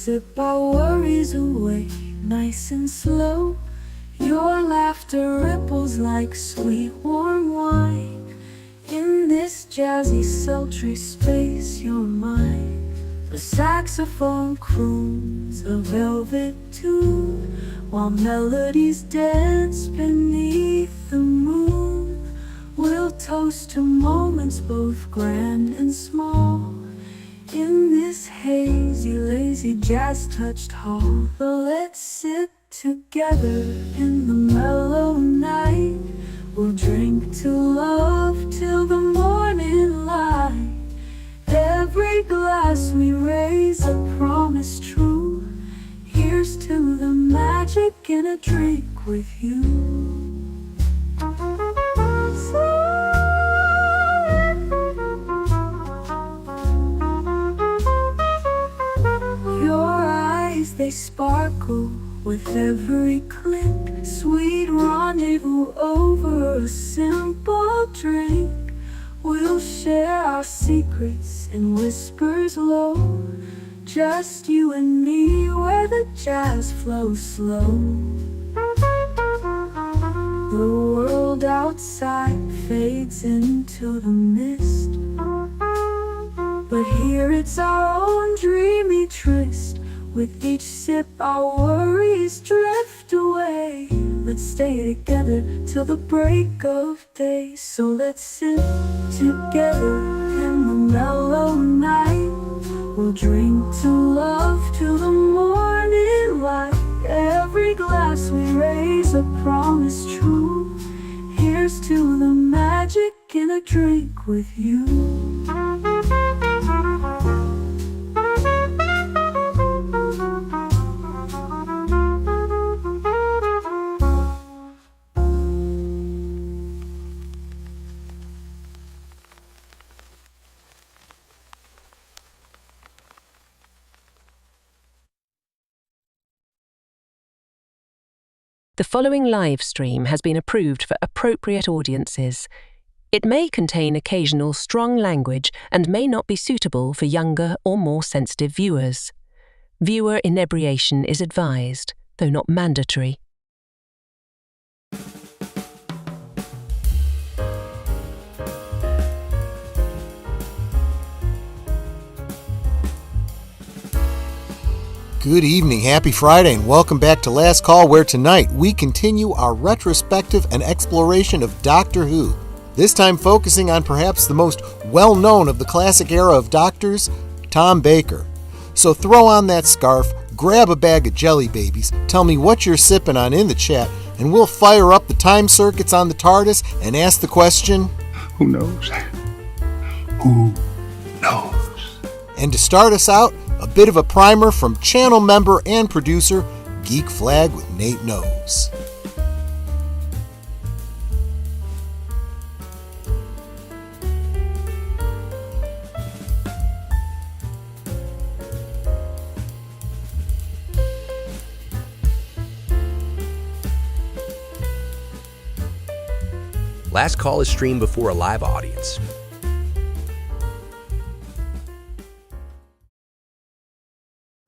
sip our worries away, nice and slow. Your laughter ripples like sweet warm wine. In this jazzy sultry space you're mine. The saxophone croons a velvet tune, while melodies dance beneath the moon. We'll toast to moments both grand and small, in this hazy, lazy, jazz-touched hall. Let's sit together in the mellow night. We'll drink to love till the morning light. Every glass we raise a promise true. Here's to the magic in a drink with you. Your eyes, they sparkle with every click. Sweet rendezvous over a simple drink. We'll share our secrets in whispers low, just you and me where the jazz flows slow. The world outside fades into the mist, but here it's our own dreamy tryst. With each sip our worries drift away. Let's stay together till the break of day. So let's sit together in the mellow night. We'll drink to love till the morning light. Every glass we raise a promise true. Here's to the magic in a drink with you. The following live stream has been approved for appropriate audiences. It may contain occasional strong language and may not be suitable for younger or more sensitive viewers. Viewer inebriation is advised, though not mandatory. Good evening, happy Friday, and welcome back to Last Call, where tonight we continue our retrospective and exploration of Doctor Who, this time focusing on perhaps the most well-known of the classic era of doctors, Tom Baker. So throw on that scarf, grab a bag of jelly babies, tell me what you're sipping on in the chat, and we'll fire up the time circuits on the TARDIS and ask the question, who knows? Who knows? And to start us out, a bit of a primer from channel member and producer, Geek Flag with Nate Knows. Last Call is streamed before a live audience.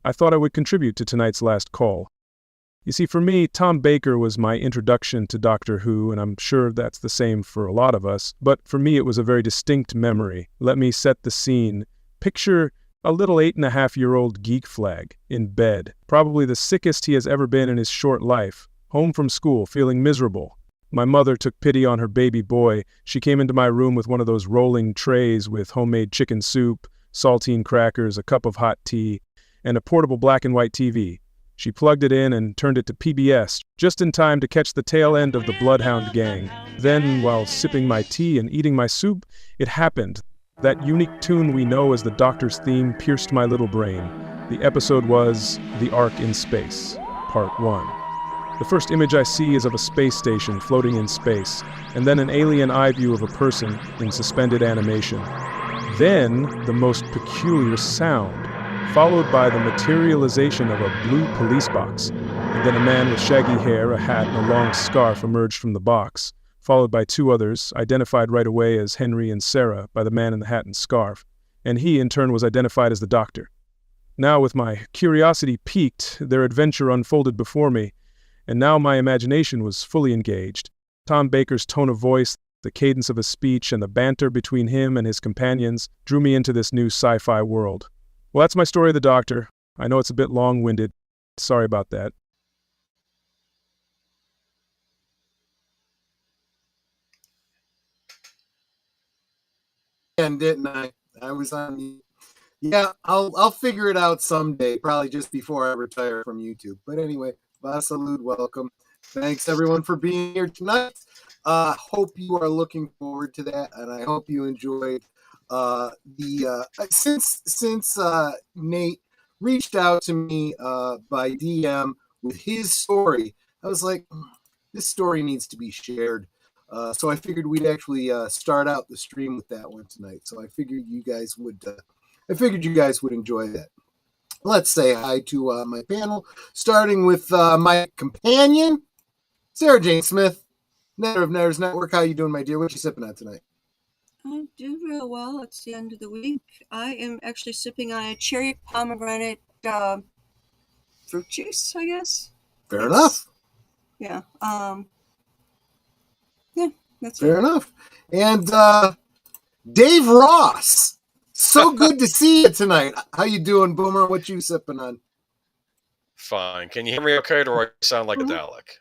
I thought I would contribute to tonight's Last Call. You see, for me, Tom Baker was my introduction to Doctor Who, and I'm sure that's the same for a lot of us, but for me it was a very distinct memory. Let me set the scene. Picture a little 8.5-year-old Geek Flag in bed, probably the sickest he has ever been in his short life, home from school, feeling miserable. My mother took pity on her baby boy. She came into my room with one of those rolling trays with homemade chicken soup, saltine crackers, a cup of hot tea, and a portable black and white TV. She plugged it in and turned it to PBS, just in time to catch the tail end of the Bloodhound Gang. Then, while sipping my tea and eating my soup, it happened. That unique tune we know as the Doctor's theme pierced my little brain. The episode was The Ark in Space, Part 1. The first image I see is of a space station floating in space, and then an alien eye view of a person in suspended animation. Then, the most peculiar sound, followed by the materialization of a blue police box, and then a man with shaggy hair, a hat, and a long scarf emerged from the box, followed by two others, identified right away as Henry and Sarah by the man in the hat and scarf, and he in turn was identified as the Doctor. Now, with my curiosity piqued, their adventure unfolded before me, and now my imagination was fully engaged. Tom Baker's tone of voice, the cadence of his speech, and the banter between him and his companions drew me into this new sci-fi world. Well, that's my story of the Doctor. I know it's a bit long-winded. Sorry about that. And didn't I? I was on the. Yeah, I'll figure it out someday, probably just before I retire from YouTube. But anyway, Vasalud, welcome. Thanks everyone for being here tonight. Hope you are looking forward to that, and I hope you enjoyed since Nate reached out to me by DM with his story. I was like, this story needs to be shared. So I figured we'd actually start out the stream with that one tonight. So I figured you guys would. I figured you guys would enjoy that. Let's say hi to my panel, starting with my companion, Sarah Jane Smith, Netter of Netters Network. How you doing, my dear? What you sipping on tonight? I'm doing real well. It's the end of the week. I am actually sipping on a cherry pomegranate fruit juice, I guess. Fair enough. Yeah. Yeah, that's fair enough. And Dave Ross. So good to see you tonight. How you doing, Boomer? What you sipping on? Fine. Can you hear me okay, or do I sound like a Dalek?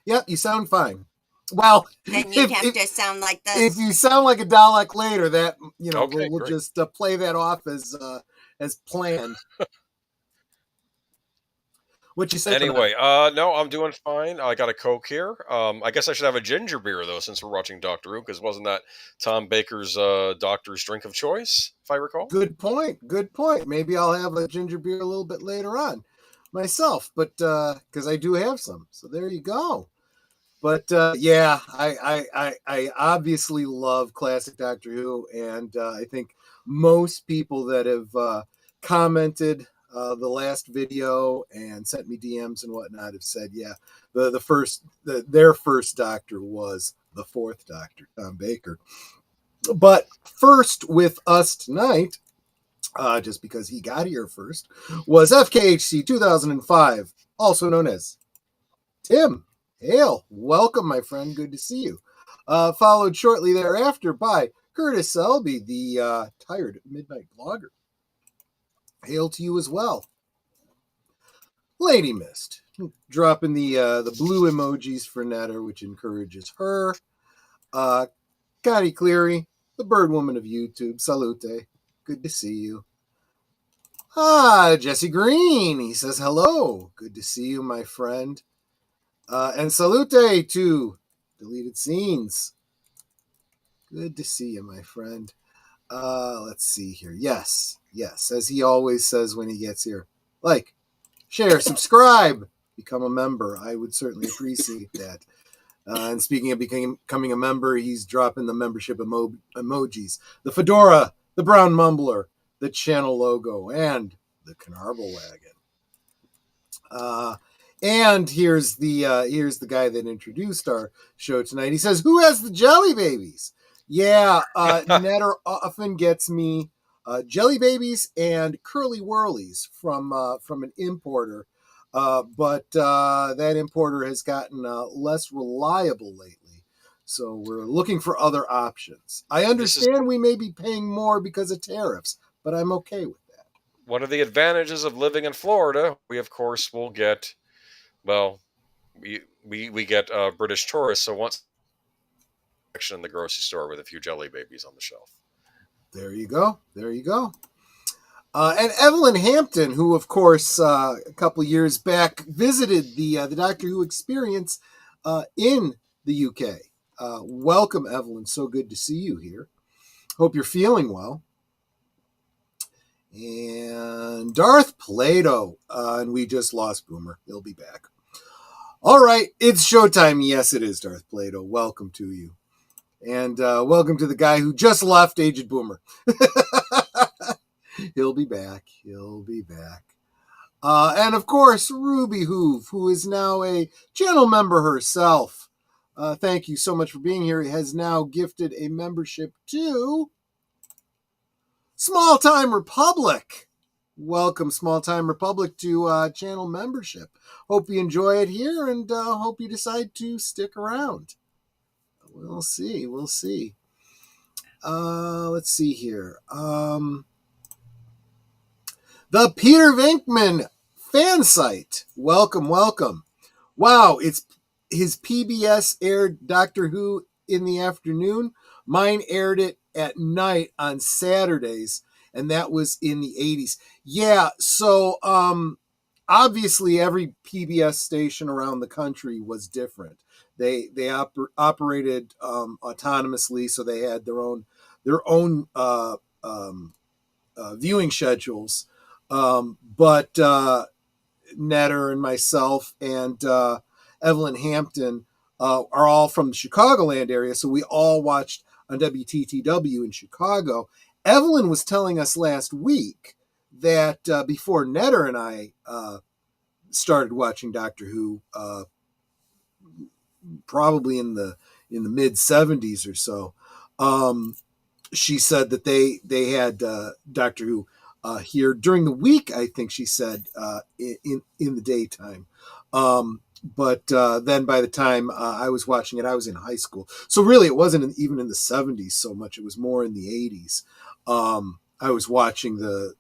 Yep, you sound fine. Well, then you'd have to sound like this. If you sound like a Dalek later, that okay, we'll just play that off as planned. What you say? Anyway, no, I'm doing fine. I got a Coke here. I guess I should have a ginger beer though, since we're watching Doctor Who, because wasn't that Tom Baker's doctor's drink of choice, if I recall? Good point. Good point. Maybe I'll have a ginger beer a little bit later on myself, but because I do have some. So there you go. But yeah, I obviously love classic Doctor Who, and I think most people that have commented the last video and sent me DMs and whatnot have said, yeah, their first Doctor was the fourth Doctor, Tom Baker. But first with us tonight, just because he got here first, was FKHC 2005, also known as Tim Hale. Welcome, my friend. Good to see you. Followed shortly thereafter by Curtis Selby, the tired midnight blogger. Hail to you as well. Lady Mist, dropping the blue emojis for Netter, which encourages her. Connie Cleary, the bird woman of YouTube. Salute. Good to see you. Jesse Green. He says hello. Good to see you, my friend. And salute to Deleted Scenes. Good to see you, my friend. Let's see here. Yes, as he always says when he gets here. Like, share, subscribe, become a member. I would certainly appreciate that. And speaking of becoming a member, he's dropping the membership emojis. The fedora, the brown mumbler, the channel logo, and the Canarble Wagon. And here's the guy that introduced our show tonight. He says, "Who has the jelly babies?" Yeah, Netter often gets me jelly babies and curly whirlies from an importer, but that importer has gotten less reliable lately. So we're looking for other options. I understand we may be paying more because of tariffs, but I'm okay with that. One of the advantages of living in Florida, we of course will get, well, we get British tourists. So once in the grocery store with a few jelly babies on the shelf. There you go. And Evelyn Hampton, who of course a couple years back visited the Doctor Who experience in the UK. Welcome, Evelyn. So good to see you here. Hope you're feeling well. And Darth Plato, and we just lost Boomer. He'll be back. All right, it's showtime. Yes, it is, Darth Plato. Welcome to you. And welcome to the guy who just left, Aged Boomer. He'll be back. And of course, Ruby Hoove, who is now a channel member herself. Thank you so much for being here. He has now gifted a membership to Small Time Republic. welcome, Small Time Republic, to channel membership. Hope you enjoy it here, and hope you decide to stick around. We'll see. Let's see here. The Peter Venkman fan site. Welcome. Wow, it's his PBS aired Doctor Who in the afternoon. Mine aired it at night on Saturdays, and that was in the 80s. Yeah, so obviously every PBS station around the country was different. They operated autonomously, so they had their own viewing schedules. But Netter and myself and Evelyn Hampton are all from the Chicagoland area, so we all watched on WTTW in Chicago. Evelyn was telling us last week that before Netter and I started watching Doctor Who, probably in the mid 70s or so, she said that they had Doctor Who here during the week. I think she said in the daytime. But then by the time I was watching it, I was in high school. So really, it wasn't even in the 70s so much. It was more in the 80s. I was watching the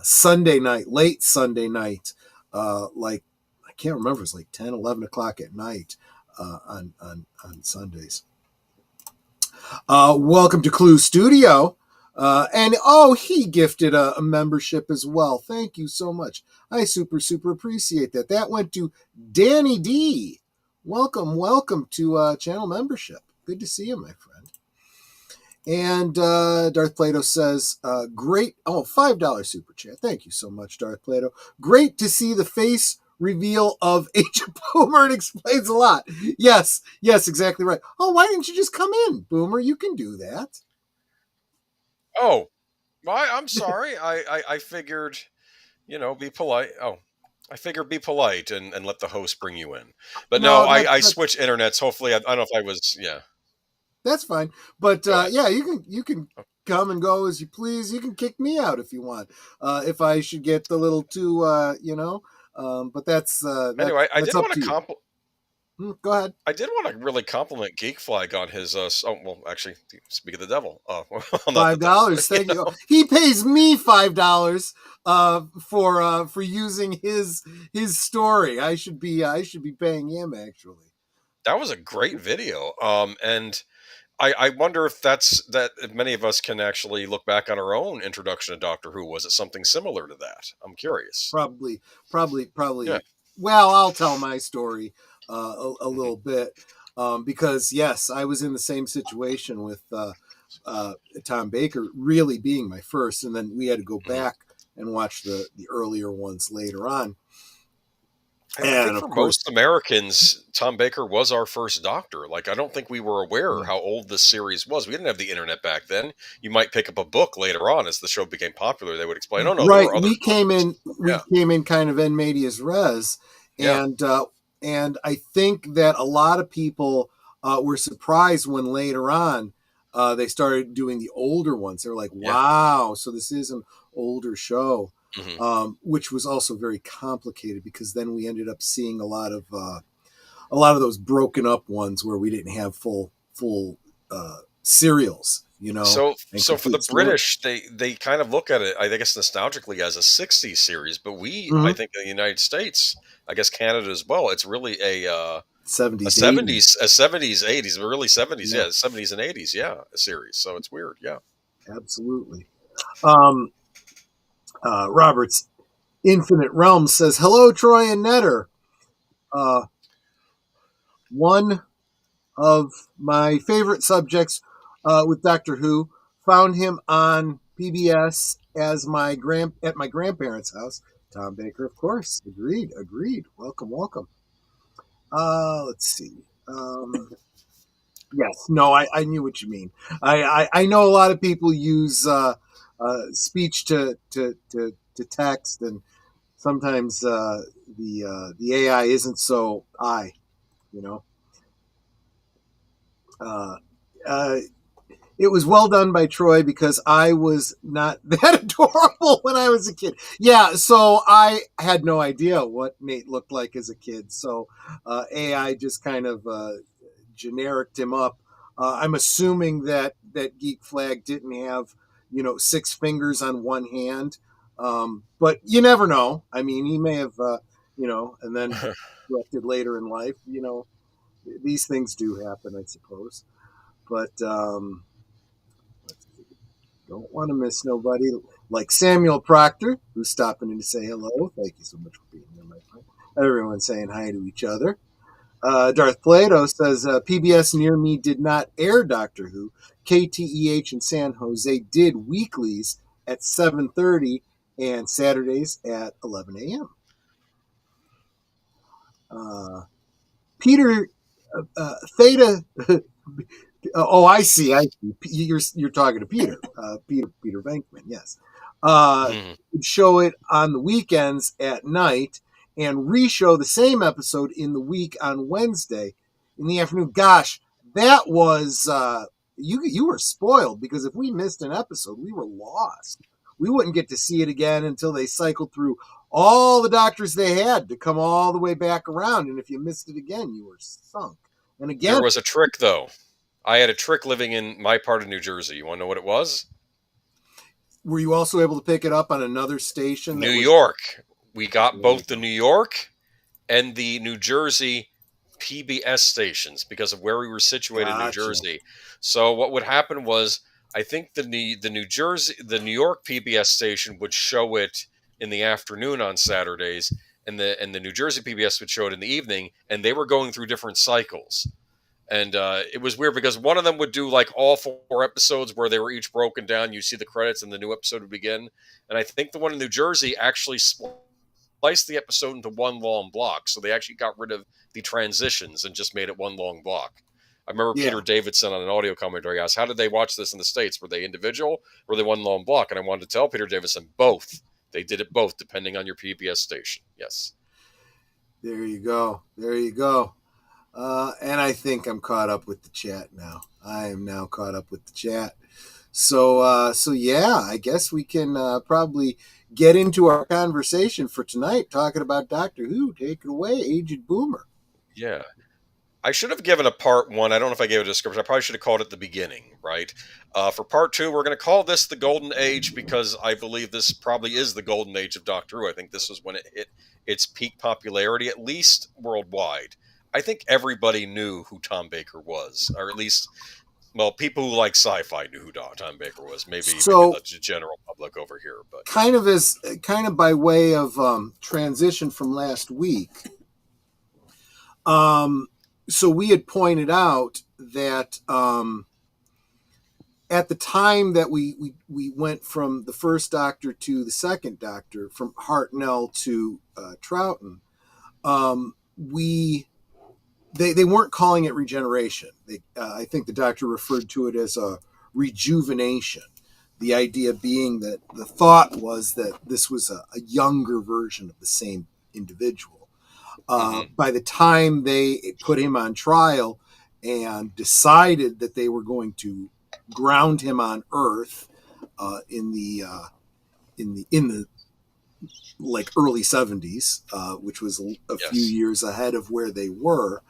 Sunday night, late Sunday night, like I can't remember. It was like 10, 11 o'clock at night on Sundays. Welcome to CluuStudio. And he gifted a membership as well. Thank you so much. I super appreciate that. That went to Danny D. Welcome to channel membership. Good to see you, my friend. And Darth Plato says, great. Oh, $5 super chat. Thank you so much, Darth Plato. Great to see the face reveal of Age of Boomer. It explains a lot. Yes, exactly right. Oh, why didn't you just come in, Boomer? You can do that. Oh, well, I'm sorry. I figured, be polite. Oh, I figured be polite and let the host bring you in. But no, I switched internets. Hopefully, I don't know if I was, yeah. That's fine. But yeah, you can come and go as you please. You can kick me out if you want. If I should get a little too, but that's anyway. I did want to compliment. Go ahead. I did want to really compliment Geek Flag on his. Actually, speak of the devil. $5. Thank you. He pays me $5 for using his story. I should be paying him actually. That was a great video. And I wonder if if many of us can actually look back on our own introduction to Doctor Who. Was it something similar to that? I'm curious. Probably. Yeah. Well, I'll tell my story a little bit because yes, I was in the same situation with Tom Baker really being my first, and then we had to go back and watch the earlier ones later on. And I think for most Americans, Tom Baker was our first Doctor. Like, I don't think we were aware how old this series was. We didn't have the internet back then. You might pick up a book later on as the show became popular. They would explain, oh no, right. There were other we came in kind of en medias res, and I think that a lot of people were surprised when later on they started doing the older ones. They were like, wow, so this is an older show. Mm-hmm. Which was also very complicated because then we ended up seeing a lot of those broken up ones where we didn't have full serials, So for the British, they kind of look at it, I guess, nostalgically as a 60s series, but I think in the United States, I guess Canada as well, it's really a 70s, 80s, but really 70s, 70s and 80s, a series. So it's weird, absolutely. Robert's Infinite Realm says, hello, Troy and Netter. One of my favorite subjects with Doctor Who, found him on PBS at my grandparents' house. Tom Baker, of course. Agreed. Welcome. Let's see. Yes, no, I knew what you mean. I know a lot of people use speech to text, and sometimes the AI isn't so it was well done by Troy because I was not that adorable when I was a kid. Yeah, so I had no idea what Nate looked like as a kid. So AI just kind of genericked him up. I'm assuming that Geek Flag didn't have 6 fingers on one hand, but you never know. I mean, he may have and then corrected later in life. These things do happen, I suppose. But don't want to miss nobody like Samuel Proctor, who's stopping in to say hello. Thank you so much for being here, my friend. Everyone's saying hi to each other. Darth Plato says PBS near me did not air Doctor Who. KTEH in San Jose did weeklies at 7:30 and Saturdays at 11 a.m. Peter Theta. Oh, I see. You're talking to Peter. Peter Venkman. Yes. Show it on the weekends at night and re-show the same episode in the week on Wednesday in the afternoon. Gosh, that was you were spoiled because if we missed an episode, we were lost. We wouldn't get to see it again until they cycled through all the doctors they had to come all the way back around. And if you missed it again, you were sunk. And again, there was a trick though. I had a trick living in my part of New Jersey. You want to know what it was? Were you also able to pick it up on another station? New York. We got both the New York and the New Jersey PBS stations because of where we were situated in New Jersey. So what would happen was, I think the New York PBS station would show it in the afternoon on Saturdays, and the New Jersey PBS would show it in the evening, and they were going through different cycles. And it was weird because one of them would do like all 4 episodes where they were each broken down. You see the credits and the new episode would begin. And I think the one in New Jersey actually spliced the episode into one long block. So they actually got rid of the transitions and just made it one long block. I remember Peter Davidson on an audio commentary asked, how did they watch this in the States? Were they individual? Or were they one long block? And I wanted to tell Peter Davidson, both. They did it both, depending on your PBS station. Yes. There you go. There you go. And I think I'm caught up with the chat now. I am now caught up with the chat. So yeah, I guess we can probably get into our conversation for tonight, talking about Doctor Who. Take it away, Aged Boomer. Yeah. I should have given a part 1. I don't know if I gave a description. I probably should have called it the beginning, right? For part 2, we're going to call this the Golden Age because I believe this probably is the Golden Age of Doctor Who. I think this was when it hit its peak popularity, at least worldwide. I think everybody knew who Tom Baker was, or at least, well, people who like sci-fi knew who Tom Baker was. Maybe the general public over here, but kind of by way of transition from last week. So we had pointed out that at the time that we went from the first Doctor to the second Doctor, from Hartnell to Troughton, they weren't calling it regeneration. I think the Doctor referred to it as a rejuvenation. The idea being that the thought was that this was a younger version of the same individual. By the time they put him on trial and decided that they were going to ground him on Earth in the like early 70s, which was a few years ahead of where they were,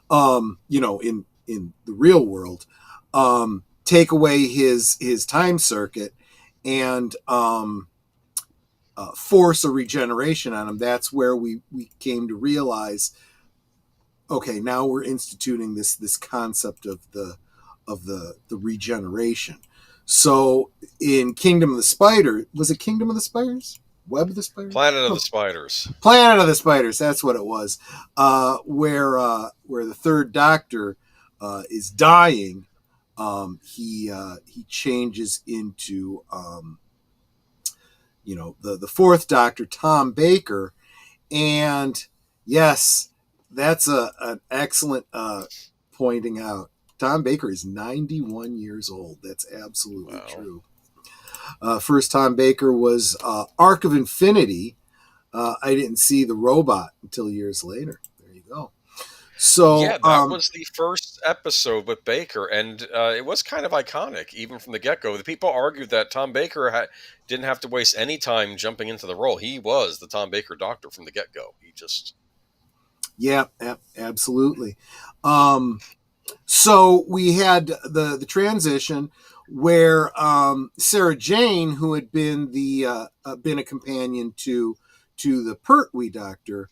in the real world, take away his time circuit and force a regeneration on him. That's where we came to realize, okay, now we're instituting this concept of the regeneration. So in Kingdom of the Spider, was it Kingdom of the Spiders? Web of the Spiders? Planet of the Spiders. Planet of the Spiders, that's what it was. Where the third Doctor is dying, he changes into the fourth Doctor, Tom Baker, and yes, that's an excellent pointing out. Tom Baker is 91 years old. That's absolutely true. First Tom Baker was Arc of Infinity. I didn't see the robot until years later. There you go. So Yeah, that was the first episode with Baker, and it was kind of iconic, even from the get-go. The people argued that Tom Baker didn't have to waste any time jumping into the role. He was the Tom Baker doctor from the get-go. He just... Yeah, absolutely. So we had the transition where Sarah Jane, who had been been a companion to the Pertwee doctor,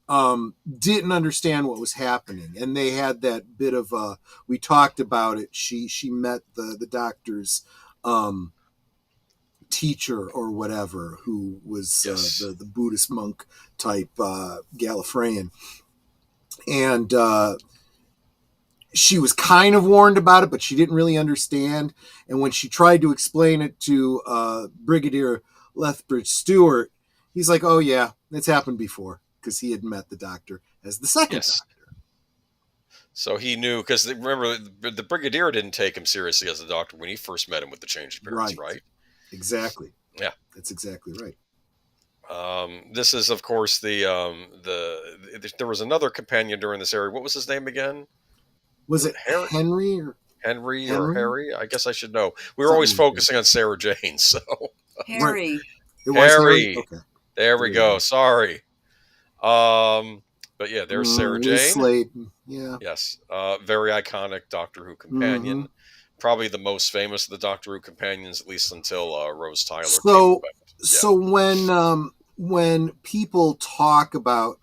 didn't understand what was happening, and they had that bit of we talked about it. She met the doctor's teacher or whatever, who was Yes. the Buddhist monk type Gallifreyan, and she was kind of warned about it, but she didn't really understand. And when she tried to explain it to Brigadier Lethbridge Stewart, he's like, "Oh yeah, it's happened before," because he had met the doctor as the second doctor. So he knew, because remember, the Brigadier didn't take him seriously as a doctor when he first met him with the changed appearance, right? Exactly. Yeah, that's exactly right. This is, of course, there was another companion during this area. What was his name again? Was it Henry or Harry? I guess I should know. We were always focusing on Sarah Jane, so Harry. Right. It was Harry. Okay. There we go. Sorry. But yeah, there's Sarah Jane. Slade. Yeah. Yes. Very iconic Doctor Who companion. Mm-hmm. Probably the most famous of the Doctor Who companions, at least until Rose Tyler came about. Yeah. So when people talk about,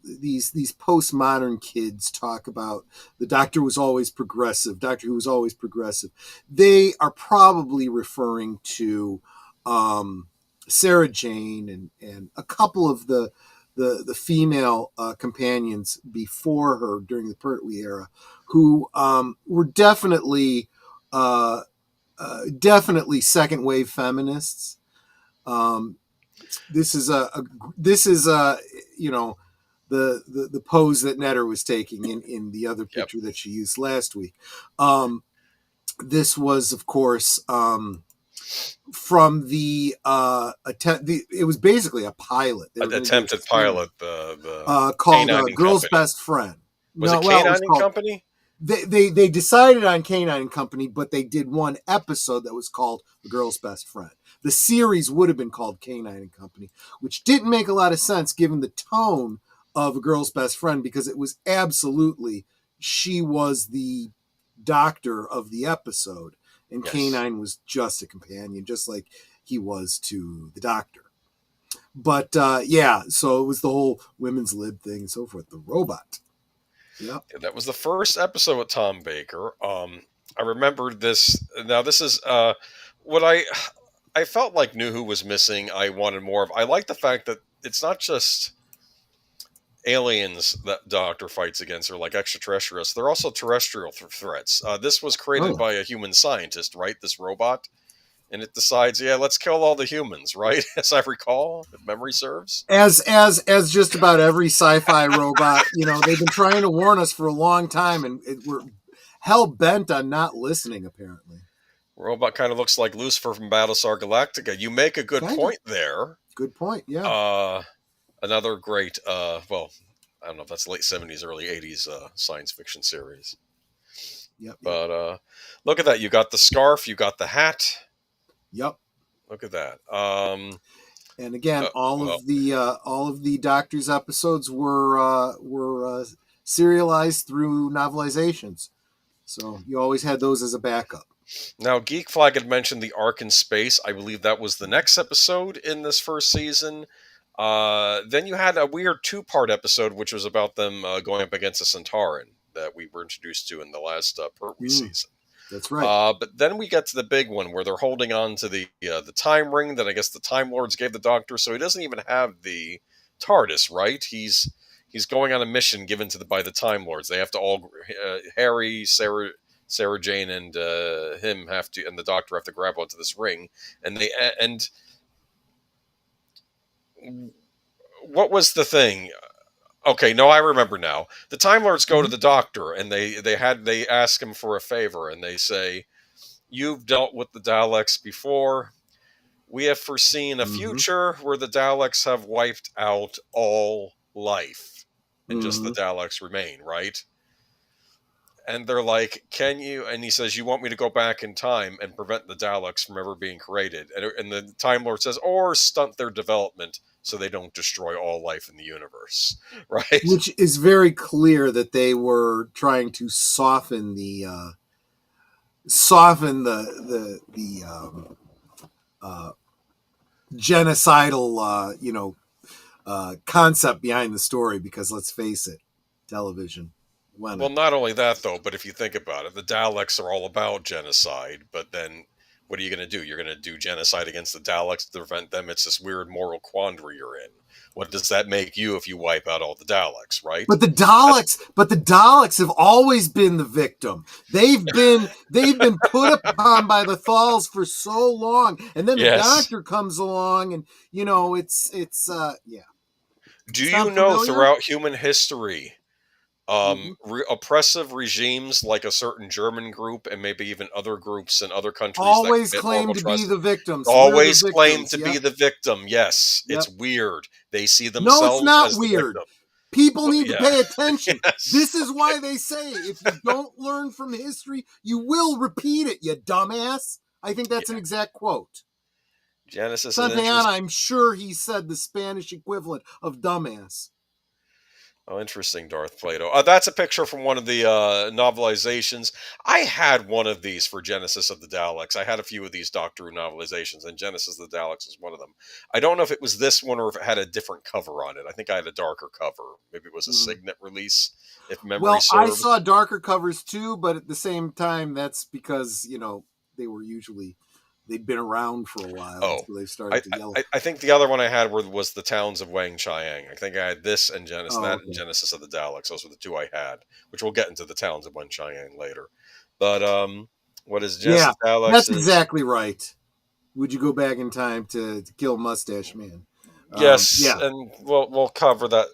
these postmodern kids talk about the Doctor was always progressive, Doctor Who was always progressive, they are probably referring to Sarah Jane and a couple of the female companions before her during the Pertwee era, who were definitely second wave feminists. This is the pose that Netter was taking in the other picture that she used last week. This was, of course, from the attempt. It was basically a pilot. An attempted pilot, called Girl's Best Friend. Was it Canine and Company? They decided on Canine and Company, but they did one episode that was called The Girl's Best Friend. The series would have been called Canine and Company, which didn't make a lot of sense given the tone of A Girl's Best Friend, because it was absolutely, she was the doctor of the episode, and Canine was just a companion, just like he was to the doctor. But so it was the whole women's lib thing and so forth. The robot. Yeah, that was the first episode with Tom Baker. I remember this. Now, this is what I felt like New Who was missing. I wanted more of. I like the fact that it's not just aliens that Doctor fights against, or like extraterrestrials. They're also terrestrial threats. This was created by a human scientist, right? This robot. And it decides, let's kill all the humans, right? As I recall, if memory serves. As just about every sci-fi robot, they've been trying to warn us for a long time, and we're hell bent on not listening. Apparently, robot kind of looks like Lucifer from Battlestar Galactica. You make a good point there. Good point. Yeah. Another great, I don't know if that's late 70s, early 80s science fiction series. Yep. But look at that. You got the scarf. You got the hat. Yep. Look at that. And again, all of the Doctor's episodes were serialized through novelizations, so you always had those as a backup. Now, Geek Flag had mentioned the Ark in Space. I believe that was the next episode in this first season. Then you had a weird 2-part episode, which was about them going up against a Centauran that we were introduced to in the last Pertwee season. That's right. But then we get to the big one where they're holding on to the time ring that I guess the Time Lords gave the Doctor. So he doesn't even have the TARDIS, right? He's going on a mission given by the Time Lords. They have to all Harry, Sarah Jane, and him have to, and the Doctor have to grab onto this ring. And what was the thing? Okay, no, I remember now. The Time Lords go to the Doctor, and they ask him for a favor, and they say, "You've dealt with the Daleks before. We have foreseen a future where the Daleks have wiped out all life. and just the Daleks remain, right? And they're like, can you? And he says, you want me to go back in time and prevent the Daleks from ever being created? And the Time Lord says, or stunt their development so they don't destroy all life in the universe, right? Which is very clear that they were trying to soften the genocidal, concept behind the story, because let's face it, television. Well, not only that, though, but if you think about it, the Daleks are all about genocide, but then what are you going to do? You're going to do genocide against the Daleks to prevent them? It's this weird moral quandary you're in. What does that make you if you wipe out all the Daleks, right? But the Daleks have always been the victim. They've been put upon by the Thals for so long, and then the Doctor comes along, and it's yeah. Do you know throughout human history, oppressive regimes like a certain German group and maybe even other groups in other countries always that claim to be the victims. Always claim to be the victim. Yes, it's weird. They see themselves it's not as weird. The victim. People need to pay attention. Yes. This is why they say if you don't learn from history, you will repeat it, you dumbass. I think that's an exact quote. Genesis Santayana, I'm sure he said the Spanish equivalent of dumbass. Oh, interesting, Darth Plato. That's a picture from one of the novelizations. I had one of these for Genesis of the Daleks. I had a few of these Doctor Who novelizations, and Genesis of the Daleks is one of them. I don't know if it was this one or if it had a different cover on it. I think I had a darker cover. Maybe it was a Signet release, if memory serves. I saw darker covers too, but at the same time, that's because, they were usually... They'd been around for a while. So they started to yellow. I think the other one I had was the Towns of Wang Chiang. I think I had this and Genesis, and Genesis of the Daleks. Those were the two I had, which we'll get into the Towns of Wang Chiang later. But what is Genesis of Daleks? That's exactly right. Would you go back in time to kill Mustache Man? Yes, and we'll cover that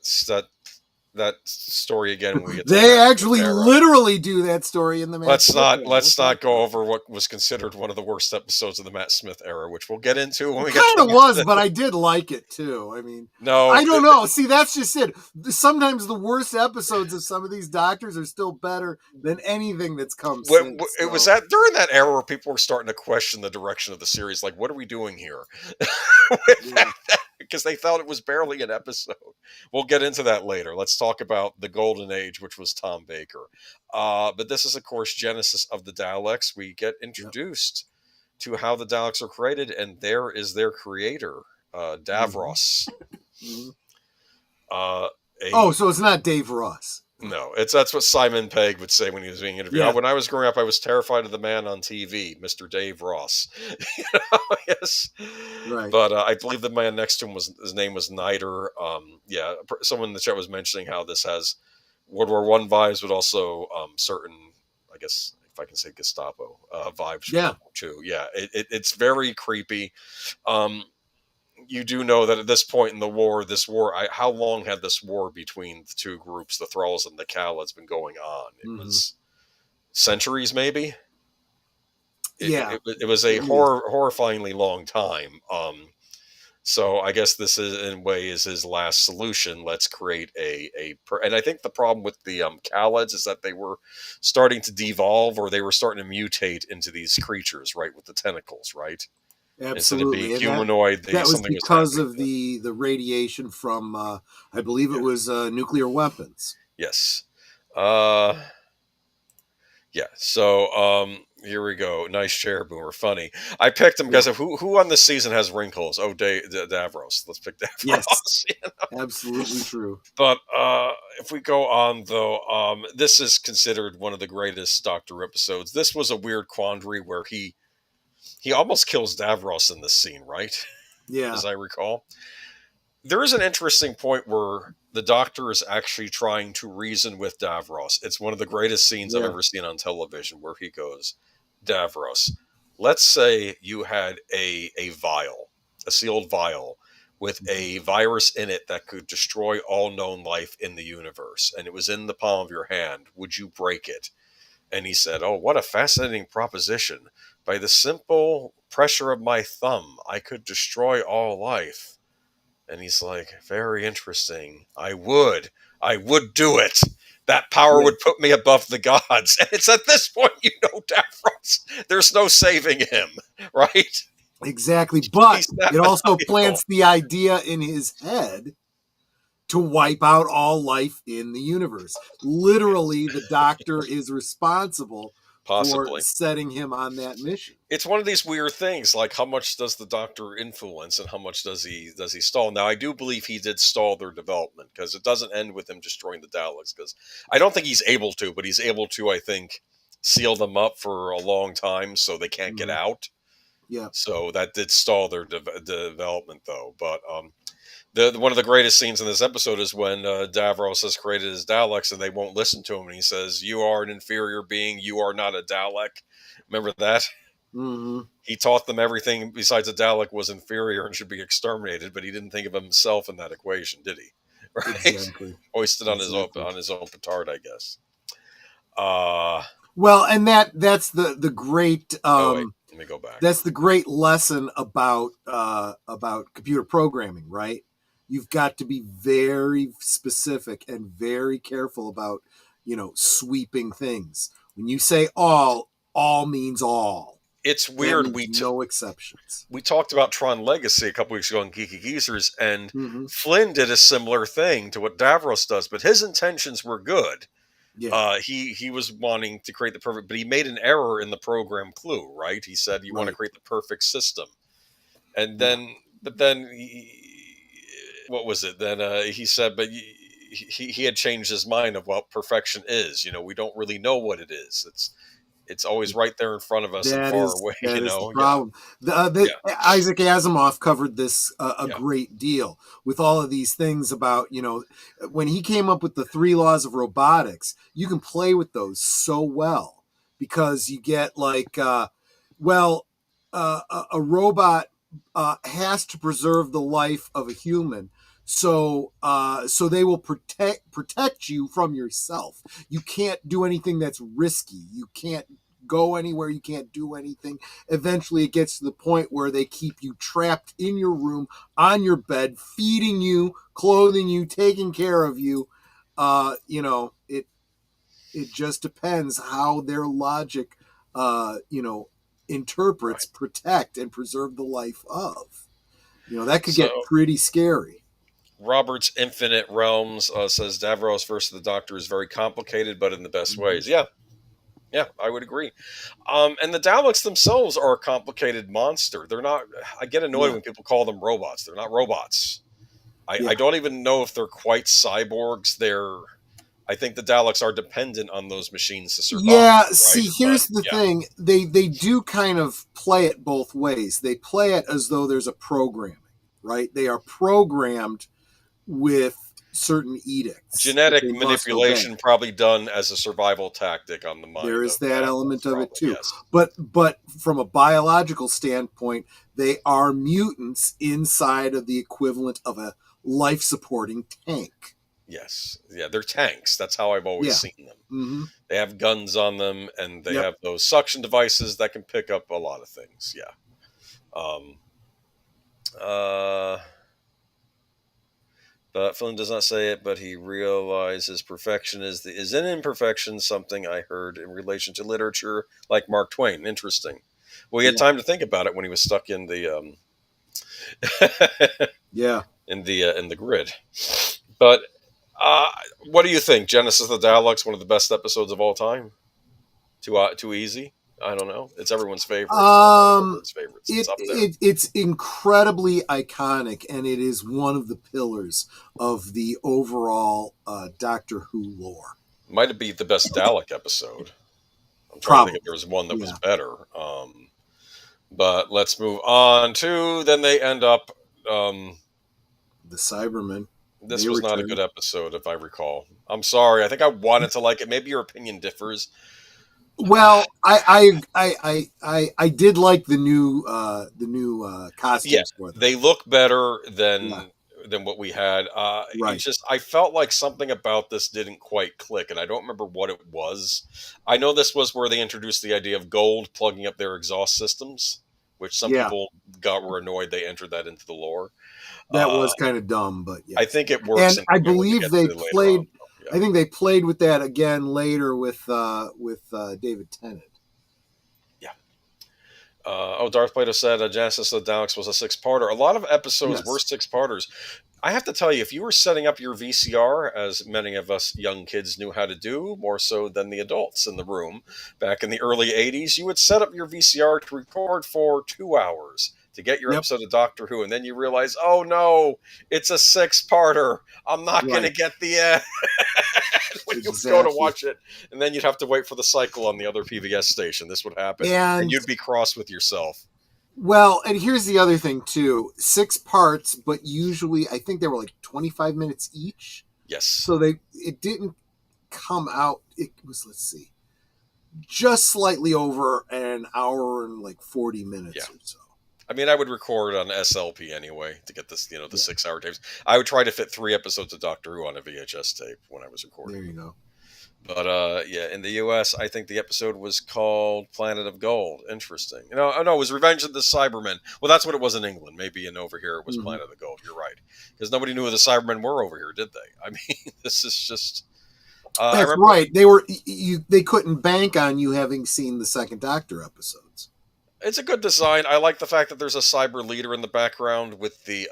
story again when we get to they actually literally do that story in the Matt Smith let's not go over what was considered one of the worst episodes of the Matt Smith era, which we'll get into when we get to it. Kind of was, but I did like it too. I mean, I don't know. See, that's just it. Sometimes the worst episodes of some of these Doctors are still better than anything that's come since. It was during that era where people were starting to question the direction of the series. Like, what are we doing here? Because they thought it was barely an episode. We'll get into that later. Let's talk about the Golden Age, which was Tom Baker. But this is, of course, Genesis of the Daleks. We get introduced to how the Daleks are created, and there is their creator, Davros. So it's not Dave Ross. No, that's what Simon Pegg would say when he was being interviewed. Yeah. When I was growing up, I was terrified of the man on TV, Mr. Dave Ross. Yes. Right. But I believe the man next to him his name was Nider. Someone in the chat was mentioning how this has World War I vibes, but also certain, I guess, if I can say Gestapo vibes. Yeah. Too. Yeah. It's very creepy. You do know that at this point in the war, how long had this war between the two groups, the Thralls and the Khalids, been going on? It was centuries, maybe? It was a horrifyingly long time. So I guess this is, in a way, is his last solution. Let's create and I think the problem with the Khalids is that they were starting to devolve, or they were starting to mutate into these creatures, right, with the tentacles, right? Absolutely. Instead of being humanoid, that was because of the radiation from, I believe it was nuclear weapons. Yes. So here we go. Nice chair, Boomer. Funny. I picked him because of who on this season has wrinkles? Oh, Davros. Let's pick Davros. Yes. Absolutely true. But if we go on, though, this is considered one of the greatest Doctor episodes. This was a weird quandary where he almost kills Davros in this scene, right? Yeah. As I recall. There is an interesting point where the Doctor is actually trying to reason with Davros. It's one of the greatest scenes I've ever seen on television, where he goes, Davros, let's say you had a vial, a sealed vial, with a virus in it that could destroy all known life in the universe, and it was in the palm of your hand. Would you break it? And he said, oh, what a fascinating proposition. By the simple pressure of my thumb, I could destroy all life. And he's like, very interesting. I would. I would do it. That power would put me above the gods. And it's at this point, Davros, there's no saving him, right? Exactly. But He's that it also maniacal. plants the idea in his head to wipe out all life in the universe. Literally, the Doctor is responsible for setting him on that mission. It's one of these weird things, like how much does the Doctor influence and how much does he stall? Now, I do believe he did stall their development, because it doesn't end with him destroying the Daleks, because I don't think he's able to, but he's able to, I think, seal them up for a long time so they can't get out. Yeah. So that did stall their development, though. But one of the greatest scenes in this episode is when Davros has created his Daleks and they won't listen to him, and he says, "You are an inferior being. You are not a Dalek." Remember that? Mm-hmm. He taught them everything besides a Dalek was inferior and should be exterminated, but he didn't think of himself in that equation, did he? Right? Exactly. Hoisted on his own petard, I guess. Well, and that's the great. Let me go back. That's the great lesson about computer programming, right? You've got to be very specific and very careful about, sweeping things. When you say all means all. It's weird. No exceptions. We talked about Tron Legacy a couple weeks ago on Geeky Geezers, and Flynn did a similar thing to what Davros does, but his intentions were good. Yeah. He was wanting to create the perfect, but he made an error in the program clue, right? He said, you want to create the perfect system. And then, what was it? Then he said, but he had changed his mind of what perfection is. We don't really know what it is. It's always right there in front of us and far away. That is the problem. Isaac Asimov covered this a great deal with all of these things about, when he came up with the 3 laws of robotics, you can play with those so well, because you get like, a robot has to preserve the life of a human. So they will protect you from yourself. You can't do anything that's risky. You can't go anywhere. You can't do anything. Eventually, it gets to the point where they keep you trapped in your room, on your bed, feeding you, clothing you, taking care of you. It just depends how their logic, interprets protect and preserve the life of. That could get pretty scary. Robert's Infinite Realms says Davros versus the Doctor is very complicated, but in the best ways. Yeah, I would agree. And the Daleks themselves are a complicated monster. They're not. I get annoyed when people call them robots. They're not robots. I don't even know if they're quite cyborgs. I think the Daleks are dependent on those machines to survive. Yeah, right? See, here's the thing. They do kind of play it both ways. They play it as though there's a programming, right? They are programmed with certain edicts. Genetic manipulation probably done as a survival tactic on the mind. There is that element of it too. Yes. But from a biological standpoint, they are mutants inside of the equivalent of a life-supporting tank. Yes. Yeah, they're tanks. That's how I've always seen them. Mm-hmm. They have guns on them, and they have those suction devices that can pick up a lot of things. Yeah. But Flynn does not say it, but he realizes perfection is an imperfection, something I heard in relation to literature, like Mark Twain. Interesting. Well, he had time to think about it when he was stuck in the in the grid. But what do you think? Genesis of the Daleks, one of the best episodes of all time? Too easy? I don't know. It's everyone's favorite. It's incredibly iconic, and it is one of the pillars of the overall Doctor Who lore. Might be the best Dalek episode. I'm trying to think if there was one that was better. But let's move on to, then they end up... the Cybermen. This was not a good episode, if I recall. I'm sorry. I think I wanted to like it. Maybe your opinion differs. Well, I did like the new costumes for them. They look better than what we had. Right. I felt like something about this didn't quite click, and I don't remember what it was. I know this was where they introduced the idea of gold plugging up their exhaust systems, which some Yeah. people were annoyed they entered that into the lore. That was kind of dumb, but yeah. I think it works. And I believe they played. Yeah. I think they played with that again later with David Tennant. Yeah. Darth Plato said Genesis of the Daleks was a 6-parter. A lot of episodes were 6-parters. I have to tell you, if you were setting up your VCR, as many of us young kids knew how to do, more so than the adults in the room, back in the early 80s, you would set up your VCR to record for 2 hours to get your episode of Doctor Who, and then you realize, oh no, it's a 6-parter. I'm not going to get the end when you go to watch it. And then you'd have to wait for the cycle on the other PBS station. This would happen. And you'd be cross with yourself. Well, and here's the other thing, too. 6 parts, but usually I think they were like 25 minutes each. Yes. So it didn't come out. It was, let's see, just slightly over an hour and like 40 minutes or so. I mean, I would record on SLP anyway to get this, the 6-hour tapes. I would try to fit 3 episodes of Doctor Who on a VHS tape when I was recording. There you go. But in the US, I think the episode was called Planet of Gold. Interesting. No, it was Revenge of the Cybermen. Well, that's what it was in England. Maybe over here it was Planet of Gold. You're right. Because nobody knew who the Cybermen were over here, did they? I mean, this is just... that's right. They couldn't bank on you having seen the Second Doctor episodes. It's a good design. I like the fact that there's a cyber leader in the background with the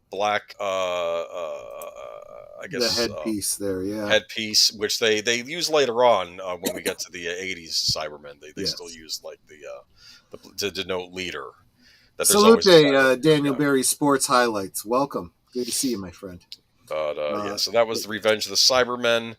black... I guess the headpiece there, headpiece, which they use later on when we get to the 80s Cybermen. They still use like the to denote leader. Salute, Daniel Berry Sports Highlights. Welcome, good to see you, my friend. But so that was the Revenge of the Cybermen,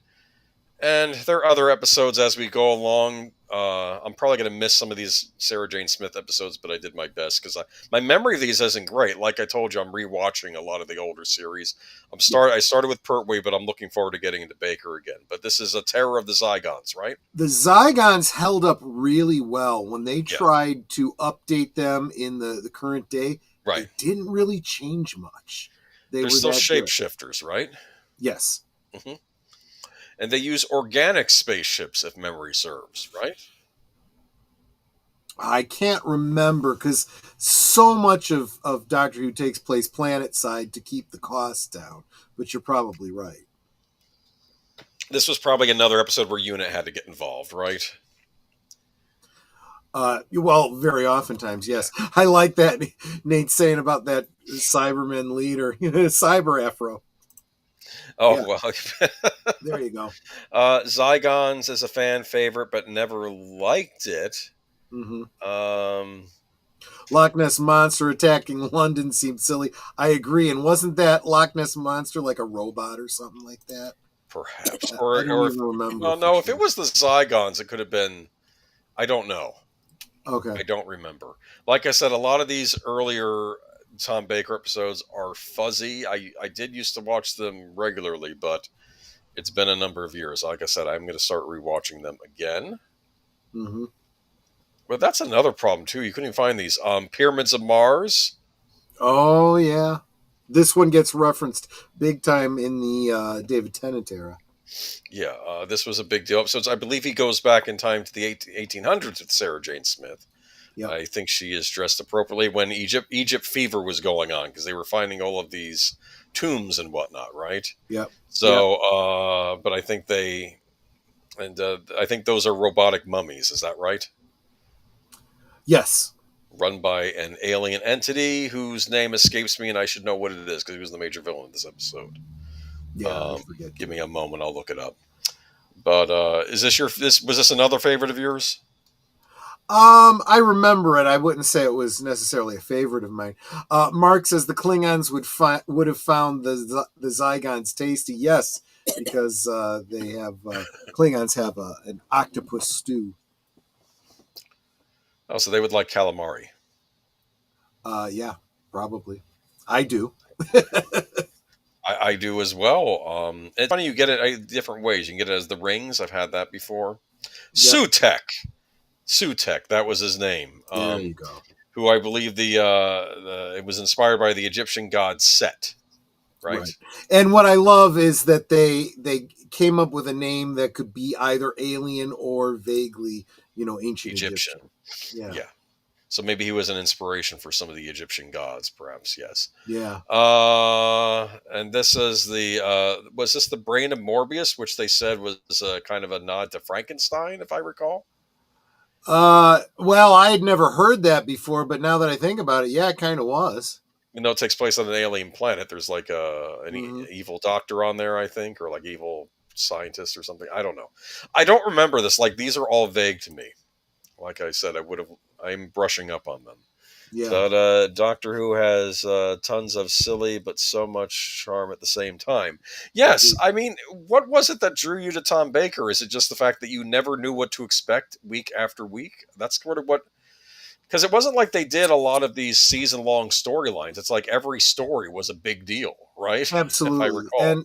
and there are other episodes as we go along. I'm probably going to miss some of these Sarah Jane Smith episodes, but I did my best because my memory of these isn't great. Like I told you, I'm rewatching a lot of the older series. I started with Pertwee, but I'm looking forward to getting into Baker again. But this is a Terror of the Zygons, right? The Zygons held up really well when they tried to update them in the current day. Right. It didn't really change much. They're still shapeshifters, right? Yes. Mm-hmm. And they use organic spaceships, if memory serves, right? I can't remember because so much of Doctor Who takes place planet side to keep the costs down, but you're probably right. This was probably another episode where UNIT had to get involved, right? Well, very oftentimes, yes. I like that Nate's saying about that Cyberman leader, Cyber Afro. Oh, well. There you go. Zygons is a fan favorite, but never liked it. Mm-hmm. Loch Ness Monster attacking London seemed silly. I agree. And wasn't that Loch Ness Monster like a robot or something like that? Perhaps. I don't even remember. No, if it was the Zygons, it could have been... I don't know. Okay. I don't remember. Like I said, a lot of these earlier Tom Baker episodes are fuzzy. I did used to watch them regularly, but it's been a number of years. Like I said, I'm going to start rewatching them again. Mm-hmm. But that's another problem, too. You couldn't even find these. Pyramids of Mars. Oh, yeah. This one gets referenced big time in the David Tennant era. Yeah, this was a big deal. So I believe he goes back in time to the 1800s with Sarah Jane Smith. Yep. I think she is dressed appropriately when Egypt fever was going on because they were finding all of these tombs and whatnot, right? Yep. So, but I think I think those are robotic mummies. Is that right? Yes. Run by an alien entity whose name escapes me, and I should know what it is because he was the major villain in this episode. Yeah, give me a moment, I'll look it up. But was this another favorite of yours? I remember it. I wouldn't say it was necessarily a favorite of mine. Mark says the Klingons would have found the Zygons tasty. Yes, because they have Klingons have an octopus stew. Oh, so they would like calamari. Yeah, probably. I do. I do as well. It's funny you get it different ways. You can get it as the rings. I've had that before. Yep. Sutek, that was his name. There you go. Who I believe it was inspired by the Egyptian god Set, right? And what I love is that they came up with a name that could be either alien or vaguely, ancient Egyptian. Yeah. So maybe he was an inspiration for some of the Egyptian gods, perhaps. Yes. Yeah. And this is was this the brain of Morbius, which they said was kind of a nod to Frankenstein, if I recall? Well, I had never heard that before, but now that I think about it, yeah, it kind of was. You know, it takes place on an alien planet. There's like an evil doctor on there, I think, or like evil scientist or something. I don't know. I don't remember this. Like, these are all vague to me. Like I said, I'm brushing up on them. Yeah. But Doctor Who has tons of silly but so much charm at the same time. Yes, I mean, what was it that drew you to Tom Baker? Is it just the fact that you never knew what to expect week after week? That's sort of what... Because it wasn't like they did a lot of these season-long storylines. It's like every story was a big deal, right? Absolutely. If I recall.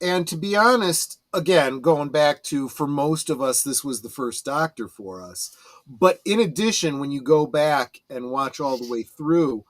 And to be honest, again, going back to, for most of us, this was the first Doctor for us. But in addition, when you go back and watch all the way through,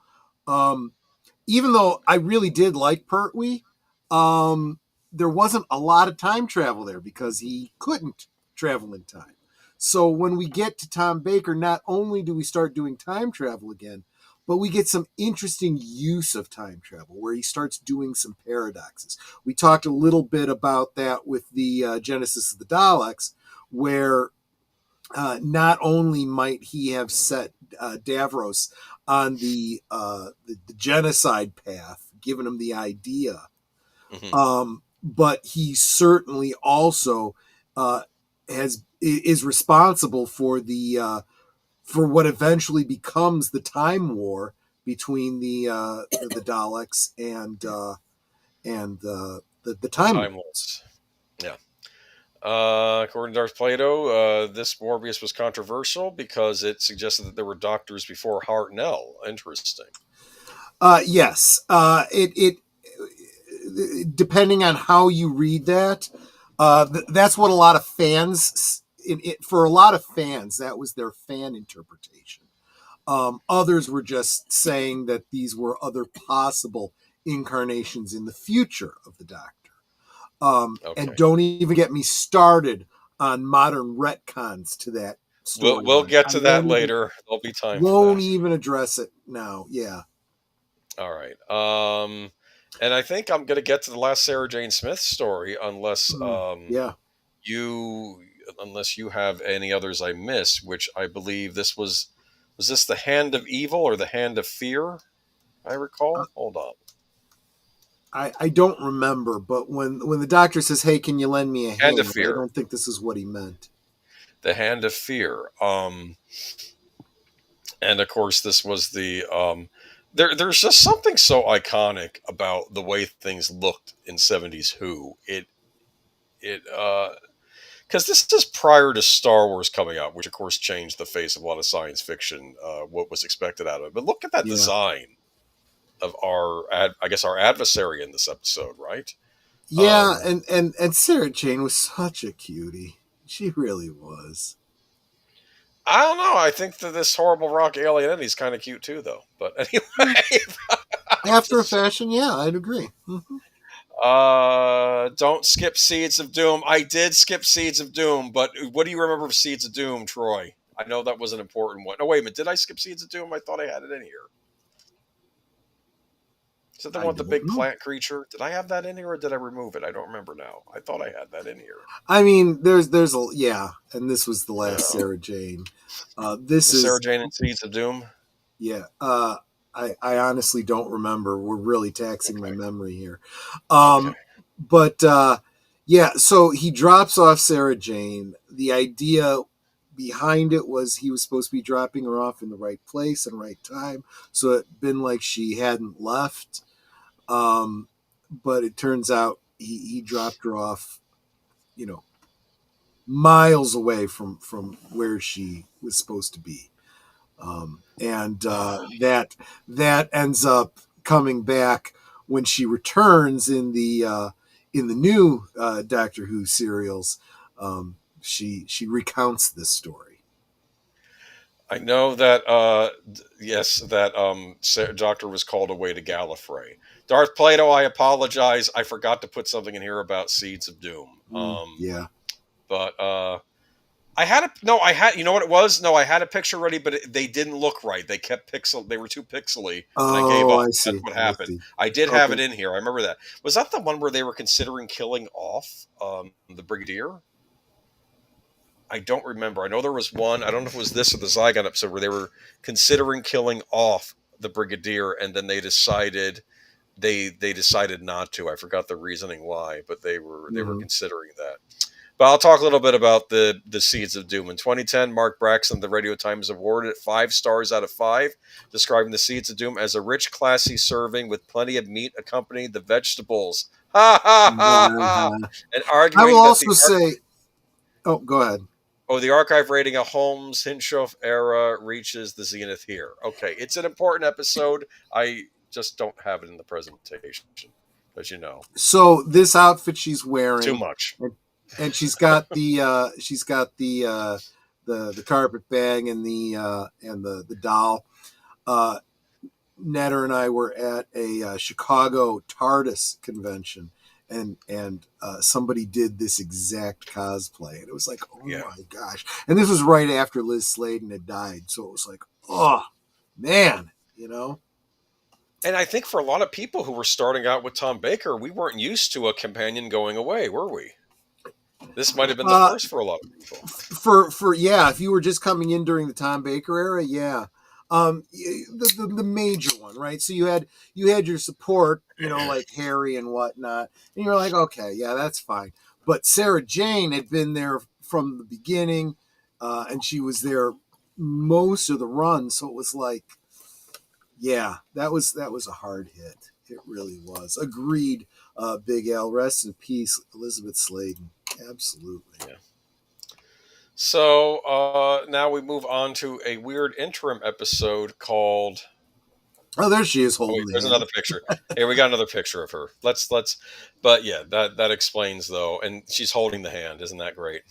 even though I really did like Pertwee, there wasn't a lot of time travel there because he couldn't travel in time. So when we get to Tom Baker, not only do we start doing time travel again, but we get some interesting use of time travel where he starts doing some paradoxes. We talked a little bit about that with the Genesis of the Daleks, where not only might he have set Davros on the genocide path, given him the idea, but he certainly also is responsible for for what eventually becomes the time war between the Daleks and the Time Lords. Yeah. According to Darth Plato, this Morbius was controversial because it suggested that there were doctors before Hartnell. Interesting. Yes. It depending on how you read that, that's what a lot of fans... for a lot of fans, that was their fan interpretation. Others were just saying that these were other possible incarnations in the future of the Doctor. And don't even get me started on modern retcons to that story. We'll get to that later. There'll be time for that. Won't even address it now. Yeah. All right. And I think I'm going to get to the last Sarah Jane Smith story, unless you have any others I missed, which I believe this was this the Hand of Evil or the Hand of Fear? I recall. Hold on. I don't remember, but when the Doctor says, "Hey, can you lend me a hand?" Of Fear. I don't think this is what he meant. The Hand of Fear. And of course, this was the there's just something so iconic about the way things looked in 70s Who. Because this is prior to Star Wars coming out, which of course changed the face of a lot of science fiction, what was expected out of it. But look at that design of our adversary in this episode, right? Yeah, and Sarah Jane was such a cutie. She really was. I don't know. I think that this horrible rock alien is kind of cute too, though. But anyway, after a fashion, yeah, I'd agree. Mm-hmm. Don't skip Seeds of Doom. I did skip Seeds of Doom, but what do you remember of Seeds of Doom, Troy? I know that was an important one. Oh, wait a minute. Did I skip Seeds of Doom? I thought I had it in here. Is that the one with the big plant creature? Did I have that in here or did I remove it? I don't remember now. I thought I had that in here. I mean, there's and this was the last Sarah Jane. This is Sarah Jane and Seeds of Doom? Yeah. I honestly don't remember. We're really taxing my memory here. But so he drops off Sarah Jane. The idea behind it was he was supposed to be dropping her off in the right place and right time. So it'd been like she hadn't left. But it turns out he dropped her off, miles away from where she was supposed to be. That ends up coming back when she returns in the new Doctor Who serials. She recounts this story. I know that Doctor was called away to Gallifrey. Darth Plato, I apologize. I forgot to put something in here about Seeds of Doom. Yeah. But I had you know what it was? No, I had a picture ready, but they didn't look right. They kept they were too pixely, and I gave Oh, up. I That's see. what I happened. see. I did have Okay. it in here. I remember that. Was that the one where they were considering killing off the Brigadier? I don't remember. I know there was one. I don't know if it was this or the Zygon episode where they were considering killing off the Brigadier, and then they decided not to. I forgot the reasoning why, but they were Mhm. considering that. But I'll talk a little bit about the Seeds of Doom. In 2010, Mark Braxton, the Radio Times, awarded it 5 stars out of 5, describing the Seeds of Doom as a rich, classy serving with plenty of meat accompanying the vegetables. Ha ha ha ha! And I will arguing that also say, oh, go ahead. the archive rating of Holmes Hinshoff era reaches the zenith here. Okay, it's an important episode. I just don't have it in the presentation, as you know, So this outfit she's too wearing, much. and she's got the carpet bag and the doll. Netter and I were at a Chicago TARDIS convention, and somebody did this exact cosplay, and it was like, oh Yeah. my gosh! And this was right after Liz Sladen had died, so it was like, oh man, you know. And I think for a lot of people who were starting out with Tom Baker, we weren't used to a companion going away, were we? This might have been the first for a lot of people. For yeah, if you were just coming in during the Tom Baker era, yeah. The major one, right? So you had your support, like Harry and whatnot, and you're like, okay, yeah, that's fine. But Sarah Jane had been there from the beginning, and she was there most of the run, so it was like, yeah, that was a hard hit. It really was. Agreed, Big Al. Rest in peace, Elizabeth Sladen. Absolutely. Yeah. So now we move on to a weird interim episode called. Oh, there she is Oh, holding wait, the there's hand. another picture. Here we got another picture of her. Let's. But yeah, that explains though, and she's holding the hand. Isn't that great?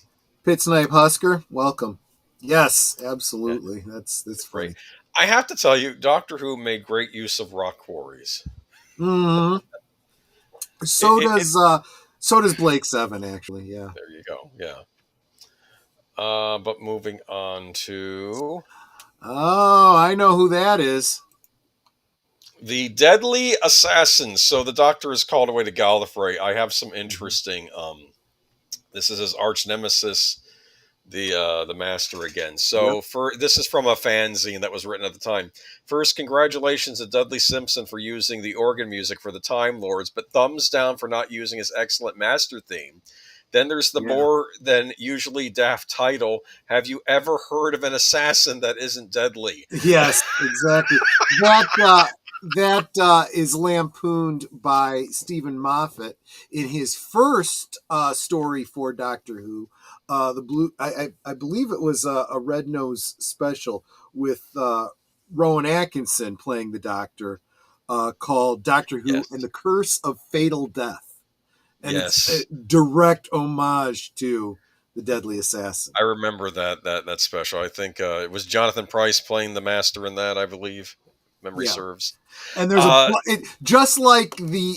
Pit Snipe Husker, welcome. Yes, Yeah, absolutely. That's it's funny. great. I have to tell you, Doctor Who made great use of rock quarries. Mm-hmm. So does Blake Seven, actually. Yeah. There you go. Yeah. But moving on to Oh, I know who that is. the Deadly Assassins. So the Doctor is called away to Gallifrey. I have some interesting. This is his arch nemesis, the Master again. So this is from a fanzine that was written at the time. First, congratulations to Dudley Simpson for using the organ music for the Time Lords, but thumbs down for not using his excellent Master theme. Then there's the more than usually daft title. Have you ever heard of an assassin that isn't deadly? Yes, exactly. That is lampooned by Stephen Moffat in his first story for Doctor Who. The blue, I believe it was a Red Nose special with Rowan Atkinson playing the Doctor, called Doctor Who and the Curse of Fatal Death. And it's a direct homage to the Deadly Assassin. I remember that special. I think it was Jonathan Pryce playing the Master in that, I believe. Memory serves. And there's just like the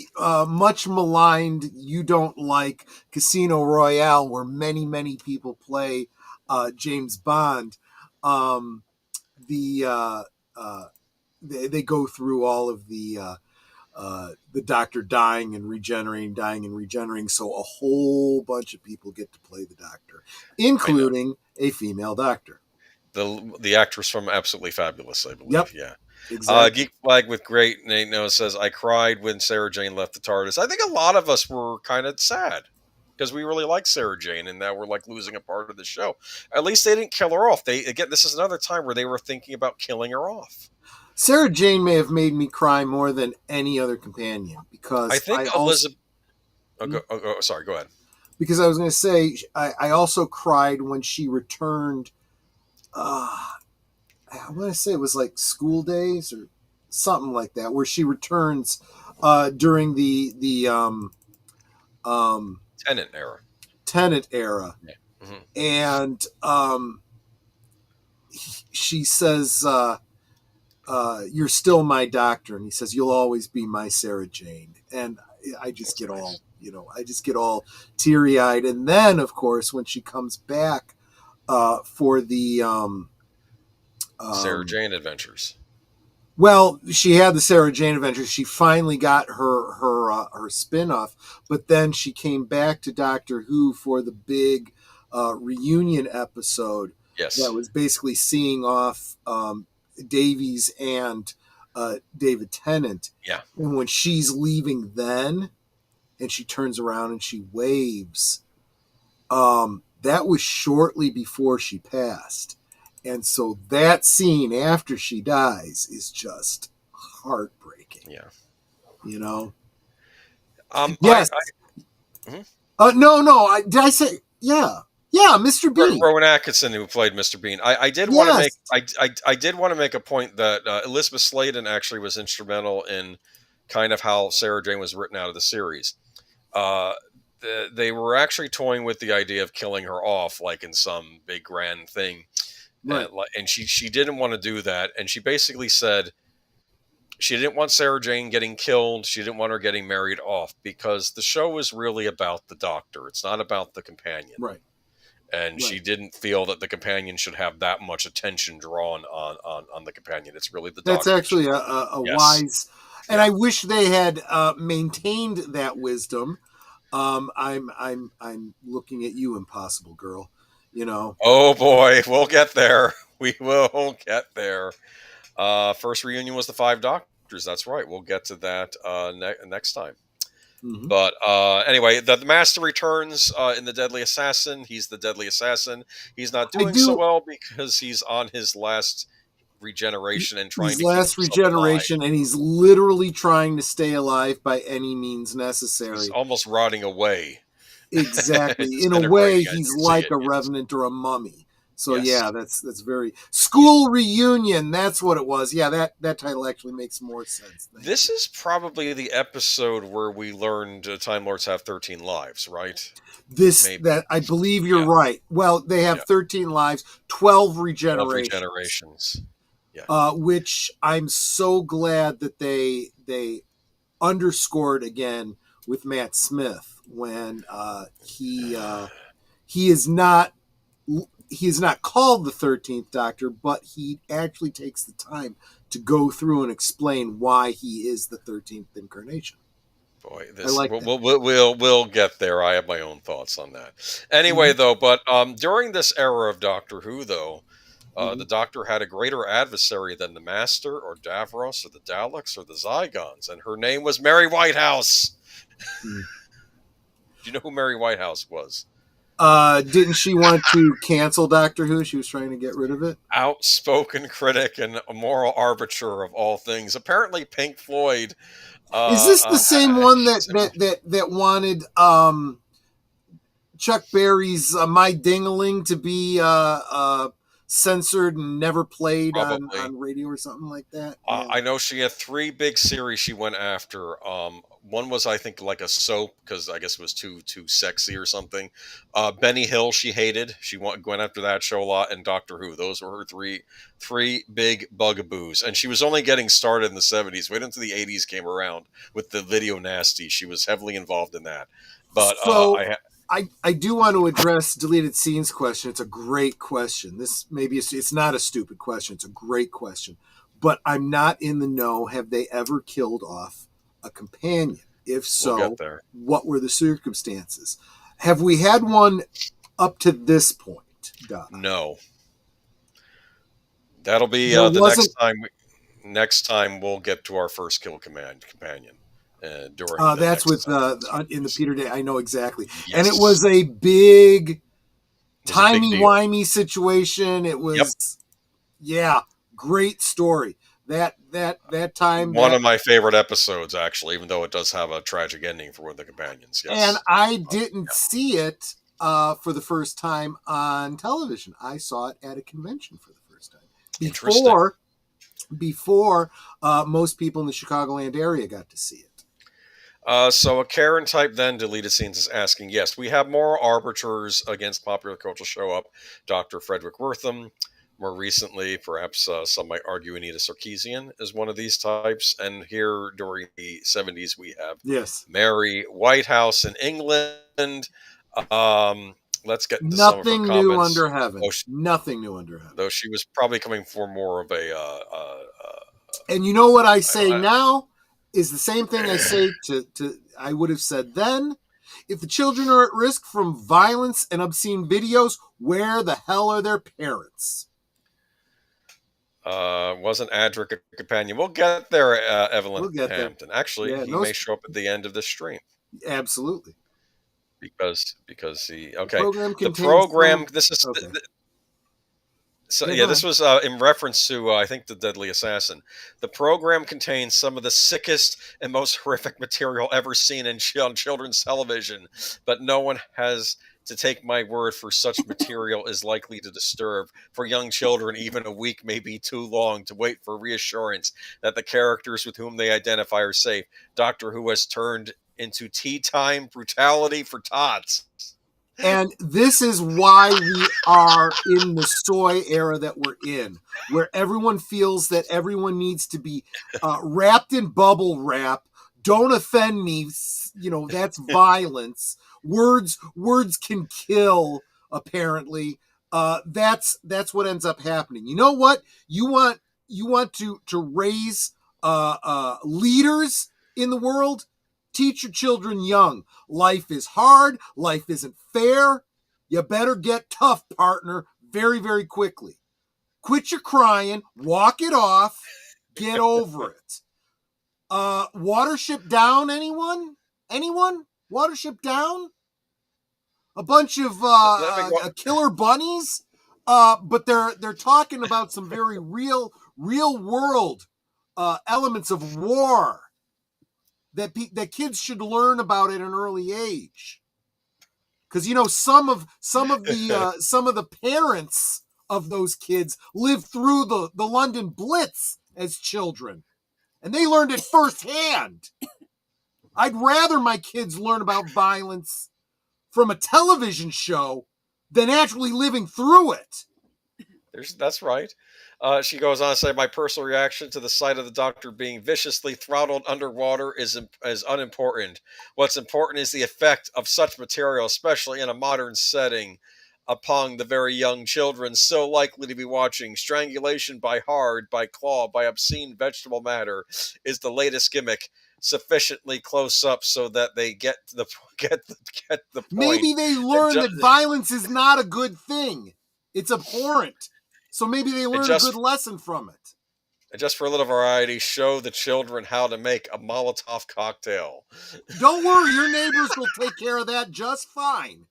much maligned You Don't Like Casino Royale, where many people play James Bond. They go through all of the Doctor dying and regenerating, so a whole bunch of people get to play the Doctor, including a female Doctor. The actress from Absolutely Fabulous, I believe. Yep. Yeah. Exactly. Geek Flag with Great Nate Noah says, I cried when Sarah Jane left the TARDIS. I think a lot of us were kind of sad because we really like Sarah Jane, and now we're like losing a part of the show. At least they didn't kill her off. This is another time where they were thinking about killing her off. Sarah Jane may have made me cry more than any other companion, because I think Elizabeth. Sorry, go ahead. Because I was going to say, I also cried when she returned. I want to say it was like School Days or something like that, where she returns during the Tennant era. Yeah. Mm-hmm. And she says, "You're still my Doctor," and he says, "You'll always be my Sarah Jane." And I just get all teary-eyed. And then, of course, when she comes back for the Sarah Jane Adventures. Well, she had the Sarah Jane Adventures. She finally got her spin-off, but then she came back to Doctor Who for the big reunion episode. Yes. That was basically seeing off Davies and David Tennant. Yeah. And when she's leaving then, and she turns around and she waves, that was shortly before she passed. And so that scene after she dies is just heartbreaking. Yeah. You know? Yes. No. Did I say, yeah. Yeah, Mr. Bean. Rowan Atkinson, who played Mr. Bean. I did want to make I did want to make a point that Elizabeth Sladen actually was instrumental in kind of how Sarah Jane was written out of the series. They were actually toying with the idea of killing her off, like in some big grand thing. Right. And she didn't want to do that. And she basically said she didn't want Sarah Jane getting killed. She didn't want her getting married off because the show is really about the Doctor. It's not about the companion. Right. And she didn't feel that the companion should have that much attention drawn on the companion. It's really the Doctor. That's actually a wise... And I wish they had maintained that wisdom. I'm looking at you, Impossible Girl. You know. Oh boy, we'll get there. We will get there. First reunion was the 5 Doctors. That's right. We'll get to that next time. Mm-hmm. But anyway, the Master returns in The Deadly Assassin. He's the Deadly Assassin. He's not doing so well because he's on his last regeneration and trying and he's literally trying to stay alive by any means necessary. He's almost rotting away. Exactly. In a way, he's like a revenant or a mummy. So yeah, that's very School Reunion. That's what it was. Yeah, that title actually makes more sense. This is probably the episode where we learned Time Lords have 13 lives, right? That I believe you're right. Well, they have 13 lives, 12 regenerations. 12 regenerations. Which I'm so glad that they underscored again with Matt Smith when he is not called the 13th Doctor, but he actually takes the time to go through and explain why he is the 13th incarnation. Boy, we'll get there. I have my own thoughts on that. Anyway, though, but during this era of Doctor Who, though, the Doctor had a greater adversary than the Master or Davros or the Daleks or the Zygons, and her name was Mary Whitehouse. Do you know who Mary Whitehouse was? Didn't she want to cancel Doctor Who? She was trying to get rid of it? Outspoken critic and a moral arbiter of all things. Apparently Pink Floyd... is this the same one that wanted Chuck Berry's My Ding-a-Ling to be censored and never played on radio or something like that? I know she had 3 big series she went after. One was, I think, like a soap because I guess it was too sexy or something. Benny Hill she hated. She went after that show a lot, and Doctor Who. Those were her three big bugaboos. And she was only getting started in the 70s. Wait until the 80s came around with the Video Nasty. She was heavily involved in that. But I do want to address deleted scenes question. It's a great question. It's not a stupid question. It's a great question. But I'm not in the know. Have they ever killed off a companion? If so, what were the circumstances? Have we had one up to this point, Doc? No. That'll be the next time. Next time we'll get to our first kill companion. That's with in the Peter Day. I know exactly, and it was a big timey-wimey situation. It was, great story. That time, one of my favorite episodes, actually, even though it does have a tragic ending for one of the companions. Yes. And I didn't see it for the first time on television. I saw it at a convention for the first time before most people in the Chicagoland area got to see it. So a Karen type then deleted scenes is asking, yes, we have more arbiters against popular culture show up. Dr. Frederick Wortham. More recently, perhaps some might argue Anita Sarkeesian is one of these types. And here during the 70s, we have Mary Whitehouse in England. let's get into some of her Nothing new comments. under heaven. Nothing new under heaven. Though she was probably coming for more of a. And you know what I say now is the same thing I say to I would have said then. If the children are at risk from violence and obscene videos, where the hell are their parents? Wasn't Adric a companion? We'll get there, Evelyn We'll get Hampton. there. Actually, Yeah, he may show up at the end of the stream. Absolutely. Because he The program this is okay. This was in reference to I think the Deadly Assassin. The program contains some of the sickest and most horrific material ever seen on children's television, but no one has to take my word for such material is likely to disturb. For young children, even a week may be too long to wait for reassurance that the characters with whom they identify are safe. Doctor Who has turned into tea time brutality for tots. And this is why we are in the soy era that we're in, where everyone feels that everyone needs to be wrapped in bubble wrap. Don't offend me. You know, that's violence. Words can kill, apparently. That's what ends up happening. You know what? You want to raise leaders in the world? Teach your children young. Life is hard. Life isn't fair. You better get tough, partner, very, very quickly. Quit your crying. Walk it off. Get over it. Watership Down, anyone? Anyone? Watership Down? A bunch of killer bunnies? But they're talking about some very real world elements of war that kids should learn about at an early age, because you know some of the parents of those kids lived through the London Blitz as children, and they learned it firsthand. I'd rather my kids learn about violence from a television show than actually living through it. That's right. She goes on to say, my personal reaction to the sight of the Doctor being viciously throttled underwater is unimportant. What's important is the effect of such material, especially in a modern setting, upon the very young children so likely to be watching. Strangulation by hard, by claw, by obscene vegetable matter is the latest gimmick, sufficiently close up so that they get the point. Maybe they learn that violence is not a good thing. It's abhorrent. So maybe they learn a good lesson from it. And just for a little variety, show the children how to make a Molotov cocktail. Don't worry, your neighbors will take care of that just fine.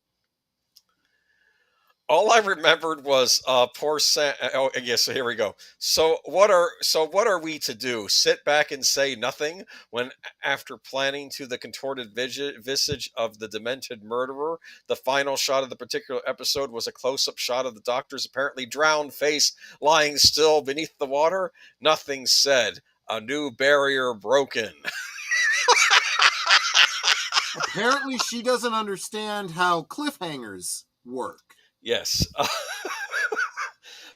All I remembered was poor Sam. Oh, yes. So here we go. So what are we to do? Sit back and say nothing when, after planning to the contorted visage of the demented murderer, the final shot of the particular episode was a close-up shot of the Doctor's apparently drowned face lying still beneath the water? Nothing said. A new barrier broken. Apparently, she doesn't understand how cliffhangers work. Yes.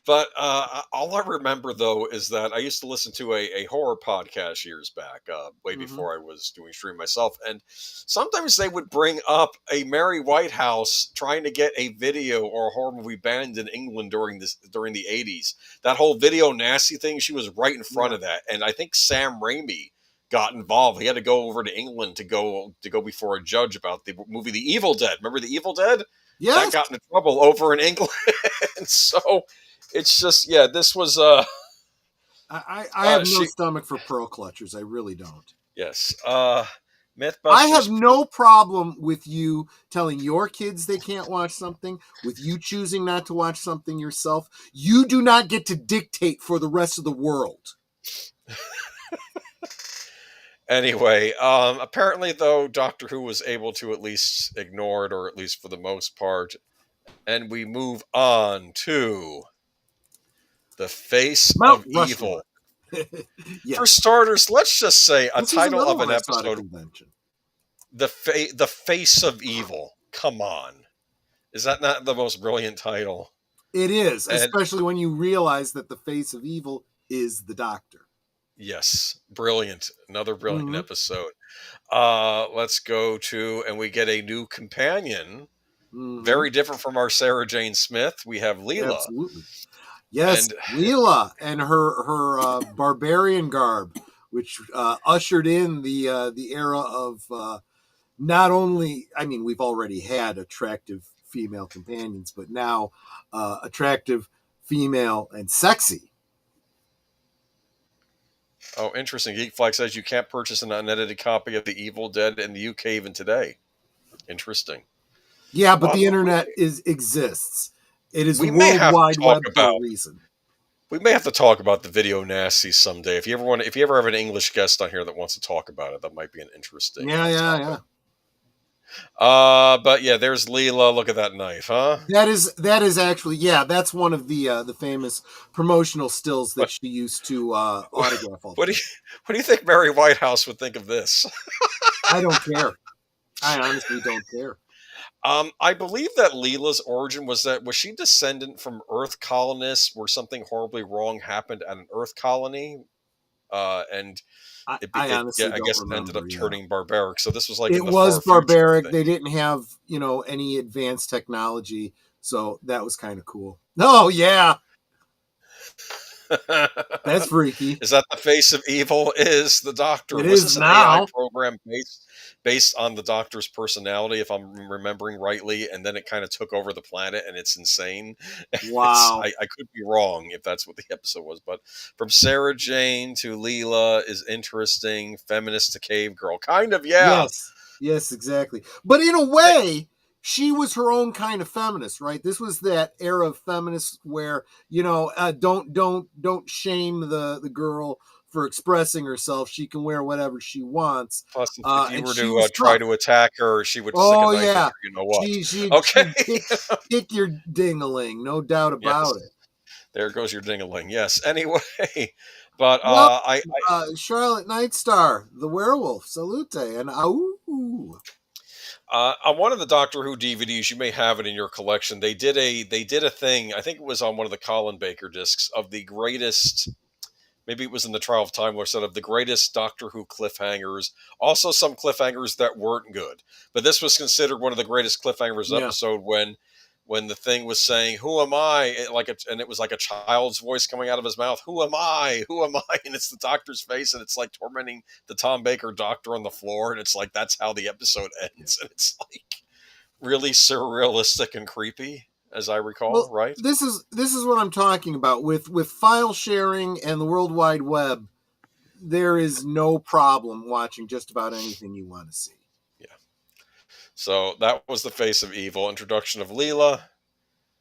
But all I remember, though, is that I used to listen to a horror podcast years back, way before I was doing stream myself. And sometimes they would bring up a Mary Whitehouse trying to get a video or a horror movie banned in England during the 80s. That whole video nasty thing, she was right in front of that. And I think Sam Raimi got involved. He had to go over to England to go before a judge about the movie The Evil Dead. Remember The Evil Dead? Yes. That got into trouble over in England. So it's just, this was I have no stomach for pearl clutchers. I really don't. Yes. Mythbusters. I have no problem with you telling your kids they can't watch something, with you choosing not to watch something yourself. You do not get to dictate for the rest of the world. Anyway, apparently, though, Doctor Who was able to at least ignore it, or at least for the most part. And we move on to the face Mount of Rushmore. evil. Yes. For starters, let's just say a This title is of an another one I saw at a episode. convention. The face of evil. Come on. Is that not the most brilliant title? It is, especially when you realize that the face of evil is the Doctor. Yes, brilliant. Another brilliant episode. Let's go to, and we get a new companion. Very different from our Sarah Jane Smith. We have Leela. Absolutely. Yes, And Leela and her barbarian garb, which ushered in the era of not only, I mean, we've already had attractive female companions, but now attractive female and sexy. Oh, interesting. Geekflex says you can't purchase an unedited copy of The Evil Dead in the UK even today. Interesting. Yeah, but the internet exists. It is we a may have worldwide to web talk for about a reason. We may have to talk about the video nasties someday. If you ever have an English guest on here that wants to talk about it, that might be an interesting topic. But yeah, there's Leela. Look at that knife, huh? That is actually, yeah, that's one of the famous promotional stills that she used to autograph all the time. What do you think Mary Whitehouse would think of this? I don't care. I honestly don't care. I believe that Leela's origin was she descendant from Earth colonists where something horribly wrong happened at an Earth colony, and I guess it ended up turning barbaric. So this was like it in the was far barbaric. Future, they didn't have any advanced technology, so that was kind of cool. Oh yeah. That's freaky. Is that the face of evil? Is the Doctor? It Was is this an now. AI program based on the Doctor's personality, if I'm remembering rightly, and then it kind of took over the planet, and it's insane. Wow. I could be wrong if that's what the episode was, but from Sarah Jane to Leela is interesting. Feminist to cave girl, kind of, yeah. Yes, exactly. But in a way, she was her own kind of feminist, right? This was that era of feminists where don't shame the girl for expressing herself. She can wear whatever she wants. Plus, if you were to try to attack her, she would stick a knife in her, you know what? She'd kick your ding-a-ling, no doubt about it. There goes your ding-a-ling. Yes. Anyway, but Charlotte Nightstar, the werewolf, salute, and on one of the Doctor Who DVDs, you may have it in your collection. They did a thing. I think it was on one of the Colin Baker discs of the greatest. Maybe it was in the Trial of Time Lord set of the greatest Doctor Who cliffhangers. Also, some cliffhangers that weren't good, but this was considered one of the greatest cliffhangers episode when the thing was saying, "Who am I?" and it was like a child's voice coming out of his mouth. "Who am I? Who am I?" And it's the Doctor's face, and it's like tormenting the Tom Baker Doctor on the floor, and it's like that's how the episode ends, and it's like really surrealistic and creepy, as I recall. Right? This is what I'm talking about with file sharing and the World Wide Web. There is no problem watching just about anything you want to see. So that was the face of evil, introduction of Leela.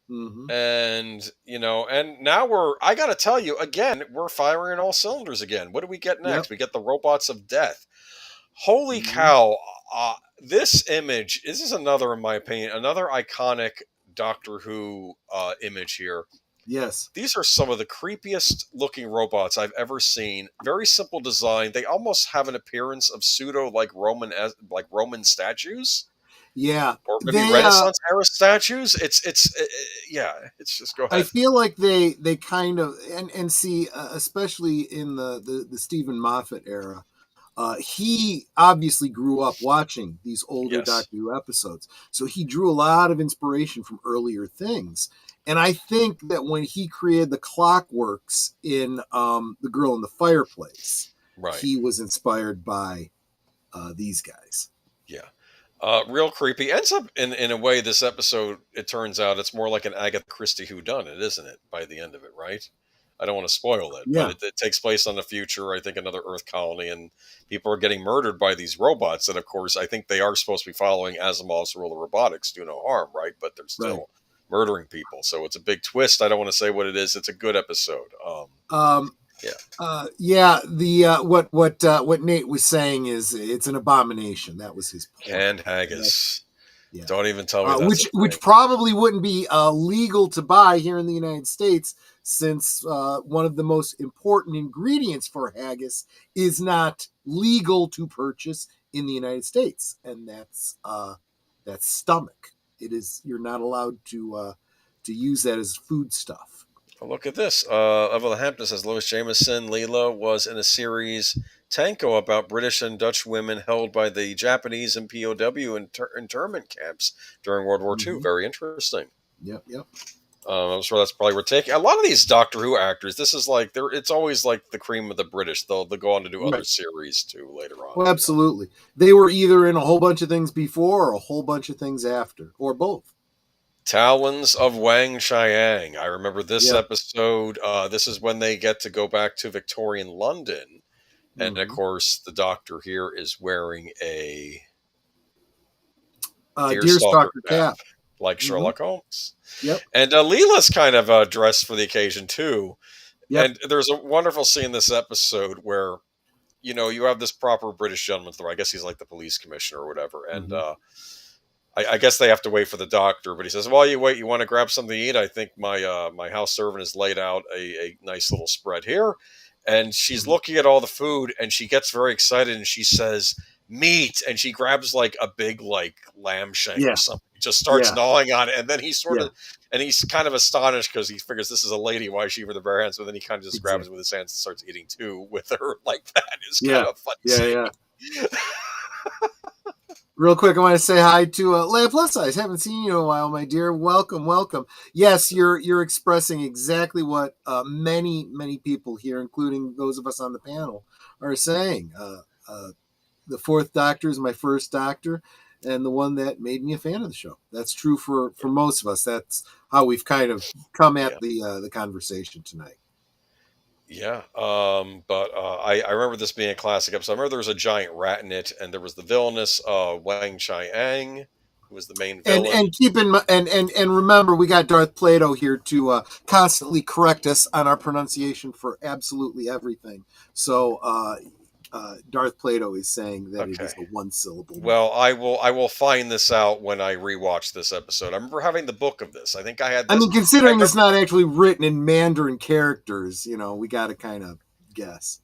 And, and now I got to tell you, again, we're firing on all cylinders again. What do we get next? We get the robots of death. Holy cow. This image, this is another, in my opinion, another iconic Doctor Who image here. Yes. These are some of the creepiest looking robots I've ever seen. Very simple design. They almost have an appearance of pseudo Roman statues. Yeah, or maybe Renaissance era statues. It's just go ahead. I feel like they kind of and see especially in the Stephen Moffat era. He obviously grew up watching these older Doctor Who episodes, so he drew a lot of inspiration from earlier things. And I think that when he created the Clockworks in The Girl in the Fireplace, he was inspired by these guys. Yeah. Real creepy. Ends up in a way, this episode, it turns out it's more like an Agatha Christie whodunit, isn't it? By the end of it, right? I don't want to spoil it, but it takes place on the future, I think another Earth colony, and people are getting murdered by these robots that, of course, I think they are supposed to be following Asimov's rule of robotics, do no harm, right? But they're still murdering people. So it's a big twist. I don't want to say what it is. It's a good episode. What Nate was saying is it's an abomination. That was his point. Canned haggis. Don't even tell me that's which probably wouldn't be legal to buy here in the United States, since one of the most important ingredients for haggis is not legal to purchase in the United States, and that's stomach. It is, you're not allowed to use that as food stuff. Look at this. Evelyn Hampton says Lois Jameson, Leela, was in a series Tanko about British and Dutch women held by the Japanese in POW internment camps during World War II. Very interesting. Yep. I'm sure that's probably where taking a lot of these Doctor Who actors. This is like it's always like the cream of the British. They'll go on to do other series too later on. Well, absolutely. They were either in a whole bunch of things before or a whole bunch of things after, or both. Talons of Wang Chiang. I remember this episode. This is when they get to go back to Victorian London. And of course, the Doctor here is wearing a deerstalker cap, like Sherlock Holmes. Yep. And Leela's kind of dressed for the occasion too. Yep. And there's a wonderful scene in this episode where, you have this proper British gentleman. I guess he's like the police commissioner or whatever. And I guess they have to wait for the Doctor. But he says, while you wait, you want to grab something to eat? I think my house servant has laid out a nice little spread here. And she's looking at all the food, and she gets very excited, and she says, meat, and she grabs like a big like lamb shank or something, just starts gnawing on it, and then he sort of, and he's kind of astonished because he figures this is a lady, why is she with her bare hands? But then he kind of just grabs it with his hands and starts eating too with her like that. It's kind of funny. Real quick, I want to say hi to Leia Plus Size. Haven't seen you in a while, my dear. Welcome. Yes, you're expressing exactly what many people here, including those of us on the panel, are saying. The fourth Doctor is my first Doctor, and the one that made me a fan of the show. That's true for most of us. That's how we've kind of come at the conversation tonight. Yeah, but I remember this being a classic episode. I remember there was a giant rat in it, and there was the villainous Wang Chiang, who was the main villain. And keep in mind, and remember, we got Darth Plato here to constantly correct us on our pronunciation for absolutely everything. So Darth Plato is saying that it is a one syllable. Well, I will find this out when I rewatch this episode. I remember having the book of this. I think I had this. I mean, considering it's not actually written in Mandarin characters, we got to kind of guess.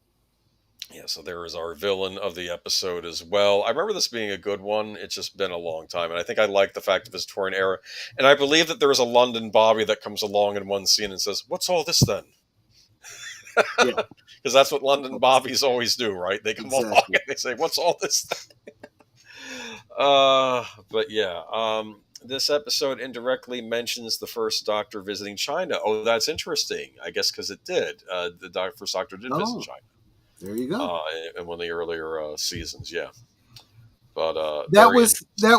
Yeah, so there is our villain of the episode as well. I remember this being a good one. It's just been a long time, and I think I like the fact of his Victorian era. And I believe that there is a London Bobby that comes along in one scene and says, "What's all this then?" Because that's what London Bobbies always do, right? They come along and they say, "What's all this?" But yeah, this episode indirectly mentions the first Doctor visiting China. Oh, that's interesting. I guess because it did. The first Doctor did visit China. There you go. In one of the earlier seasons, yeah. But that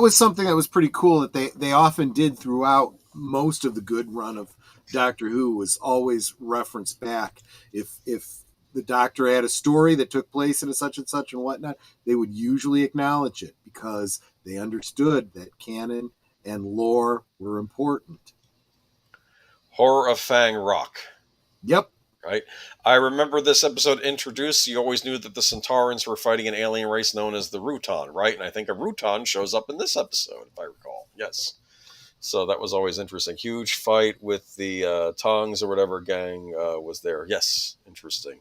was something that was pretty cool that they often did throughout most of the good run of Doctor Who, was always referenced back. If the Doctor had a story that took place in a such and such and whatnot, they would usually acknowledge it because they understood that canon and lore were important. Horror of Fang Rock. Yep. Right. I remember this episode introduced. You always knew that the Centaurans were fighting an alien race known as the Rutan, right? And I think a Rutan shows up in this episode, if I recall. Yes. So that was always interesting. Huge fight with the Tongs or whatever gang was there. Yes. Interesting.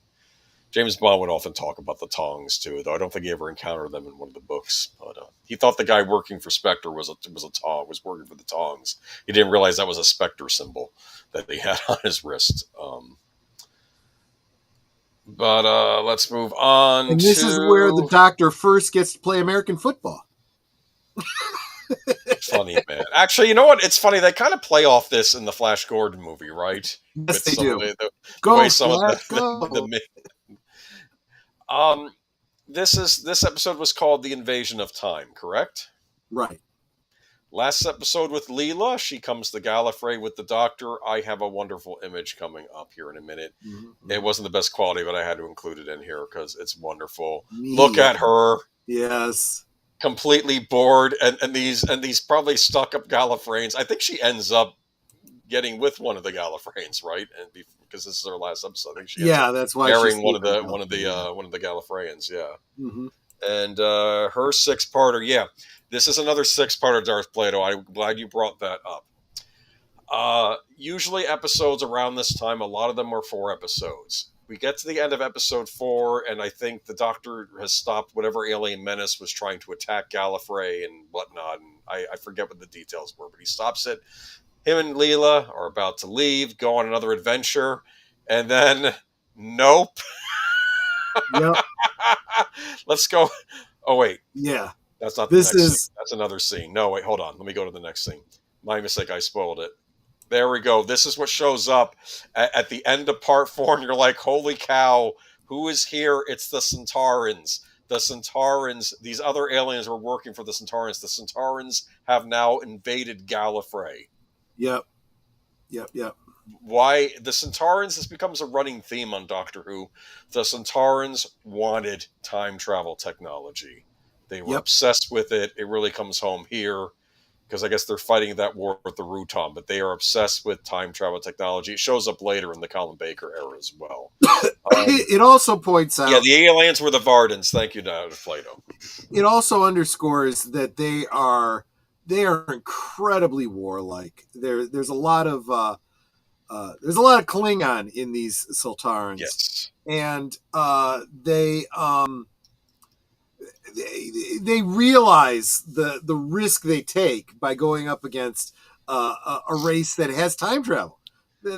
James Bond would often talk about the Tongs too, though I don't think he ever encountered them in one of the books. But he thought the guy working for Spectre was working for the Tongs. He didn't realize that was a Spectre symbol that he had on his wrist. But let's move on. And this is where the Doctor first gets to play American football. Funny, man. Actually, you know what? It's funny. They kind of play off this in the Flash Gordon movie, right? Yes, they do. This episode was called The Invasion of Time, correct? Right. Last episode with Leela, she comes to Gallifrey with the Doctor. I have a wonderful image coming up here in a minute. Mm-hmm. It wasn't the best quality, but I had to include it in here because it's wonderful. Look at her. Yes. Completely bored, and these probably stuck up Gallifreyans. I think she ends up getting with one of the Gallifreyans, right? And because this is her last episode, I think she that's why marrying one of the Gallifreyans. Yeah. Mm-hmm. And her six-parter, yeah. This is another six-parter, Darth Plato. I'm glad you brought that up. Usually episodes around this time, a lot of them are 4 episodes. We get to the end of episode 4, and I think the Doctor has stopped whatever alien menace was trying to attack Gallifrey and whatnot. And I forget what the details were, but he stops it. Him and Leela are about to leave, go on another adventure, and then, nope. Yep. Let's go. Oh wait, Yeah. that's not the next scene. That's another scene. No, wait, hold on. Let me go to the next scene. My mistake. I spoiled it. There we go. This is what shows up at the end of part 4, and you're like, holy cow, who is here? It's the Centaurans. The Centaurans, these other aliens were working for the Centaurans. The Centaurans have now invaded Gallifrey. Yep. Why? The Centaurans, this becomes a running theme on Doctor Who. The Centaurans wanted time travel technology. They were obsessed with it. It really comes home here, because I guess they're fighting that war with the Ruton, but they are obsessed with time travel technology. It shows up later in the Colin Baker era as well. It also points out... Yeah, the aliens were the Vardans. Thank you, Darth Plato. It also underscores that they are incredibly warlike. There's a lot of Klingon in these Sultarans. Yes. And they realize the risk they take by going up against a race that has time travel.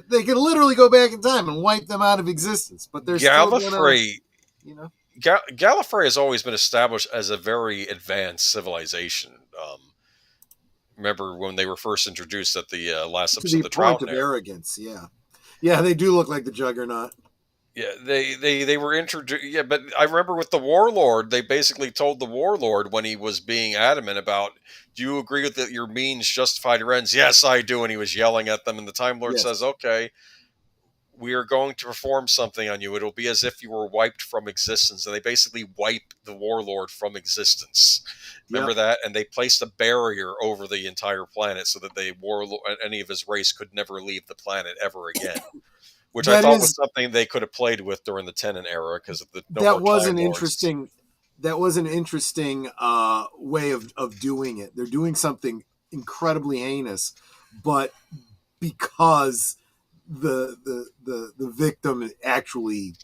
They can literally go back in time and wipe them out of existence, but they're Gallifrey, still gonna, Gallifrey has always been established as a very advanced civilization. Remember when they were first introduced at the last episode of the point of arrogance? Yeah, they do look like the Juggernaut. Yeah, they were introduced. Yeah, but I remember with the Warlord, they basically told the Warlord when he was being adamant about, do you agree with that your means justified your ends? Yes, I do. And he was yelling at them. And the Time Lord says, okay, we are going to perform something on you. It'll be as if you were wiped from existence. And they basically wipe the Warlord from existence. Remember that? And they placed a barrier over the entire planet so that any of his race could never leave the planet ever again. Which I thought was something they could have played with during the Tennant era, because that was an interesting way of doing it. They're doing something incredibly heinous, but because the victim actually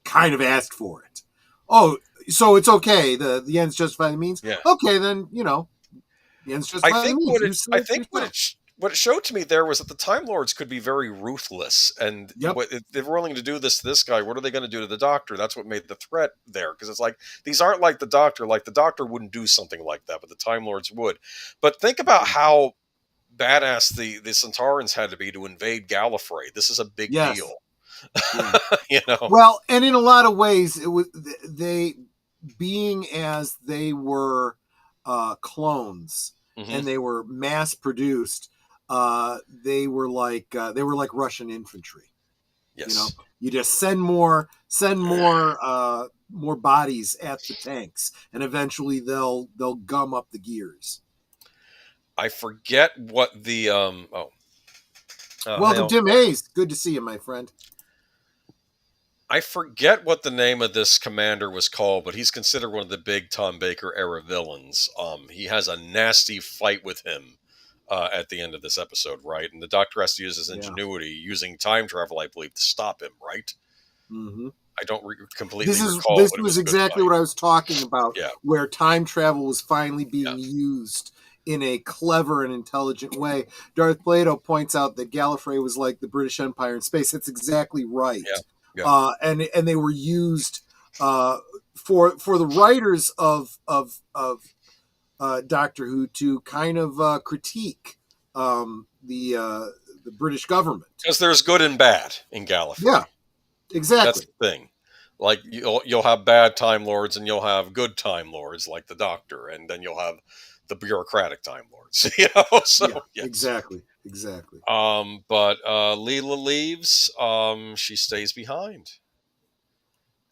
kind of asked for it. Oh, so it's okay. The ends justify the means. Yeah. Okay, then the ends justify the means. What it showed to me there was that the Time Lords could be very ruthless, and if they're willing to do this to this guy, what are they going to do to the Doctor? That's what made the threat there, because it's like, these aren't like the Doctor. Like, the Doctor wouldn't do something like that, but the Time Lords would. But think about how badass the Centaurans had to be to invade Gallifrey. This is a big deal. Yeah. Well, and in a lot of ways, it was being as they were clones, and they were mass produced. They were like Russian infantry. Yes. You just send more bodies at the tanks, and eventually they'll gum up the gears. I forget what the welcome, Tim Hayes. Good to see you, my friend. I forget what the name of this commander was called, but he's considered one of the big Tom Baker era villains. He has a nasty fight with him at the end of this episode, right? And the Doctor has to use his ingenuity using time travel, I believe, to stop him, right? Mm-hmm. I don't completely recall. This was exactly what I was talking about, where time travel was finally being used in a clever and intelligent way. Darth Plato points out that Gallifrey was like the British Empire in space. That's exactly right. And they were used for the writers of Doctor Who to kind of critique the British government, because there's good and bad in Gallifrey. Yeah, exactly. That's the thing. Like, you'll have bad Time Lords and you'll have good Time Lords, like the Doctor, and then you'll have the bureaucratic Time Lords. Exactly. But Leela leaves. She stays behind,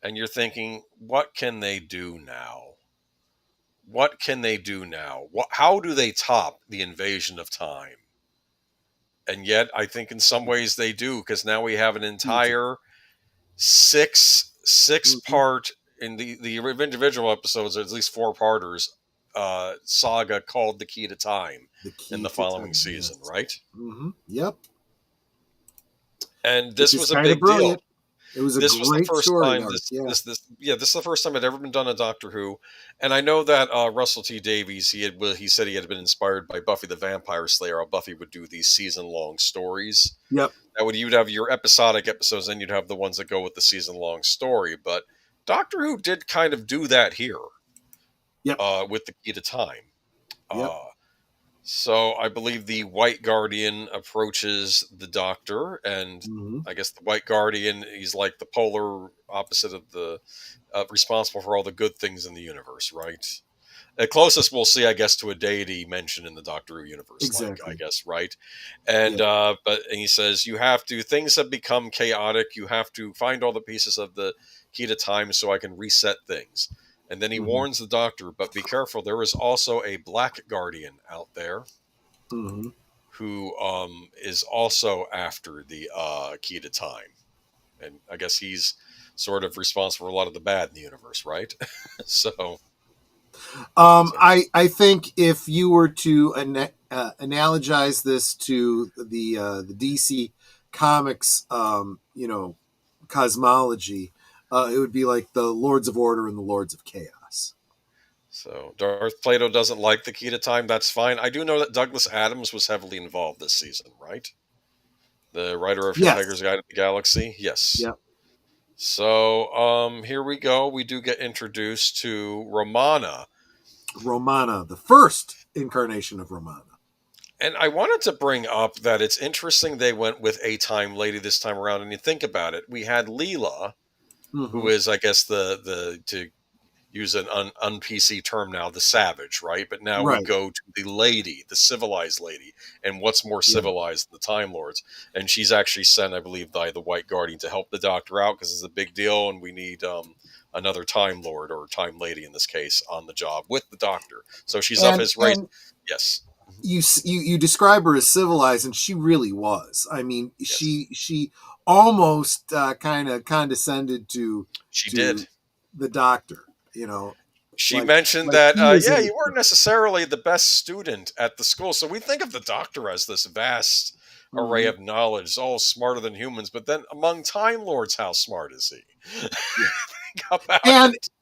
and you're thinking, what can they do now? How do they top the invasion of time? And yet, I think in some ways they do, because now we have an entire six part, in the individual episodes, at least 4-parters, saga called The Key to Time in the following season, right? Mm-hmm. Yep. And this was a big deal. It was this was the first time. This is the first time it had ever been done on Doctor Who, and I know that Russell T Davies he said he had been inspired by Buffy the Vampire Slayer. How Buffy would do these season-long stories. Yep. You'd have your episodic episodes, and you'd have the ones that go with the season-long story. But Doctor Who did kind of do that here. Yep. With the key to time. Yep. So I believe the White Guardian approaches the Doctor, and I guess the White Guardian, he's like the polar opposite of the responsible for all the good things in the universe, right? The closest we'll see, I guess, to a deity mentioned in the Doctor Who universe, Exactly. I guess, right? And but he says things have become chaotic. You have to find all the pieces of the key to time so I can reset things. And then he warns the Doctor, but be careful. There is also a Black Guardian out there who is also after the key to time, and I guess he's sort of responsible for a lot of the bad in the universe, right? So. I think if you were to analogize this to the DC Comics, cosmology, it would be like the Lords of Order and the Lords of Chaos. So Darth Plato doesn't like the key to time. That's fine. I do know that Douglas Adams was heavily involved this season, right? The writer of Hitchhiker's Guide to the Galaxy. Yes. Yep. So here we go. We do get introduced to Romana. Romana, the first incarnation of Romana. And I wanted to bring up that it's interesting they went with a time lady this time around. And you think about it, we had Leela, who is, I guess, the to use an un-PC term now, the savage, right? But now we go to the lady, the civilized lady. And what's more civilized than the Time Lords? And she's actually sent, I believe, by the White Guardian to help the Doctor out because it's a big deal and we need another Time Lord or Time Lady in this case on the job with the Doctor. So she's of his race. Yes. You describe her as civilized, and she really was. I mean, she almost kind of condescended to the Doctor. She mentioned that you weren't necessarily the best student at the school, so we think of the Doctor as this vast array of knowledge, all smarter than humans, but then among Time Lords, how smart is he?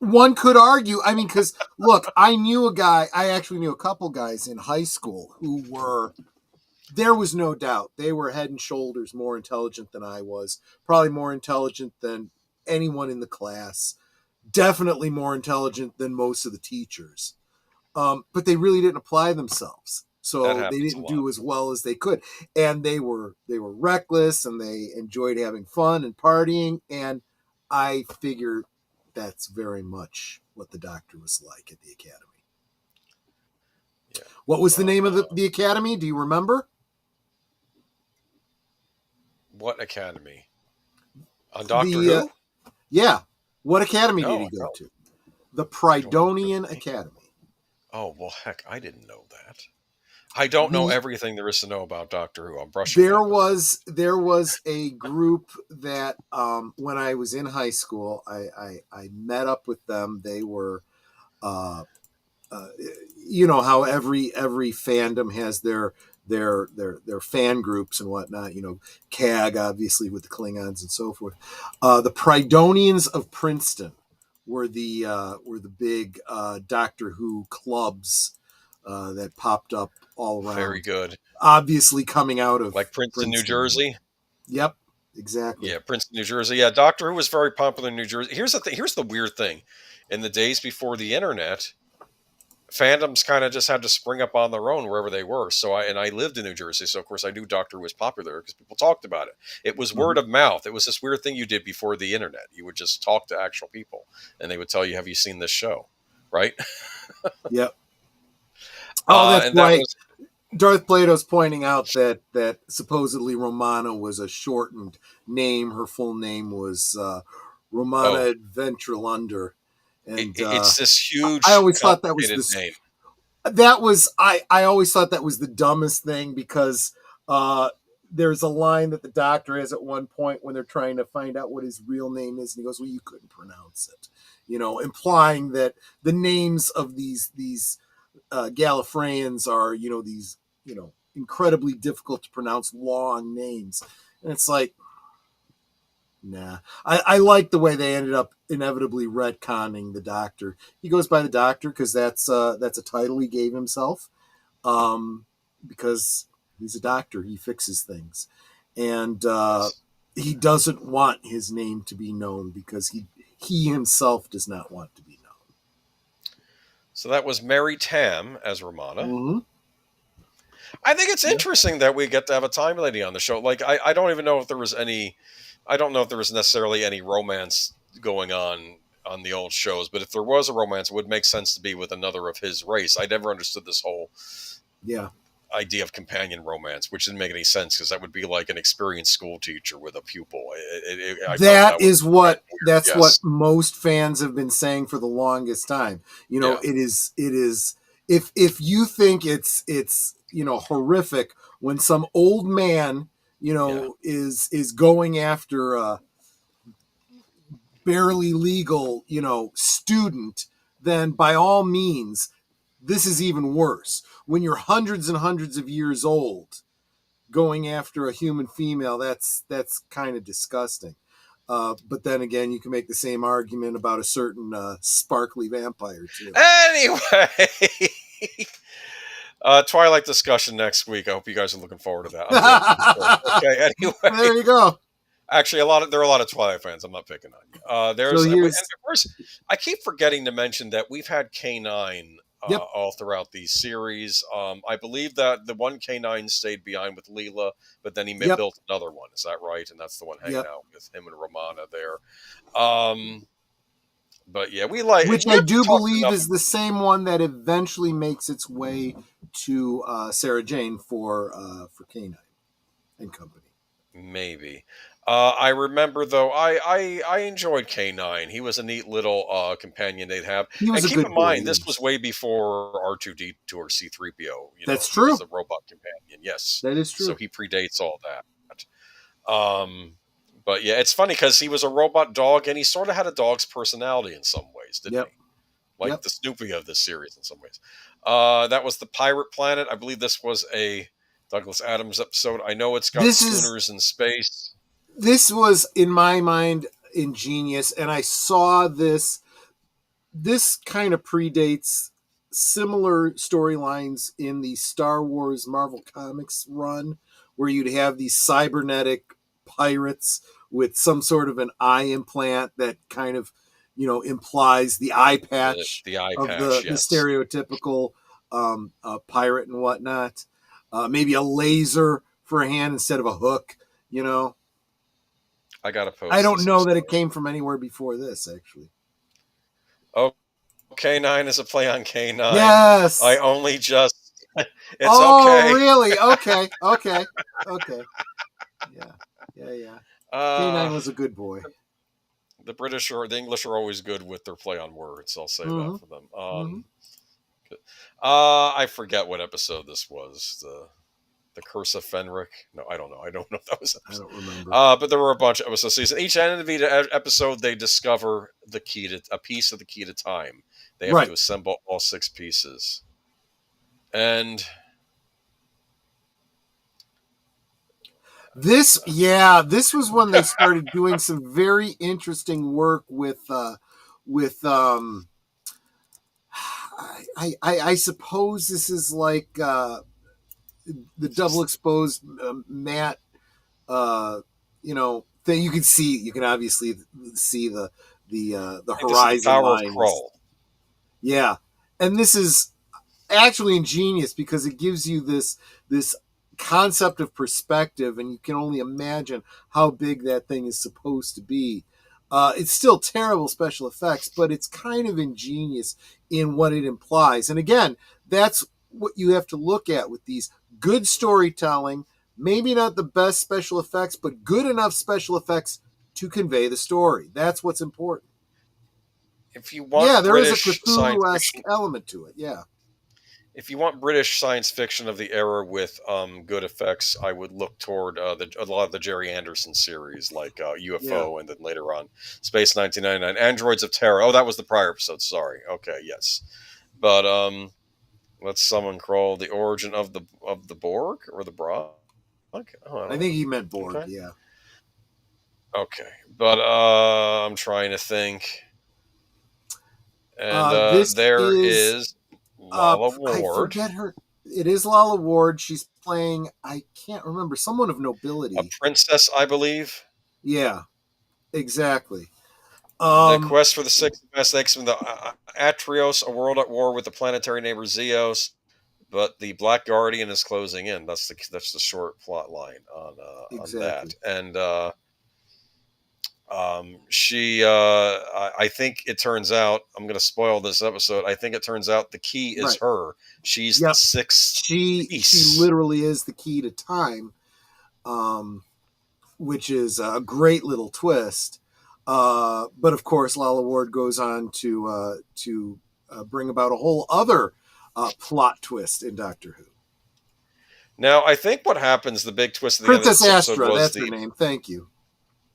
One could argue, I mean, because look, I actually knew a couple guys in high school who were, there was no doubt, they were head and shoulders more intelligent than I was, probably more intelligent than anyone in the class. Definitely more intelligent than most of the teachers. But they really didn't apply themselves. So they didn't do as well as they could. And they were reckless and they enjoyed having fun and partying. And I figure that's very much what the Doctor was like at the Academy. Yeah. What was the name of the Academy? Do you remember? What Academy? On Doctor Who? Yeah. What academy did he go to? The Prydonian Academy. Oh, well, heck, I didn't know that. I don't know everything there is to know about Doctor Who. I'm brushing. There was a group that when I was in high school, I met up with them. They were, you know how every fandom has their fan groups and whatnot, CAG obviously with the Klingons and so forth. The Prydonians of Princeton were the big Doctor Who clubs that popped up all around. Very good. Obviously coming out of like Princeton, New Jersey. Yep, exactly. Yeah, Princeton, New Jersey. Yeah, Doctor Who was very popular in New Jersey. Here's the thing. Here's the weird thing. In the days before the internet, fandoms kind of just had to spring up on their own wherever they were. So I lived in New Jersey, so of course I knew Doctor Who was popular because people talked about it. It was word of mouth. It was this weird thing you did before the internet. You would just talk to actual people, and they would tell you, "Have you seen this show?" Right? Yep. Oh, that's right. Darth Plato's pointing out that supposedly Romana was a shortened name. Her full name was Romana Adventurlunder. And it's this huge. I always thought that was this name. That was I always thought that was the dumbest thing because there's a line that the Doctor has at one point when they're trying to find out what his real name is, and he goes, "Well, you couldn't pronounce it," implying that the names of these Gallifreyans are these incredibly difficult to pronounce long names, and it's like. Nah, I like the way they ended up inevitably retconning the Doctor. He goes by the Doctor because that's a title he gave himself, because he's a doctor. He fixes things, and he doesn't want his name to be known because he himself does not want to be known. So that was Mary Tam as Romana. Mm-hmm. I think it's interesting that we get to have a time lady on the show. Like, I don't even know if there was any, I don't know if there was necessarily any romance going on the old shows, but if there was a romance, it would make sense to be with another of his race. I never understood this whole idea of companion romance, which didn't make any sense because that would be like an experienced school teacher with a pupil. That's what most fans have been saying for the longest time. You know, it is if you think it's horrific when some old man is going after a barely legal student, then by all means this is even worse. When you're hundreds and hundreds of years old going after a human female, that's kind of disgusting. But then again, you can make the same argument about a certain sparkly vampire too. Anyway, Twilight discussion next week. I hope you guys are looking forward to that. Okay, anyway. There you go. Actually, there are a lot of Twilight fans. I'm not picking on you. And of course, I keep forgetting to mention that we've had K9 all throughout these series. I believe that the one K9 stayed behind with Leela, but then he built another one. Is that right? And that's the one hanging out with him and Romana there. But yeah, which I do believe is the same one that eventually makes its way to Sarah Jane for K9 and Company. Maybe. I remember though, I enjoyed K9. He was a neat little companion they'd have. He was and keep in mind, this was way before R2D2 or C3PO. That's true. He was the robot companion. Yes, that is true. So he predates all that. But yeah, it's funny because he was a robot dog, and he sort of had a dog's personality in some ways, didn't he? Like the Snoopy of this series in some ways. That was the Pirate Planet. I believe this was a Douglas Adams episode. I know it's got schooners in space. This was, in my mind, ingenious, and I saw this. This kind of predates similar storylines in the Star Wars Marvel Comics run, where you'd have these cybernetic pirates with some sort of an eye implant that kind of, implies the eye patch, the stereotypical pirate and whatnot. Maybe a laser for a hand instead of a hook, I got to post. I don't know that it came from anywhere before this, actually. Oh, K9 is a play on K9. Yes. I only just. It's okay. Oh, really? Okay. Yeah. K9 was a good boy. The British or the English are always good with their play on words. I'll say that for them. I forget what episode this was. The Curse of Fenric. No, I don't know. I don't know if that was episode. I don't remember. But there were a bunch of episodes. Each end of the episode, they discover a piece of the key to time. They have to assemble all 6 pieces. And this was when they started doing some very interesting work with I suppose this is like the double exposed matte thing. You can obviously see the horizon lines. Yeah, and this is actually ingenious because it gives you this concept of perspective, and you can only imagine how big that thing is supposed to be. It's still terrible special effects, but it's kind of ingenious in what it implies. And again, that's what you have to look at with these: good storytelling, maybe not the best special effects, but good enough special effects to convey the story. That's what's important. If you want, there is a Cthulhu-esque element to it. Yeah. If you want British science fiction of the era with good effects, I would look toward a lot of the Jerry Anderson series, like UFO, and then later on Space 1999, Androids of Terror. Oh, that was the prior episode. Sorry. Okay, yes. But let's summon Kroll. The origin of the Borg or the Brog? I think he meant Borg. Okay. Yeah. Okay, but I'm trying to think. And there is Lala Ward. I forget her. It is Lala Ward. She's playing, I can't remember, someone of nobility. A princess, I believe. Yeah, exactly. The quest for the six best X-Men, the Atrios, a world at war with the planetary neighbor Zeos, but the Black Guardian is closing in. That's the short plot line on that. And I think it turns out, I'm going to spoil this episode. I think it turns out the key is her. She's the sixth piece. She literally is the key to time, which is a great little twist. But of course, Lalla Ward goes on to bring about a whole other plot twist in Doctor Who. Now, I think what happens, the big twist at the Princess end of this Astra, episode was that's her name. Thank you.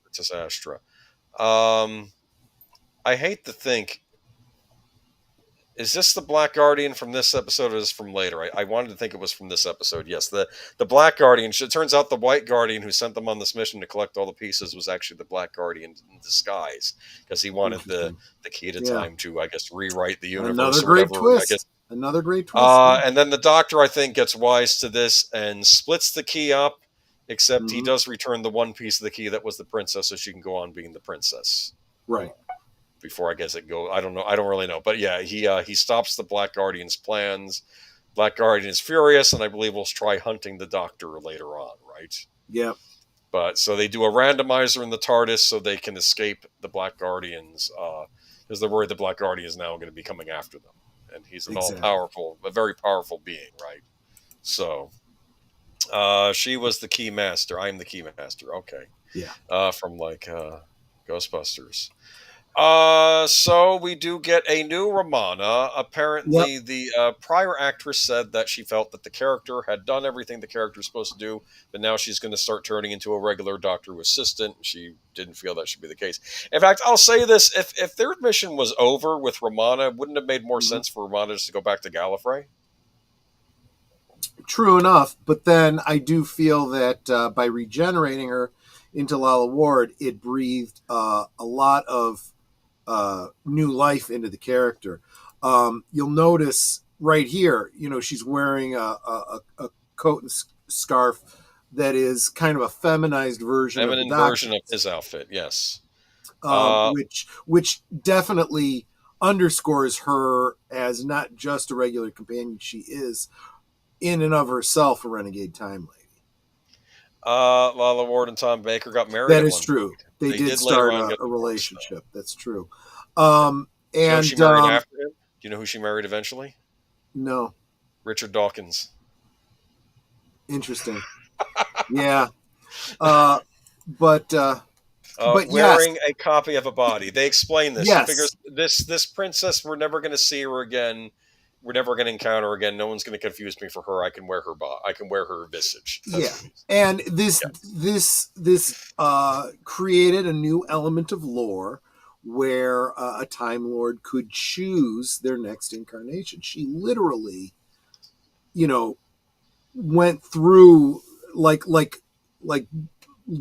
Princess Astra. I hate to think, is this the Black Guardian from this episode or is this from later? I wanted to think it was from this episode. Yes, the Black Guardian. It turns out the White Guardian who sent them on this mission to collect all the pieces was actually the Black Guardian in disguise, because he wanted the key to time to, I guess, rewrite the universe. Another great twist. Another great twist. And then the Doctor, I think, gets wise to this and splits the key up, except he does return the one piece of the key that was the princess, so she can go on being the princess. Right. Before I guess it goes, I don't know. I don't really know. But yeah, he stops the Black Guardian's plans. Black Guardian is furious, and I believe will try hunting the Doctor later on, right? Yep. But so they do a randomizer in the TARDIS so they can escape the Black Guardians, because they're worried the Black Guardian is now going to be coming after them. And he's an all-powerful, a very powerful being, right? So she was the key master. I'm the key master. Okay. Yeah. From like Ghostbusters. So we do get a new Romana. Apparently, the prior actress said that she felt that the character had done everything the character was supposed to do, but now she's going to start turning into a regular Doctor Who assistant. She didn't feel that should be the case. In fact, I'll say this: if their mission was over with Romana, wouldn't it have made more sense for Romana just to go back to Gallifrey? True enough, but then I do feel that by regenerating her into Lalla Ward, it breathed a lot of new life into the character. You'll notice right here, she's wearing a coat and scarf that is kind of a feminized version Feminine of version of his outfit, yes. Which definitely underscores her as not just a regular companion. She is, in and of herself, a renegade time lady. Lalla Ward and Tom Baker got married. That is true. They did start a relationship. That's true. And she married after him? Do you know who she married eventually? No. Richard Dawkins. Interesting. Yeah. But wearing a copy of a body. They explain this. Yes. She figures this princess, we're never going to see her again. We're never going to encounter her again. No one's going to confuse me for her. I can wear her I can wear her visage. And this created a new element of lore where a Time Lord could choose their next incarnation. She literally, went through like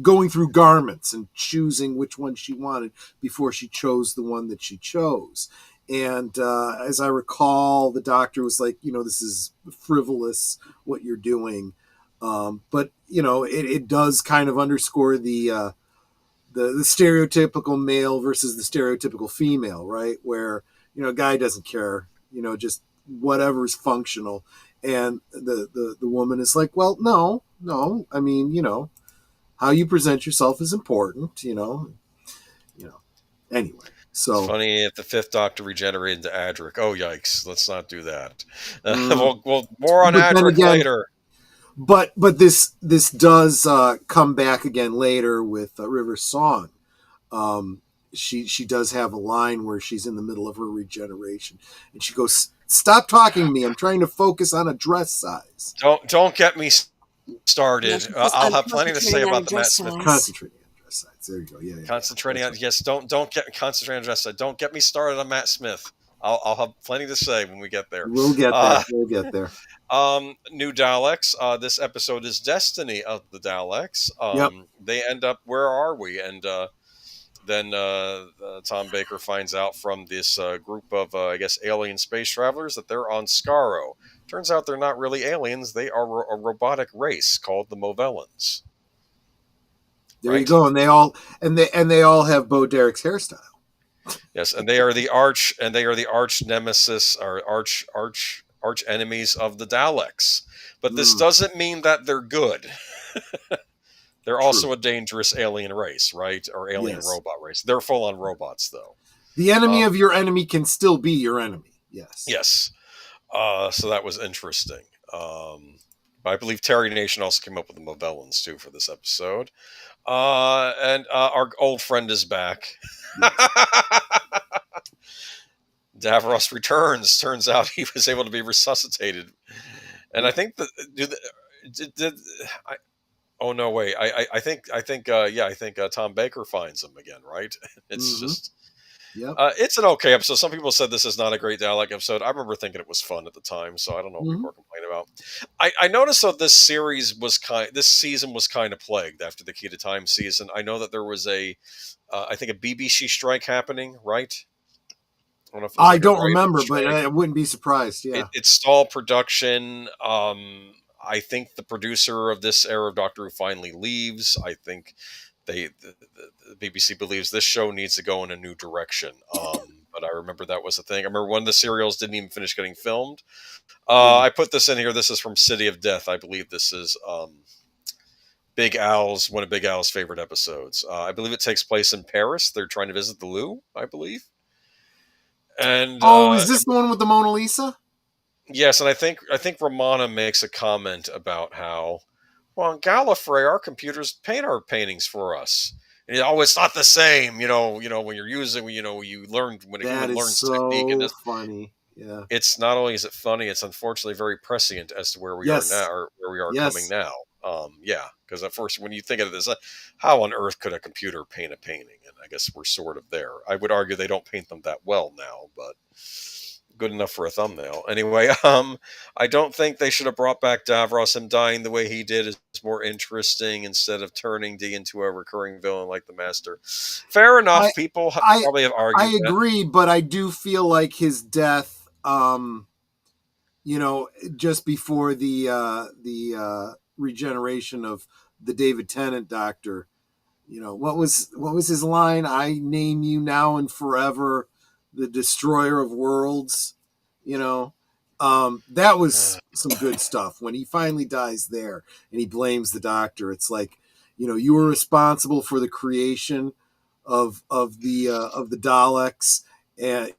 going through garments and choosing which one she wanted before she chose the one that she chose. And as I recall, the Doctor was like, this is frivolous what you're doing. But, it does kind of underscore the stereotypical male versus the stereotypical female, right? Where, a guy doesn't care, just whatever's functional. And the woman is like, well, no. I mean, how you present yourself is important, anyway. So it's funny if the fifth Doctor regenerated into Adric. Oh, yikes. Let's not do that. We'll more on Adric later. But this does come back again later with River's Song. She does have a line where she's in the middle of her regeneration. And she goes, stop talking to me. I'm trying to focus on a dress size. Don't get me started. I'll have plenty to say about the Matt Smith. Concentrating on dress size. There you go. Yeah. Concentrating on concentrating on dress size. Don't get me started on Matt Smith. I'll have plenty to say when we get there. We'll get there. We'll get there. New Daleks. This episode is Destiny of the Daleks. They end up, where are we? And then Tom Baker finds out from this group of, I guess, alien space travelers that they're on Skaro. Turns out they're not really aliens. They are a robotic race called the Movellans. There you go. And they all have Bo Derek's hairstyle. Yes, and they are the arch nemesis, or arch enemies of the Daleks. But this doesn't mean that they're good. They're True. also a dangerous alien race, right? Or alien Yes. robot race. They're full on robots, though. The enemy of your enemy can still be your enemy. Yes. Yes. So that was interesting. I believe Terry Nation also came up with the Movellans too for this episode. And our old friend is back. Davros returns. Turns out he was able to be resuscitated, and I think that oh no, wait. I think Tom Baker finds him again, right? It's just. Yep. It's an okay episode. Some people said this is not a great Dalek episode. I remember thinking it was fun at the time, so I don't know what people are complaining about. I noticed that this season was kind of plagued after the Key to Time season. I know that there was I think a BBC strike happening, right? I don't remember, but I wouldn't be surprised. Yeah, it stalled production. I think the producer of this era of Doctor Who finally leaves. I think the BBC believes this show needs to go in a new direction. But I remember that was the thing. I remember one of the serials didn't even finish getting filmed. I put this in here. This is from City of Death. I believe this is Big Al's, one of Big Al's favorite episodes. I believe it takes place in Paris. They're trying to visit the Louvre, I believe. And is this the one with the Mona Lisa? Yes, and I think Romana makes a comment about how, well, in Gallifrey, our computers paint our paintings for us. And it's not the same, when you're using, you learn when a human learns technique. And it's funny. Yeah, it's not only is it funny, it's unfortunately very prescient as to where we are now, or where we are coming now. Because at first, when you think of this, how on earth could a computer paint a painting? And I guess we're sort of there. I would argue they don't paint them that well now, but good enough for a thumbnail. Anyway, I don't think they should have brought back Davros. Him dying the way he did is more interesting instead of turning D into a recurring villain like the Master. Fair enough. People probably have argued. I agree, but I do feel like his death, just before the regeneration of the David Tennant Doctor, what was his line? I name you now and forever the destroyer of worlds. That was some good stuff when he finally dies there and he blames the Doctor. It's like, you were responsible for the creation of the Daleks, and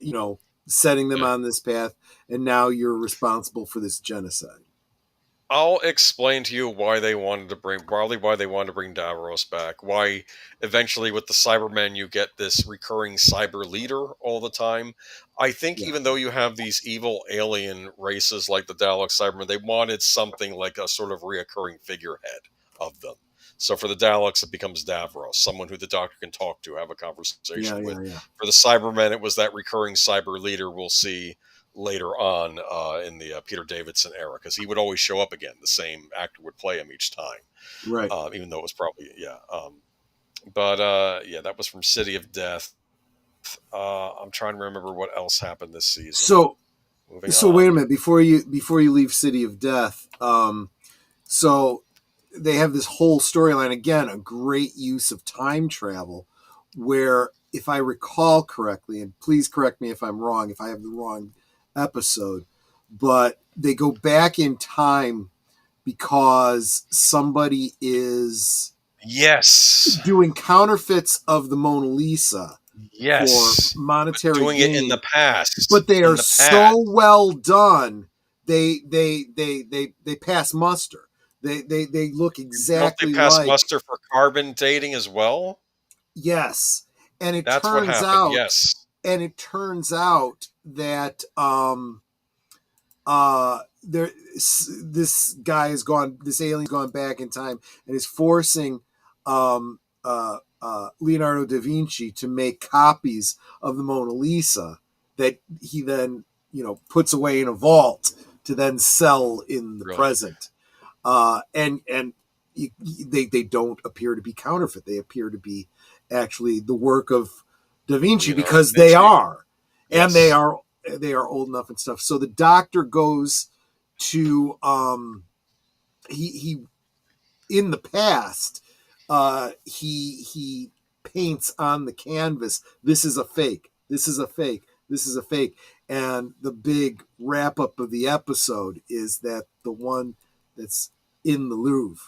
setting them on this path, and now you're responsible for this genocide. I'll explain to you why they wanted to bring Davros back. Why eventually with the Cybermen you get this recurring cyber leader all the time. I think even though you have these evil alien races like the Dalek Cybermen, they wanted something like a sort of reoccurring figurehead of them. So for the Daleks, it becomes Davros, someone who the Doctor can talk to, have a conversation with. For the Cybermen, it was that recurring cyber leader we'll see later on in the Peter Davidson era, because he would always show up again. The same actor would play him each time, right? Even though it was probably that was from City of Death. I'm trying to remember what else happened this season. So wait a minute before you leave City of Death. So they have this whole storyline again, a great use of time travel, where, if I recall correctly, and please correct me if I'm wrong, if I have the wrong episode, but they go back in time because somebody is doing counterfeits of the Mona Lisa for monetary doing gain, it in the past, but they are so well done, they pass muster. They look exactly like. Don't they pass muster for carbon dating as well? Yes, and that's what happened. Yes, and it turns out that this alien's gone back in time and is forcing Leonardo da Vinci to make copies of the Mona Lisa that he then puts away in a vault to then sell in the present. And they don't appear to be counterfeit. They appear to be actually the work of Da Vinci, because they are, and they are old enough and stuff. So the Doctor goes to he in the past he paints on the canvas, "This is a fake. This is a fake. This is a fake. And the big wrap up of the episode is that the one that's in the Louvre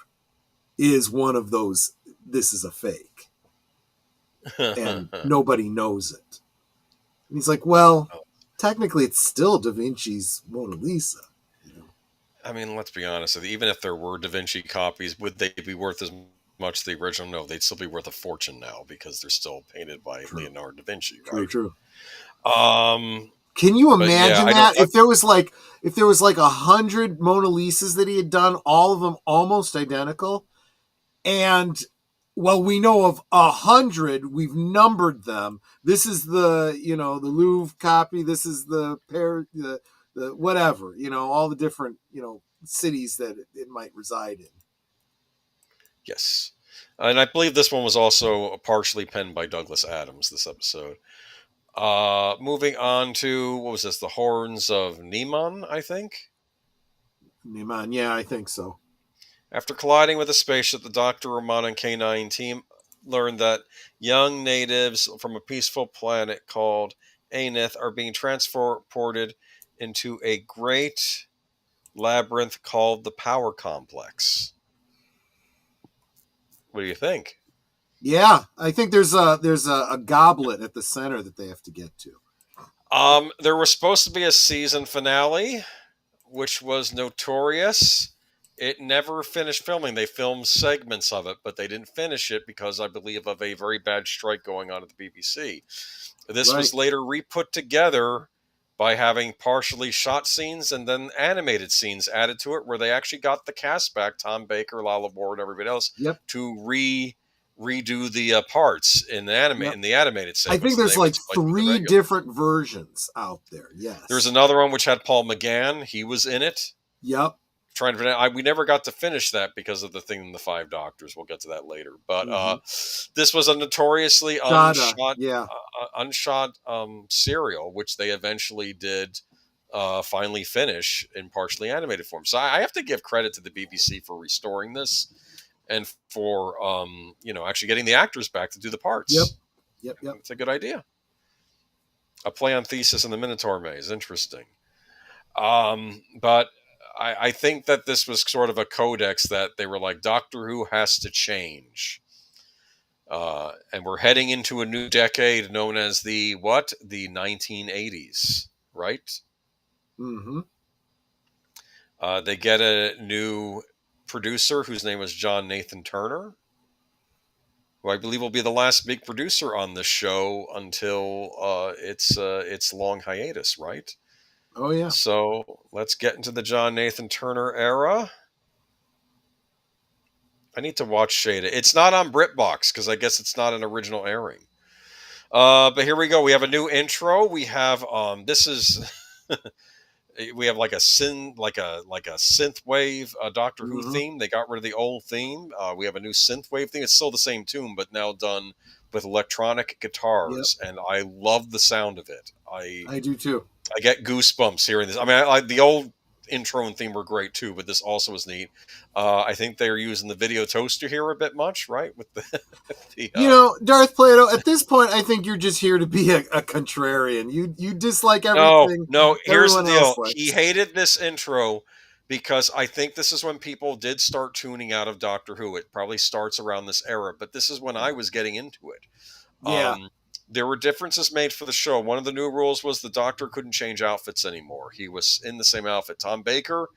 is one of those. This is a fake, and nobody knows it. And he's like, well, technically, it's still Da Vinci's Mona Lisa. I mean, let's be honest. Even if there were Da Vinci copies, would they be worth as much as the original? No, they'd still be worth a fortune now because they're still painted by Leonardo da Vinci, right? True. Can you imagine that if there was like 100 Mona Lisas that he had done, all of them almost identical, and well, we know of 100. We've numbered them. This is the the Louvre copy. This is the whatever, all the different, cities that it might reside in. Yes. And I believe this one was also partially penned by Douglas Adams, this episode. Moving on to, what was this? The Horns of Neman, I think? Neman, yeah, I think so. After colliding with a spaceship, the Dr. Romana and K9 team learned that young natives from a peaceful planet called Aneth are being transported into a great labyrinth called the Power Complex. What do you think? Yeah, I think there's a goblet at the center that they have to get to. There was supposed to be a season finale, which was notorious. It never finished filming. They filmed segments of it, but they didn't finish it because I believe of a very bad strike going on at the BBC. This was later re-put together by having partially shot scenes and then animated scenes added to it, where they actually got the cast back, Tom Baker, Lala Ward, everybody else, to redo the parts in the animated segments. I think there's like 3 different versions out there. Yes, there's another one which had Paul McGann. He was in it. Yep. We never got to finish that because of the thing in the 5 Doctors. We'll get to that later. But this was a notoriously unshot serial, which they eventually did finally finish in partially animated form. So I have to give credit to the BBC for restoring this and for actually getting the actors back to do the parts. Yep. It's a good idea. A play on Theseus and the Minotaur Maze. Interesting. But I think that this was sort of a codex that they were like, Doctor Who has to change. And we're heading into a new decade known as the 1980s, right? Mm-hmm. They get a new producer whose name was John Nathan Turner, who I believe will be the last big producer on the show until its long hiatus, right? Oh, yeah. So let's get into the John Nathan Turner era. I need to watch Shada. It's not on BritBox because I guess it's not an original airing. But here we go. We have a new intro. We have this is we have like a synthwave Doctor Who theme. They got rid of the old theme. We have a new synthwave theme. It's still the same tune, but now done with electronic guitars, and I love the sound of it. I do too. I get goosebumps hearing this. I mean, the old intro and theme were great too, but this also was neat. I think they're using the video toaster here a bit much, right? With the Darth Plato, at this point, I think you're just here to be a contrarian. You dislike everything. No, here's the deal. He hated this intro because I think this is when people did start tuning out of Doctor Who. It probably starts around this era, but this is when I was getting into it. Yeah. There were differences made for the show. One of the new rules was the Doctor couldn't change outfits anymore. He was in the same outfit. Tom Baker,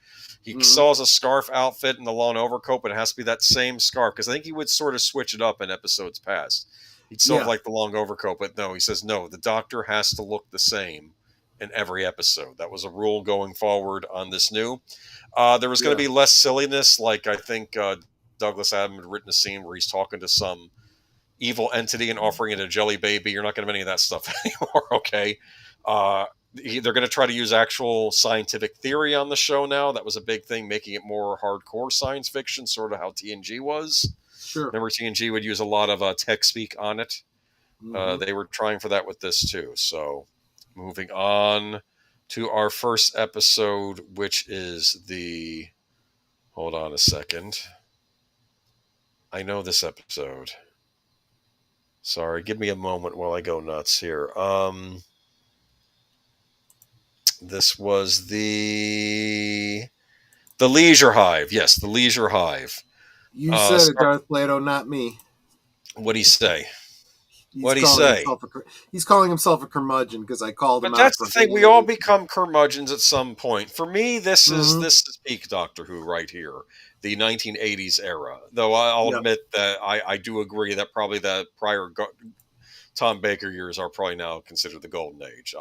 he still has a scarf outfit and the long overcoat, but it has to be that same scarf because I think he would sort of switch it up in episodes past. He'd still have like the long overcoat, but no, he says, no, the Doctor has to look the same in every episode. That was a rule going forward on this new. There was going to be less silliness. Like I think Douglas Adams had written a scene where he's talking to some evil entity and offering it a jelly baby. You're not going to have any of that stuff anymore, okay? They're going to try to use actual scientific theory on the show now. That was a big thing, making it more hardcore science fiction, sort of how TNG was. Sure. Remember, TNG would use a lot of tech speak on it. They were trying for that with this too. So moving on to our first episode, which is the... Hold on a second. I know this episode. Sorry, give me a moment while I go nuts here. This was the Leisure Hive. Yes, the Leisure Hive. You said it, Darth Plato, not me. What'd he say? He's calling himself a curmudgeon because I called him out. But that's the thing. We all become curmudgeons at some point. For me, this Mm-hmm. is peak Doctor Who right here, the 1980s era. Though I'll admit that I do agree that probably the prior Tom Baker years are probably now considered the golden age.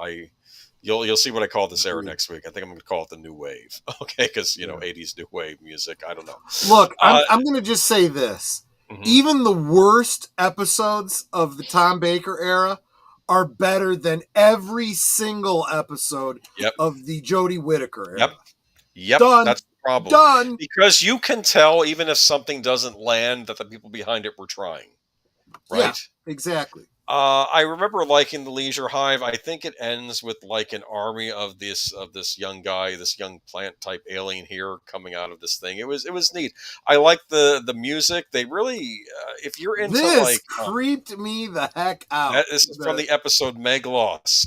You'll see what I call this era next week. I think I'm going to call it the new wave. Okay, because 80s new wave music. I don't know. Look, I'm going to just say this. Mm-hmm. Even the worst episodes of the Tom Baker era are better than every single episode of the Jodie Whittaker era. Yep. Done. That's the problem. Done. Because you can tell, even if something doesn't land, that the people behind it were trying. Right? Yeah, exactly. I remember liking the Leisure Hive. I think it ends with like an army of this young guy, this young plant type alien here coming out of this thing. It was neat. I like the music. They really, if you're into this creeped me the heck out. This is from the episode Meglos.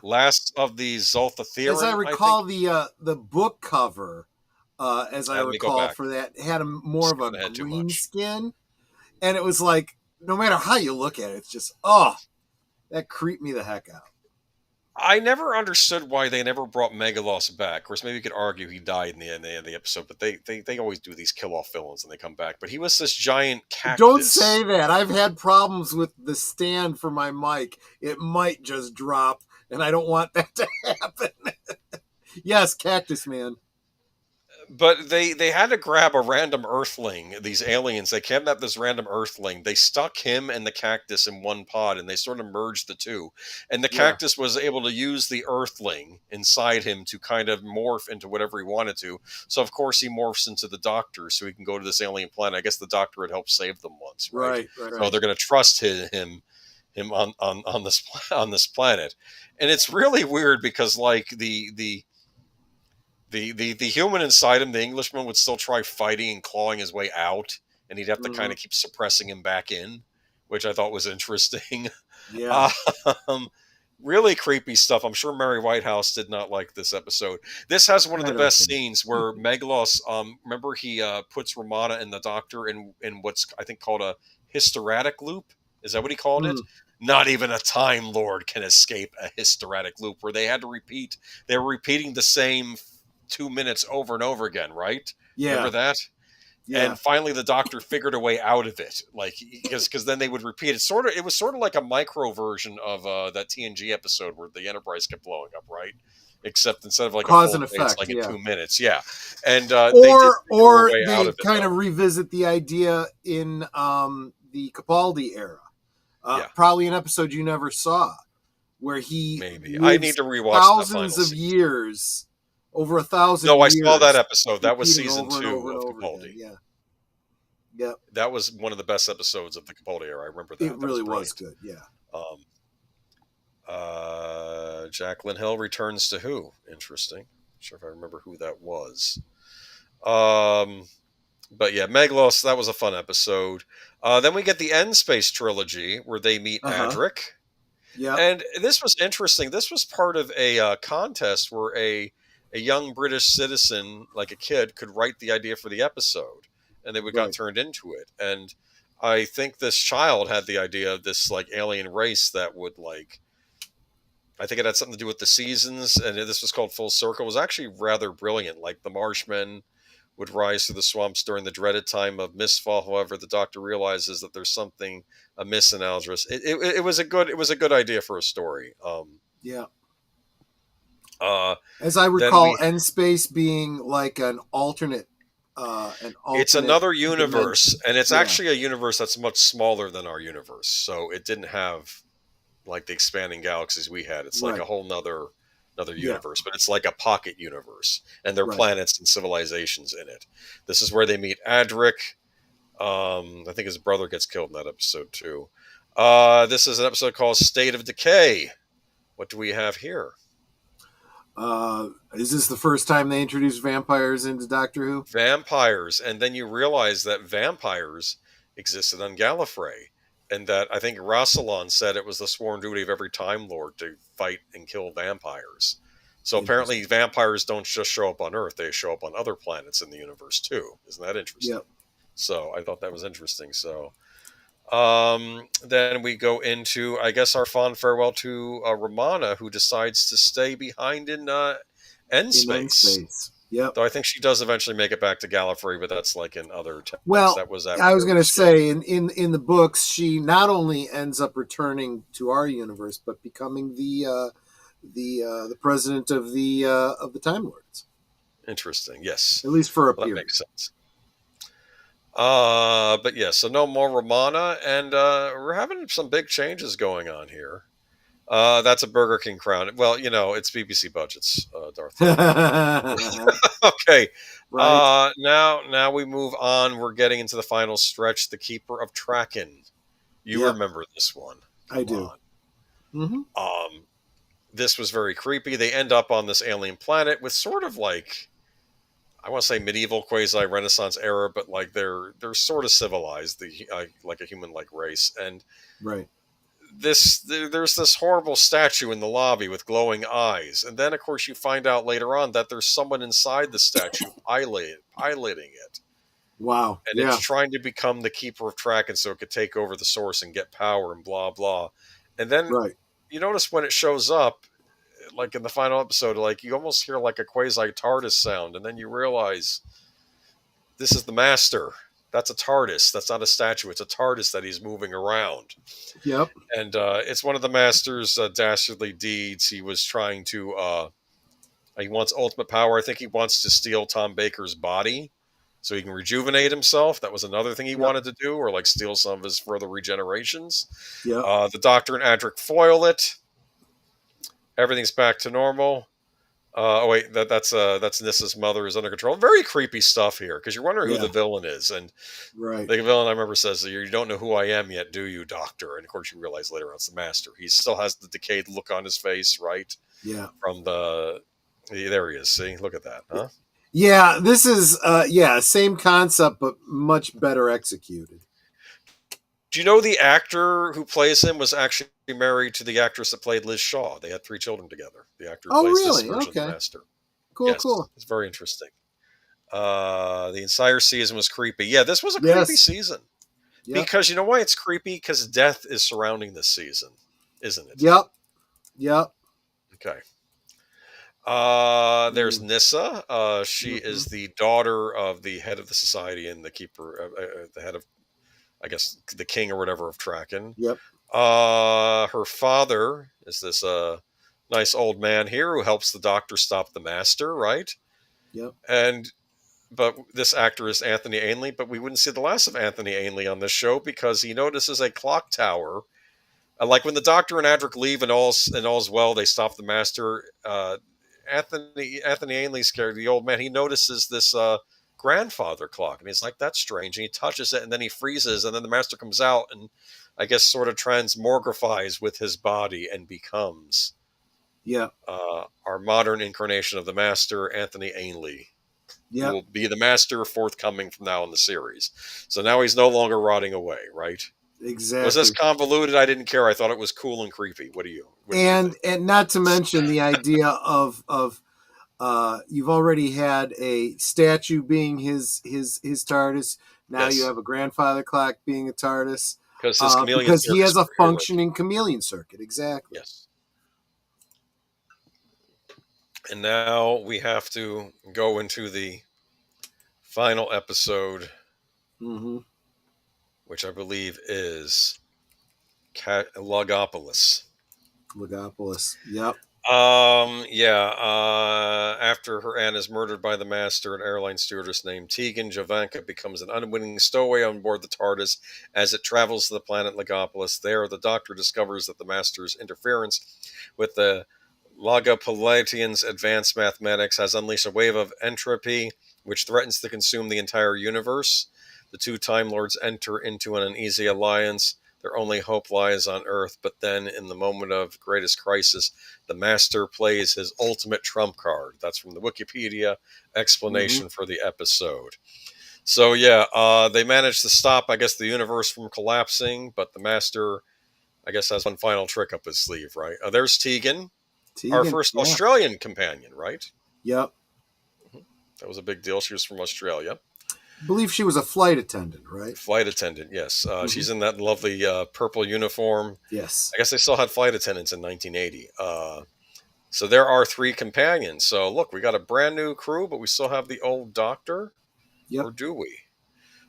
Last of the Zolthatheron. As I recall, the book cover, as I recall for that, had more of a green skin, and it was like, no matter how you look at it, it's just, that creeped me the heck out. I never understood why they never brought Megalos back. Of course, maybe you could argue he died in the end of the episode, but they always do these kill-off villains and they come back. But he was this giant cactus. Don't say that. I've had problems with the stand for my mic. It might just drop, and I don't want that to happen. Yes, Cactus Man. But they had to grab a random Earthling, these aliens. They kidnapped this random Earthling. They stuck him and the cactus in one pod, and they sort of merged the two. And the cactus was able to use the Earthling inside him to kind of morph into whatever he wanted to. So, of course, he morphs into the Doctor so he can go to this alien planet. I guess the Doctor had helped save them once, right? So they're going to trust him on this planet. And it's really weird because, like, the human inside him, the Englishman, would still try fighting and clawing his way out, and he'd have to kind of keep suppressing him back in, which I thought was interesting. Yeah. Really creepy stuff. I'm sure Mary Whitehouse did not like this episode. This has one of the best scenes where Meglos, remember he puts Romana and the Doctor in what's I think called a hysteretic loop. Is that what he called it? Not even a Time Lord can escape a hysteretic loop, where they had to repeat. They were repeating the same 2 minutes over and over again, right? Yeah. Remember that? Yeah. And finally the Doctor figured a way out of it. Like, because then they would repeat it. It was sort of like a micro version of that TNG episode where the Enterprise kept blowing up, right? Except instead of like cause a full and effect, it's like in 2 minutes. Yeah. And or they kind of revisit the idea in the Capaldi era. Probably an episode you never saw, where he I need to rewatch thousands of years, over 1,000 No, I years, saw that episode. That was season 2 of Again. Capaldi. Yeah. Yep. That was one of the best episodes of the Capaldi era. I remember that. It really was good, yeah. Jacqueline Hill returns to Who. Interesting. Not sure if I remember who that was. But yeah, Meglos, that was a fun episode. Then we get the End Space trilogy where they meet Adric. Yeah. And this was interesting. This was part of a contest where a young British citizen, like a kid, could write the idea for the episode, and they got turned into it. And I think this child had the idea of this like alien race that would like, I think it had something to do with the seasons, and this was called Full Circle. It was actually rather brilliant. Like the Marshmen would rise through the swamps during the dreaded time of mistfall. However, the Doctor realizes that there's something amiss in Aldris. It was a good idea for a story. As I recall, End Space being like an alternate. It's another universe, and it's actually a universe that's much smaller than our universe. So it didn't have like the expanding galaxies we had. It's like a whole nother universe, but it's like a pocket universe, and there are planets and civilizations in it. This is where they meet Adric. I think his brother gets killed in that episode too. This is an episode called State of Decay. What do we have here? Is this the first time they introduced vampires into Doctor Who? Vampires, and then you realize that vampires existed on Gallifrey. and that I think Rassilon said it was the sworn duty of every Time Lord to fight and kill vampires. So apparently vampires don't just show up on Earth, they show up on other planets in the universe too. Isn't that interesting? Yep. So I thought that was interesting. So then we go into, I guess, our fond farewell to Romana, who decides to stay behind in End Space. Yep. Though I think she does eventually make it back to Gallifrey, but that's like in other texts. Well, that was I was going to say in the books, she not only ends up returning to our universe, but becoming the president of the Time Lords. Interesting. Yes. At least for a period. That makes sense. But yeah, so no more Romana, and we're having some big changes going on here. That's a Burger King crown. Well, it's BBC budgets, Darth. Okay. Right. Now we move on. We're getting into the final stretch. The Keeper of Traken. You remember this one? I do. Mm-hmm. This was very creepy. They end up on this alien planet with sort of like, I want to say medieval quasi-Renaissance era, but like they're sort of civilized, like a human-like race. And right. There's this horrible statue in the lobby with glowing eyes, and then of course you find out later on that there's someone inside the statue piloting it. Wow. And it's trying to become the Keeper of Traken so it could take over the source and get power and blah blah. And then you notice when it shows up, like in the final episode, like you almost hear like a quasi TARDIS sound, and then you realize this is the Master. That's a TARDIS. That's not a statue. It's a TARDIS that he's moving around. Yep. And it's one of the Master's dastardly deeds. He was trying to, he wants ultimate power. I think he wants to steal Tom Baker's body so he can rejuvenate himself. That was another thing he wanted to do, or like steal some of his further regenerations. Yeah. The Doctor and Adric foil it. Everything's back to normal. Oh wait, that's Nissa's mother is under control. Very creepy stuff here because you're wondering who the villain is, and the villain I remember says, "You don't know who I am yet, do you, Doctor?" And of course, you realize later on it's the Master. He still has the decayed look on his face, right? Yeah. From there he is. See, look at that, huh? Yeah, this is same concept but much better executed. Do you know the actor who plays him was actually married to the actress that played Liz Shaw? They had 3 children together. The actor who plays this version of the Master. Cool. It's very interesting. The entire season was creepy. Yeah, this was a creepy season. Yep. Because you know why it's creepy? Because death is surrounding this season, isn't it? Yep. Okay. There's Nissa. She is the daughter of the head of the society and the keeper, the head of, I guess, the king or whatever of Traken. Yep. Her father is this nice old man here who helps the Doctor stop the Master, right? Yep. But this actor is Anthony Ainley, but we wouldn't see the last of Anthony Ainley on this show because he notices a clock tower. Like when the Doctor and Adric leave and all's well, they stop the Master. Anthony Ainley's character, the old man, he notices this grandfather clock, and he's like, "That's strange." And he touches it, and then he freezes, and then the Master comes out, and I guess sort of transmogrifies with his body and becomes our modern incarnation of the Master, Anthony Ainley. Yeah, will be the Master forthcoming from now in the series. So now he's no longer rotting away, right? Exactly. Was this convoluted? I didn't care. I thought it was cool and creepy. What do you? And not to mention the idea of you've already had a statue being his TARDIS. Now you have a grandfather clock being a TARDIS because he has a functioning chameleon circuit. Exactly. Yes. And now we have to go into the final episode, which I believe is Logopolis. Yep. After her aunt is murdered by the Master, an airline stewardess named Tegan Jovanka becomes an unwitting stowaway on board the TARDIS as it travels to the planet Logopolis. There, the Doctor discovers that the Master's interference with the Logopolitians' advanced mathematics has unleashed a wave of entropy, which threatens to consume the entire universe. The 2 Time Lords enter into an uneasy alliance. Their only hope lies on Earth, but then, in the moment of greatest crisis, the Master plays his ultimate trump card. That's from the Wikipedia explanation for the episode. So yeah, they managed to stop, I guess, the universe from collapsing, but the Master, I guess, has one final trick up his sleeve, right? There's Tegan, our first Australian companion, right? Yep. That was a big deal. She was from Australia. I believe she was a flight attendant, right? Flight attendant, yes. She's in that lovely purple uniform. Yes. I guess they still had flight attendants in 1980. So there are 3 companions. So look, we got a brand new crew, but we still have the old Doctor. Yep. Or do we?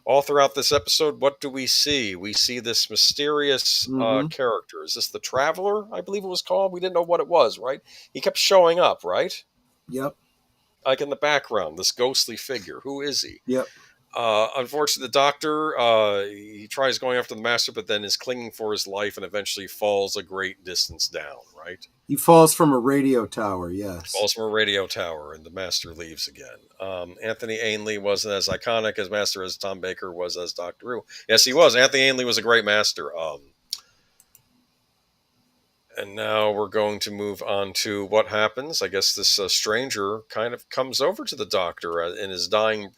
All throughout this episode, what do we see? We see this mysterious character. Is this the Traveler, I believe it was called? We didn't know what it was, right? He kept showing up, right? Yep. Like in the background, this ghostly figure. Who is he? Yep. Unfortunately, the Doctor, he tries going after the Master, but then is clinging for his life and eventually falls a great distance down, right? He falls from a radio tower, yes. Falls from a radio tower, and the Master leaves again. Anthony Ainley wasn't as iconic as Master as Tom Baker was as Doctor Who. Yes, he was. Anthony Ainley was a great Master. And now we're going to move on to what happens. I guess this stranger kind of comes over to the Doctor in his dying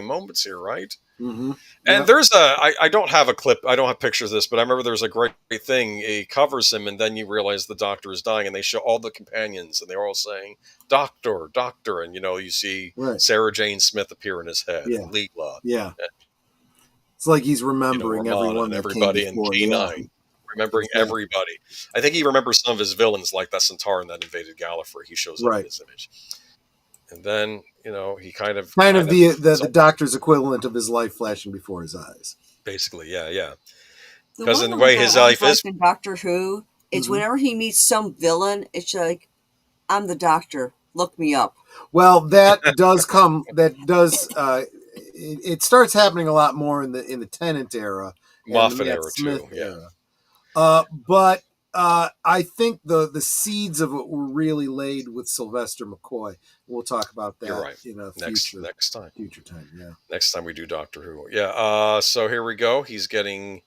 moments here, right? Mm-hmm. And there's I don't have a clip, I don't have pictures of this, but I remember there's a great thing. He covers him, and then you realize the Doctor is dying, and they show all the companions, and they're all saying, Doctor, Doctor, and you see Sarah Jane Smith appear in his head, and Leela. Yeah. It's like he's remembering everyone, everybody, and K9. Remembering everybody. I think he remembers some of his villains, like that Centauran that invaded Gallifrey. He shows up in his image. And then, he kind of the Doctor's equivalent of his life flashing before his eyes. Basically, yeah. Because in the way his life is in Doctor Who, it's whenever he meets some villain, it's like, I'm the Doctor. Look me up. Well, that does come. That does. It starts happening a lot more in the Tennant era, Moffat era too. But I think the seeds of it were really laid with Sylvester McCoy. We'll talk about that. You're right. Next time. Future time. Yeah. Next time we do Doctor Who. Yeah. So here we go. He's getting.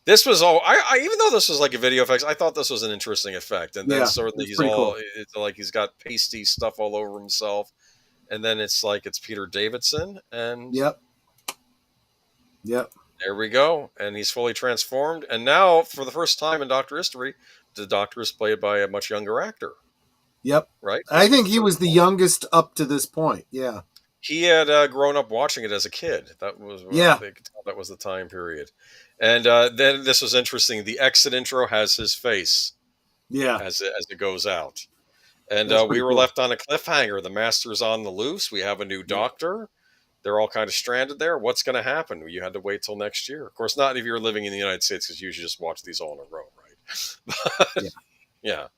This was all. I even though this was like a video effects, I thought this was an interesting effect. And then certainly he's all. Cool. It's like he's got pasty stuff all over himself, and then it's like it's Peter Davidson and. Yep. There we go. And he's fully transformed. And now, for the first time in Doctor history, the Doctor is played by a much younger actor. Yep. Right? I think he was the youngest up to this point. Yeah. He had grown up watching it as a kid. That was that was the time period. And then this was interesting. The exit intro has his face. Yeah. As it goes out. And we were left on a cliffhanger. The Master's on the loose. We have a new Doctor. They're all kind of stranded there. What's going to happen? You had to wait till next year. Of course, not if you're living in the United States, because you usually just watch these all in a row, right? But, yeah.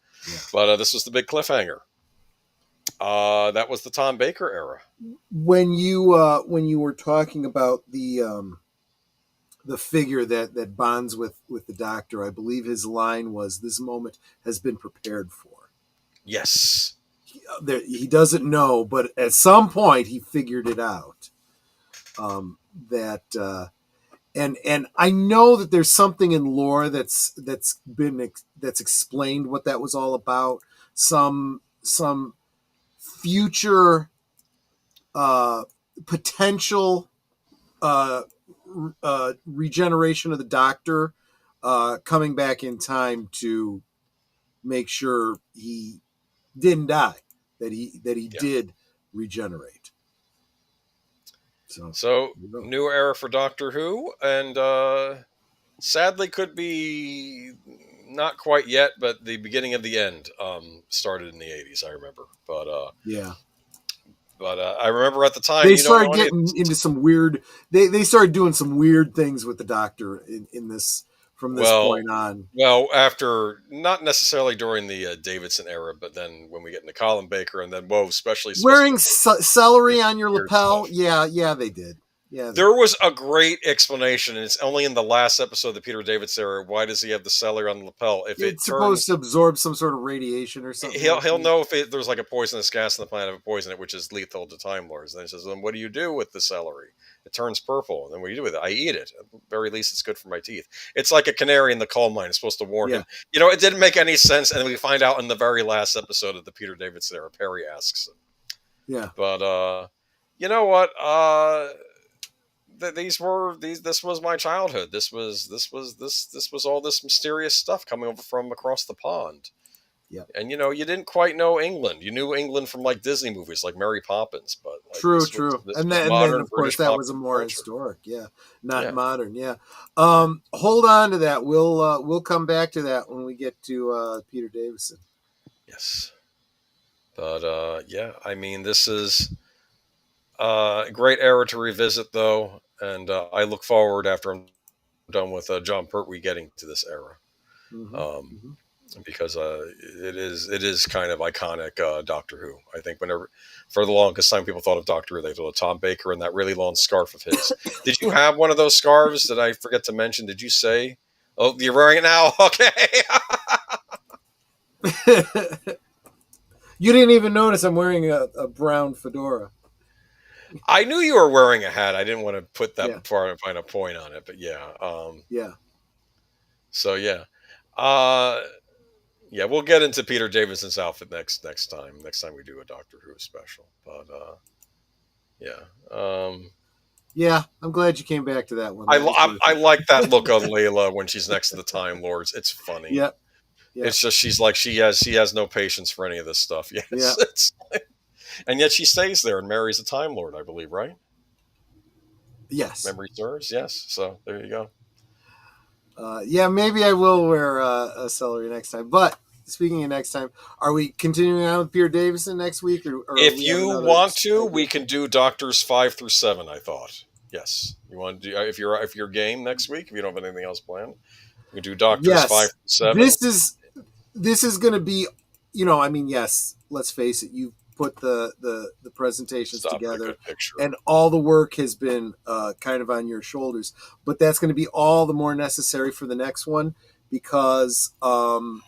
But this was the big cliffhanger. That was the Tom Baker era. When you were talking about the figure that bonds with the Doctor, I believe his line was, "This moment has been prepared for." Yes. He doesn't know, but at some point he figured it out. And I know that there's something in lore that's explained what that was all about. Some future potential regeneration of the Doctor coming back in time to make sure he didn't die, that he did regenerate. So new era for Doctor Who, and sadly could be not quite yet, but the beginning of the end started in the 80s, I remember. But I remember at the time they started getting into some weird. They started doing some weird things with the Doctor in this. From this point on. Well, after, not necessarily during the Davidson era, but then when we get into Colin Baker, and then, especially... Wearing celery on your lapel? Stuff. Yeah, they did. Yeah, there was a great explanation, and it's only in the last episode of the Peter Davidson era. Why does he have the celery on the lapel? If it's supposed to absorb some sort of radiation or something. He'll know if there's like a poisonous gas in the planet of a poison it, which is lethal to Time Lords. And then he says, "Then what do you do with the celery? It turns purple. And then what do you do with it? I eat it. At the very least, it's good for my teeth." It's like a canary in the coal mine. It's supposed to warn him. It didn't make any sense. And we find out in the very last episode of the Peter Davidson era, Perry asks him. Yeah. But you know what? This was my childhood. This was all this mysterious stuff coming over from across the pond. Yeah. And you didn't quite know England. You knew England from like Disney movies, like Mary Poppins, but like True. this And was then modern of course British that was a popular more culture. historic, not Yeah. modern, Hold on to that. We'll come back to that when we get to Peter Davison. Yes. But I mean, this is a great era to revisit, though, and I look forward after I'm done with John Pertwee getting to this era. Because it is kind of iconic Doctor Who. I think for the longest time people thought of Doctor Who, they thought of Tom Baker and that really long scarf of his. Did you have one of those scarves? Did I forget to mention? Did you say? Oh, you're wearing it now. Okay. You didn't even notice I'm wearing a brown fedora. I knew you were wearing a hat. I didn't want to put that far and find a point on it, but yeah. So yeah. Yeah, we'll get into Peter Davison's outfit next time. Next time we do a Doctor Who special. But yeah, I'm glad you came back to that one. I like that look on Layla when she's next to the Time Lords. It's funny. Yeah. It's just she's like she has no patience for any of this stuff. Yes. And yet she stays there and marries a Time Lord, I believe, right? Yes. Memory serves. Yes. So there you go. Maybe I will wear a celery next time. But speaking of next time, are we continuing on with Peter Davison next week? Or if you want to, we can do Doctors 5 through 7. I thought. Yes, you want to do if you're game next week. If you don't have anything else planned, we can do Doctors 5 through 7. This is going to be, yes. Let's face it. You put the presentations together, and all the work has been kind of on your shoulders. But that's going to be all the more necessary for the next one because although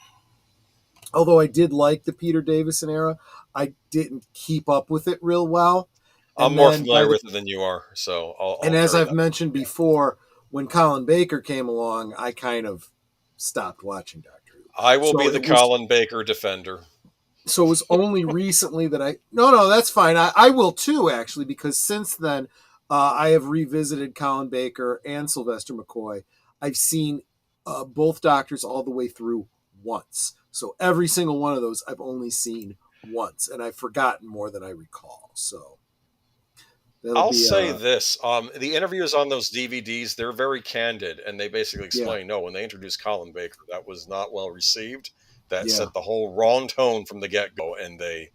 I did like the Peter Davison era, I didn't keep up with it real well. I'm more familiar with it than you are, so I'll as I've mentioned before, when Colin Baker came along, I kind of stopped watching Doctor Who. I will be the Colin Baker defender. So it was only recently that No, that's fine. I will too, actually, because since then I have revisited Colin Baker and Sylvester McCoy. I've seen both Doctors all the way through once. So every single one of those I've only seen once, and I've forgotten more than I recall. So I'll say this. The interviews on those DVDs, they're very candid, and they basically explain, no, when they introduced Colin Baker, that was not well received. That set the whole wrong tone from the get-go, and they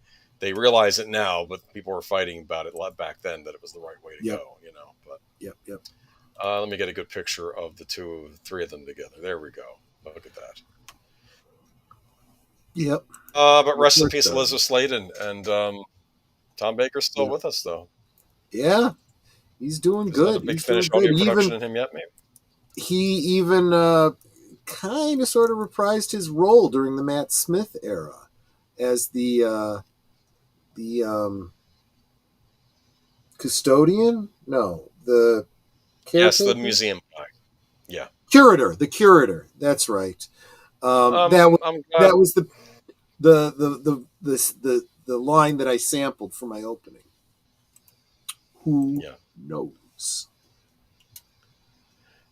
realize it now, but people were fighting about it back then that it was the right way to go, But let me get a good picture of the three of them together. There we go. Look at that. Yep. But rest in peace, Elizabeth Sladen, and Tom Baker's still with us, though. Yeah, he's doing good. Not a big finished audio production in him yet, maybe. He even kind of sort of reprised his role during the Matt Smith era as the custodian. No, the caretaker? Yes, the museum guy. Yeah, curator. The curator. That's right. That was the line that I sampled for my opening. Who knows?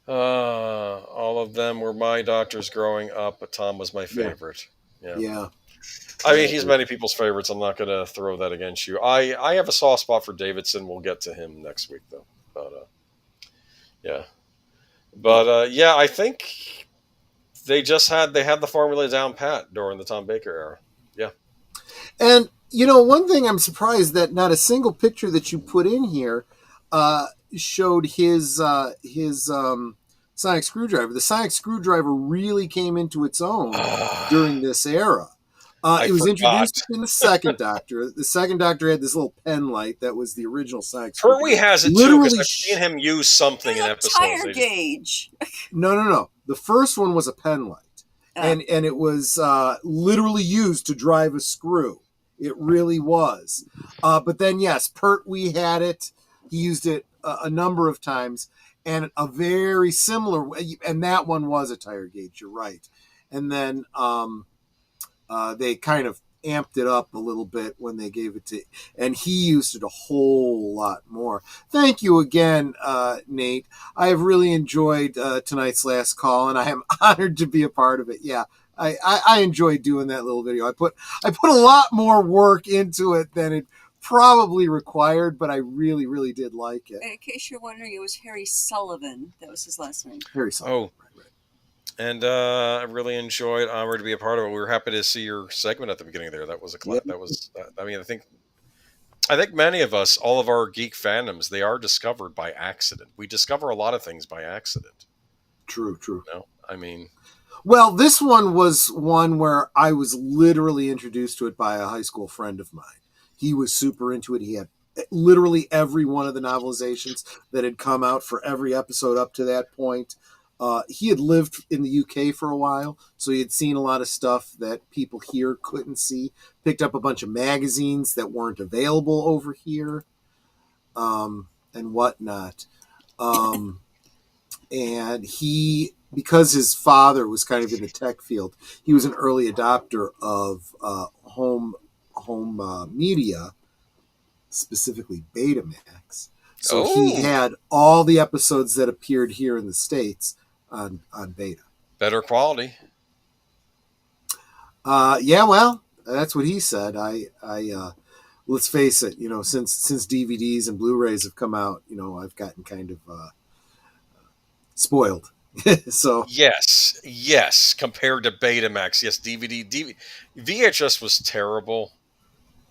All of them were my doctors growing up, but Tom was my favorite. Yeah. I mean, he's many people's favorites. I'm not going to throw that against you. I have a soft spot for Davidson. We'll get to him next week, though. But I think they had the formula down pat during the Tom Baker era. Yeah. And one thing I'm surprised that not a single picture that you put in here showed his sonic screwdriver. The sonic screwdriver really came into its own during this era. It was introduced in the second Doctor. The second Doctor had this little pen light that was the original sonic screwdriver. Pertwee has it too, because I've seen him use something in episodes. Tire gauge. No. The first one was a pen light, and it was literally used to drive a screw. It really was. But then, yes, Pertwee had it. He used it a number of times, and a very similar way. And that one was a tire gauge. You're right. And then they kind of amped it up a little bit when they gave it to, and he used it a whole lot more. Thank you again, Nate. I have really enjoyed tonight's last call, and I am honored to be a part of it. Yeah, I enjoyed doing that little video. I put a lot more work into it than it probably required, but I really, really did like it. And in case you're wondering, it was Harry Sullivan. That was his last name. Harry Sullivan. Oh. And I really enjoyed, honored to be a part of it. We were happy to see your segment at the beginning there. That was I mean, I think many of us, all of our geek fandoms, they are discovered by accident. We discover a lot of things by accident. True. You know? I mean, well, this one was one where I was literally introduced to it by a high school friend of mine. He was super into it. He had literally every one of the novelizations that had come out for every episode up to that point. He had lived in the UK for a while, so he had seen a lot of stuff that people here couldn't see. Picked up a bunch of magazines that weren't available over here, and whatnot. And he, because his father was kind of in the tech field, he was an early adopter of home media, specifically Betamax. So he had all the episodes that appeared here in the States on Beta. Better quality. Yeah, well, that's what he said. I let's face it, since DVDs and Blu-rays have come out, I've gotten kind of spoiled. So yes, compared to Betamax, yes, VHS was terrible.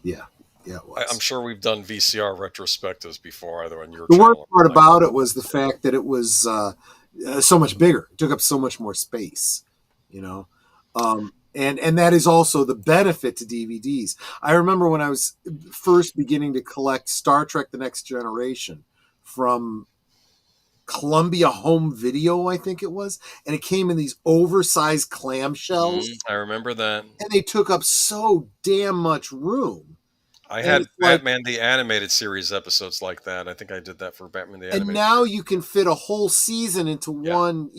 Yeah, it was. I'm sure we've done VCR retrospectives before, either on your the channel. The worst part about it was the fact that it was so much bigger. It took up so much more space, and that is also the benefit to DVDs. I remember when I was first beginning to collect Star Trek: The Next Generation from Columbia Home Video, I think it was, and it came in these oversized clamshells. I remember that. And they took up so damn much room. I had Batman the Animated Series episodes like that. I think I did that for Batman the Animated. And now you can fit a whole season into one,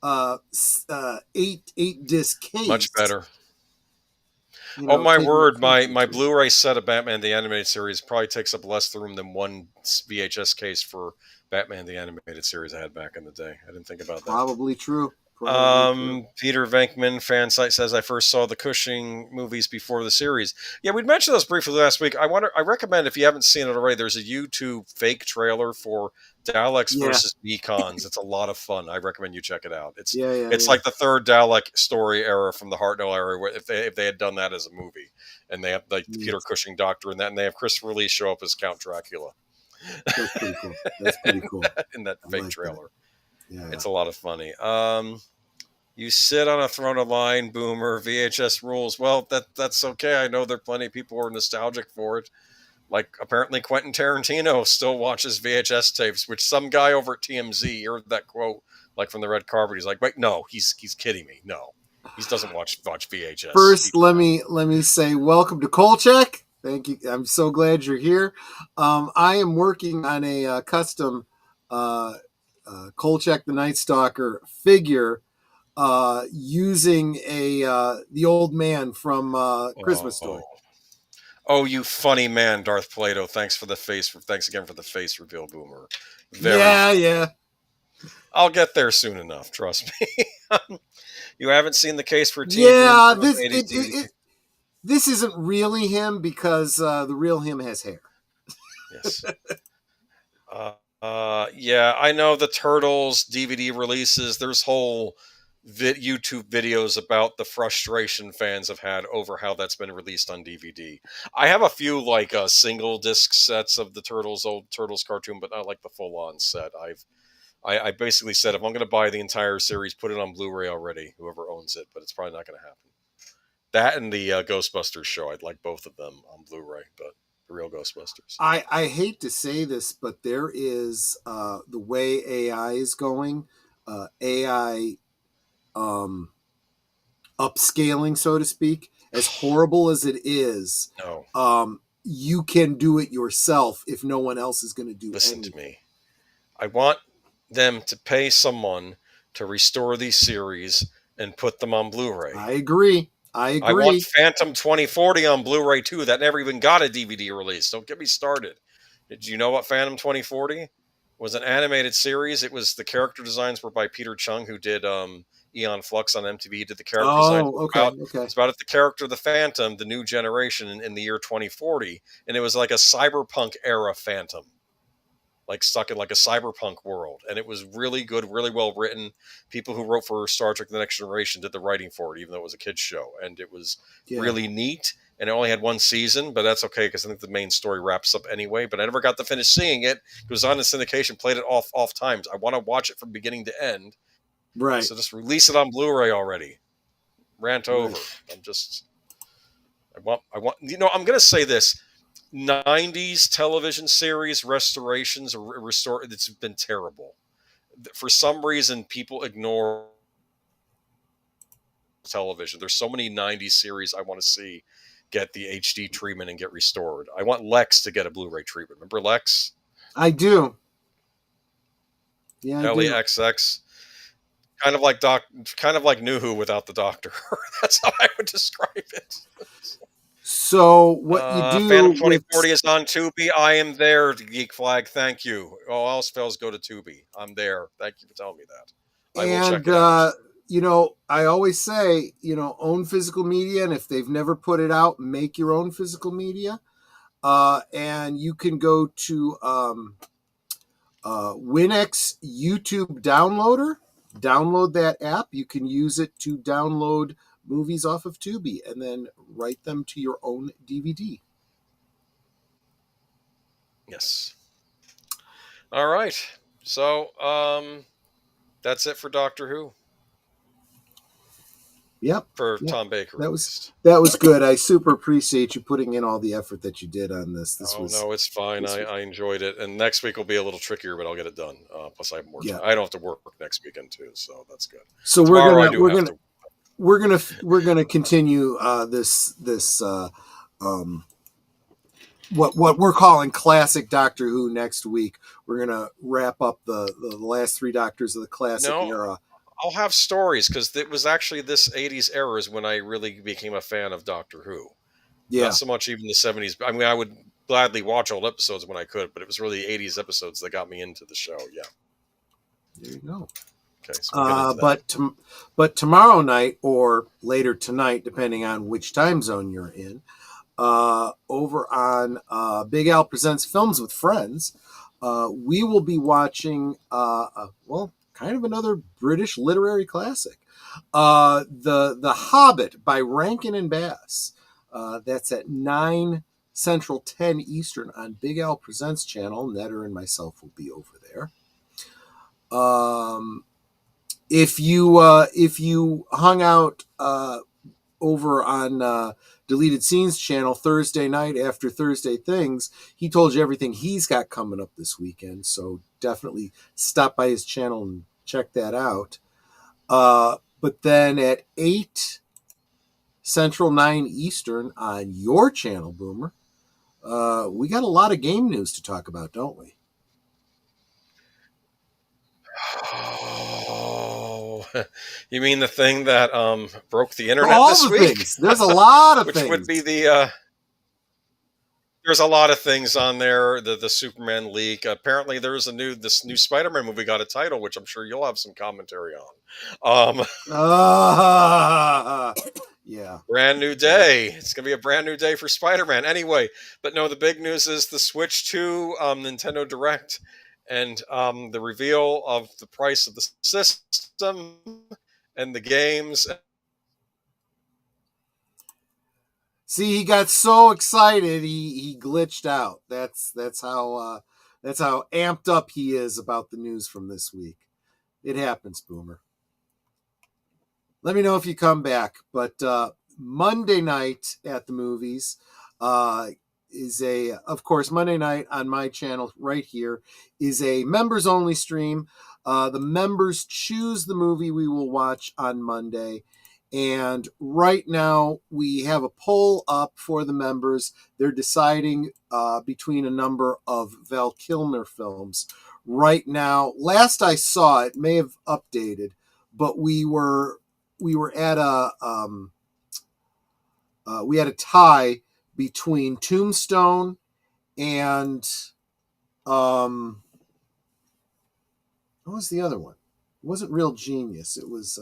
8-disc case. Much better. Oh my word! My Blu-ray set of Batman the Animated Series probably takes up less room than one VHS case for Batman the Animated Series I had back in the day. I didn't think about that. Probably true. Peter Venkman fan site says I first saw the Cushing movies before the series. Yeah, we'd mentioned those briefly last week. I recommend, if you haven't seen it already, there's a YouTube fake trailer for Daleks versus Beacons. It's a lot of fun. I recommend you check it out. It's like the third Dalek story era from the Hartnell era, where if they had done that as a movie, and they have like the Peter Cushing Doctor in that, and they have Christopher Lee show up as Count Dracula. That's pretty cool. That's pretty cool. In that fake trailer. Yeah. It's a lot of funny. You sit on a throne of line, boomer. VHS rules. Well, that's okay. I know there are plenty of people who are nostalgic for it. Like, apparently Quentin Tarantino still watches VHS tapes, which some guy over at TMZ heard that quote, like from the red carpet. He's like, wait, no, he's kidding me. No, he doesn't watch VHS. First, let me say welcome to Kolchak. Thank you. I'm so glad you're here. I am working on a custom Kolchak the Night Stalker figure using the old man from Christmas Story. Oh, you funny man, Darth Plato. Thanks again for the face reveal, Boomer. Yeah. I'll get there soon enough. Trust me. You haven't seen the case for TV? Yeah, this isn't really him because the real him has hair. Yes. Yeah, I know the Turtles DVD releases. There's whole YouTube videos about the frustration fans have had over how that's been released on DVD. I have a few like single disc sets of the old Turtles cartoon, but not like the full-on set. I basically said, if I'm going to buy the entire series, put it on Blu-ray already, whoever owns it, but it's probably not going to happen. That and the Ghostbusters show, I'd like both of them on Blu-ray, but the real Ghostbusters. I hate to say this, but there is the way AI is going, AI upscaling, so to speak. As horrible as it is, you can do it yourself if no one else is going to do it. Listen to me. I want them to pay someone to restore these series and put them on Blu-ray. I agree. I I want agree. Phantom 2040 on Blu-ray too. That never even got a DVD release. Don't get me started. Did you know what Phantom 2040 was? An animated series. It was the character designs were by Peter Chung, who did Eon Flux on MTV. He did the character designs. Oh, okay. It's about the character, the Phantom, the new generation in the year 2040, and it was like a cyberpunk era Phantom, like stuck in like a cyberpunk world, and it was really good, really well written. People who wrote for Star Trek: The Next Generation did the writing for it, even though it was a kids show, and it was really neat. And it only had one season, but that's okay because I think the main story wraps up anyway. But I never got to finish seeing it. It was on the syndication, played it off times. I want to watch it from beginning to end. Right. So just release it on Blu-ray already. Rant over. I want. I'm gonna say this. 90s television series restorations or it's been terrible. For some reason, people ignore television. There's so many 90s series I want to see get the HD treatment and get restored. I want Lex to get a Blu-ray treatment. Remember Lex? I do. Yeah, LEXX. Kind of like New Who without the Doctor. That's how I would describe it. So what you do? Phantom 2040 is on Tubi. I am there, Geek Flag. Thank you. All else fails, go to Tubi. I'm there. Thank you for telling me that. I will check it out. I always say, own physical media, and if they've never put it out, make your own physical media. And you can go to Winx YouTube Downloader. Download that app. You can use it to download movies off of Tubi and then write them to your own DVD. Yes. All right. So that's it for Doctor Who. Yep. Tom Baker. That was good. I super appreciate you putting in all the effort that you did on this. No, it's fine. I enjoyed it. And next week will be a little trickier, but I'll get it done. Plus I have more time. I don't have to work next weekend too, so that's good. So we're gonna continue this what we're calling classic Doctor Who next week. We're gonna wrap up the last three Doctors of the classic era. I'll have stories because it was actually this 80s era is when I really became a fan of Doctor Who. Yeah. Not so much even the 70s. I mean, I would gladly watch old episodes when I could, but it was really 80s episodes that got me into the show. Yeah. There you go. Okay. So but tomorrow night or later tonight, depending on which time zone you're in, over on Big Al Presents Films with Friends, we will be watching kind of another British literary classic, the Hobbit by Rankin and Bass. That's at 9 Central, 10 Eastern on Big Al Presents channel. Netter and myself will be over there. If you hung out over on Deleted Scenes channel Thursday night after Thursday Things, he told you everything he's got coming up this weekend. So definitely stop by his channel and check that out. But then at 8 Central, 9 Eastern on your channel, Boomer, we got a lot of game news to talk about, don't we? Oh, you mean the thing that broke the internet this week? Things. There's a lot of which things. Would be the there's a lot of things on there. The Superman leak. Apparently, there's this new Spider-Man movie got a title, which I'm sure you'll have some commentary on. Yeah. Brand new day. It's gonna be a brand new day for Spider-Man. Anyway, but no, the big news is the Switch 2 Nintendo Direct. And the reveal of the price of the system and the games. See, he got so excited he glitched out. That's how amped up he is about the news from this week. It happens, Boomer. Let me know if you come back. But Monday night at the movies is of course, Monday night on my channel right here is a members only stream. The members choose the movie we will watch on Monday. And right now we have a poll up for the members. They're deciding between a number of Val Kilmer films. Right now, last I saw it, may have updated, but we were at we had a tie between Tombstone and what was the other one? It wasn't Real Genius. It was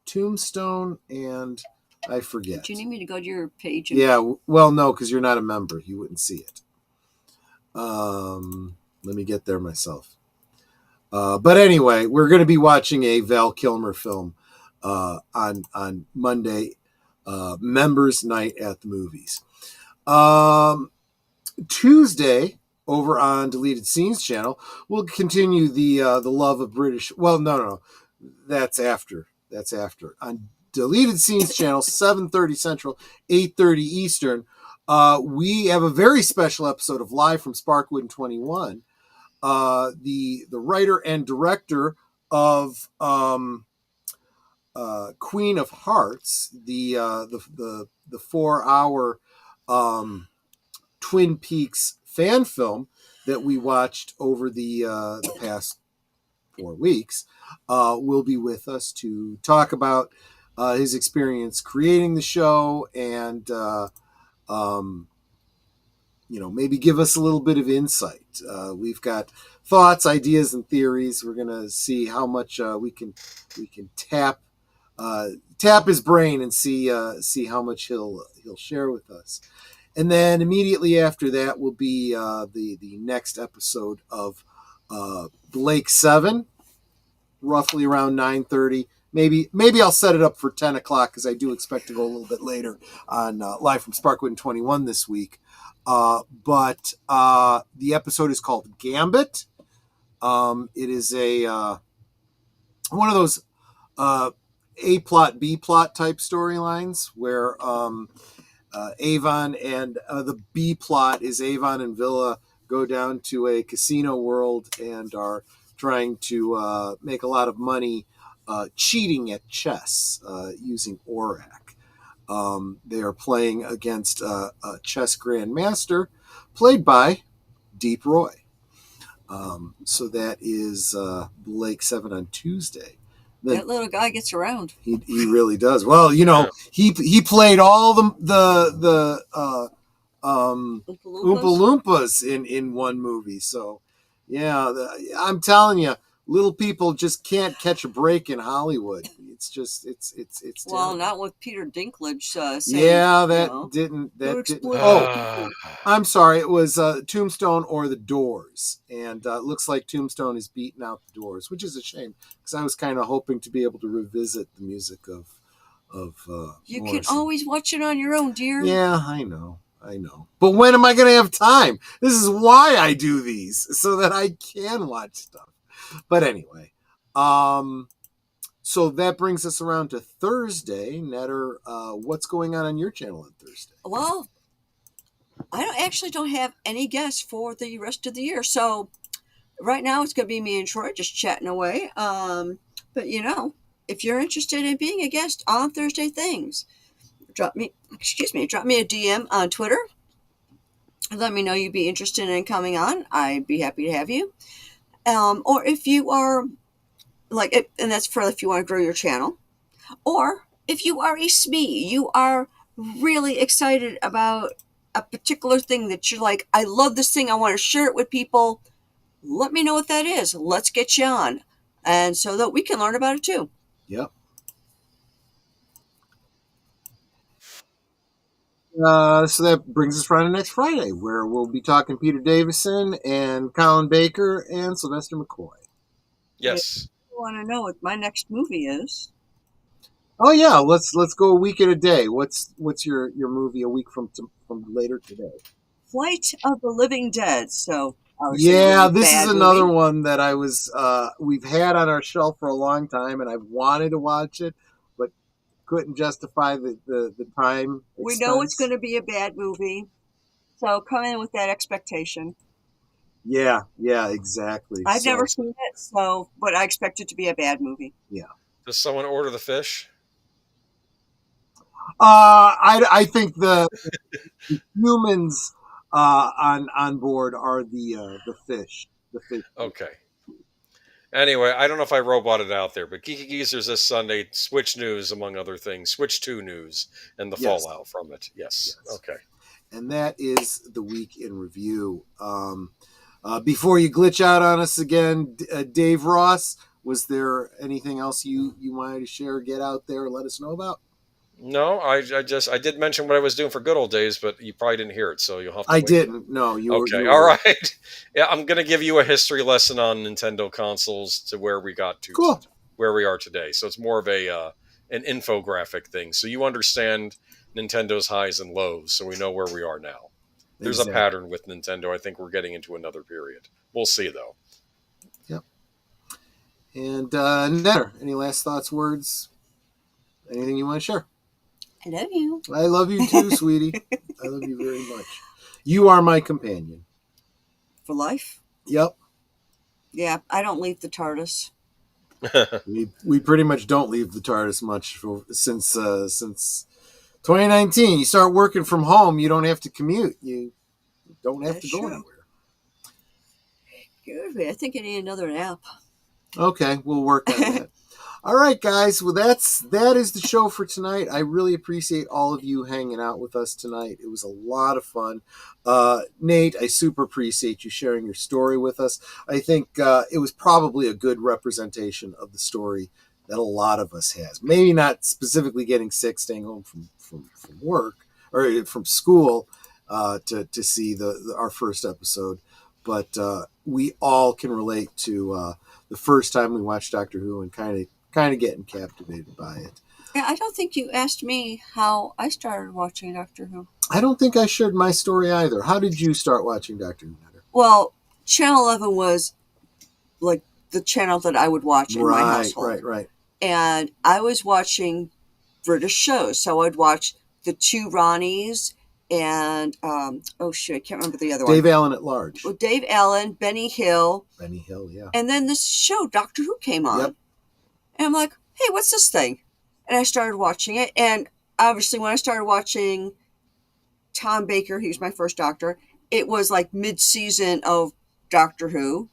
Tombstone and I forget. Do you need me to go to your page? Yeah, well, no, because you're not a member. You wouldn't see it. Let me get there myself. But anyway, we're going to be watching a Val Kilmer film on Monday, Members Night at the Movies. Tuesday, over on Deleted Scenes channel, we'll continue the love of British. Well, no, that's after. On Deleted Scenes channel, 7:30 Central, 8:30 Eastern. We have a very special episode of Live from Sparkwood 21. The writer and director of Queen of Hearts, the 4-hour Twin Peaks fan film that we watched over the past 4 weeks, will be with us to talk about his experience creating the show and maybe give us a little bit of insight. We've got thoughts, ideas, and theories. We're gonna see how much we can tap his brain and see how much he'll share with us. And then immediately after that will be the next episode of Blake 7, roughly around 9:30. Maybe I'll set it up for 10 o'clock because I do expect to go a little bit later on Live from Sparkwood 21 this week. But the episode is called Gambit. It is a one of those A plot, B plot type storylines where Avon and the B plot is Avon and Villa go down to a casino world and are trying to make a lot of money cheating at chess using Aurak. They are playing against a chess grandmaster played by Deep Roy. So that is Blake 7 on Tuesday. That little guy gets around. He really does. Well, he played all the Oompa Loompas in one movie. So, yeah, I'm telling you, little people just can't catch a break in Hollywood. It's just it's well, terrible. not with Peter Dinklage saying, yeah, that didn't. Oh, I'm sorry. It was Tombstone or The Doors, and it looks like Tombstone is beating out The Doors, which is a shame because I was kind of hoping to be able to revisit the music of. You Morrison. can always watch it on your own, dear. Yeah, I know. But when am I going to have time? This is why I do these, so that I can watch stuff. But anyway, so that brings us around to Thursday. Netter, what's going on your channel on Thursday? Well, I actually don't have any guests for the rest of the year. So right now it's going to be me and Troy just chatting away. But, if you're interested in being a guest on Thursday Things, drop me a DM on Twitter. Let me know you'd be interested in coming on. I'd be happy to have you. Or if you are and that's for if you want to grow your channel, or if you are a SME, you are really excited about a particular thing that you're like, I love this thing, I want to share it with people. Let me know what that is. Let's get you on, and so that we can learn about it too. Yep. So that brings us right to next Friday, where we'll be talking Peter Davison and Colin Baker and Sylvester McCoy. Yes. I want to know what my next movie is. Oh yeah, let's go a week at a day. What's your movie a week from later today? Flight of the Living Dead. So yeah, this is another one that I was we've had on our shelf for a long time, and I've wanted to watch it, but couldn't justify the time. We know it's going to be a bad movie, so come in with that expectation. Yeah, exactly. I've never seen it, but I expect it to be a bad movie. Yeah. Does someone order the fish? I think the humans on board are the fish. The fish. Okay. Anyway, I don't know if I roboted out there, but Geeky Geezers this Sunday, Switch news, among other things, Switch 2 news, and the fallout from it. Yes. Okay. And that is the week in review. Before you glitch out on us again, Dave Ross, was there anything else you wanted to share, get out there, let us know about? No, I did mention what I was doing for good old days, but you probably didn't hear it, so you'll have to. I didn't. No, you okay. were All right. Yeah, I'm going to give you a history lesson on Nintendo consoles to where we got to, cool. Where we are today. So it's more of an infographic thing, so you understand Nintendo's highs and lows, so we know where we are now. There's a pattern with Nintendo. I think we're getting into another period. We'll see, though. Yep. And Netter, any last thoughts, words, anything you want to share? I love you. I love you too, sweetie. I love you very much. You are my companion. For life? Yep. Yeah, I don't leave the TARDIS. we pretty much don't leave the TARDIS much since 2019. You start working from home, you don't have to commute. You don't have to go anywhere. Good. I think I need another nap. Okay, we'll work on that. All right, guys. Well, that is the show for tonight. I really appreciate all of you hanging out with us tonight. It was a lot of fun. Nate, I super appreciate you sharing your story with us. I think it was probably a good representation of the story that a lot of us has. Maybe not specifically getting sick, staying home from work or from school to see our first episode, but we all can relate to the first time we watched Doctor Who and kind of getting captivated by it. Yeah, I don't think you asked me how I started watching Doctor Who. I don't think I shared my story either. How did you start watching Doctor Who? Well, Channel 11 was like the channel that I would watch in my household. Right. And I was watching British shows. So I'd watch The Two Ronnies and, I can't remember the other one. Dave Allen at Large. Well, Dave Allen, Benny Hill. Benny Hill, yeah. And then this show, Doctor Who, came on. Yep. And I'm like, hey, what's this thing? And I started watching it. And obviously when I started watching Tom Baker, he was my first doctor, it was like mid-season of Doctor Who.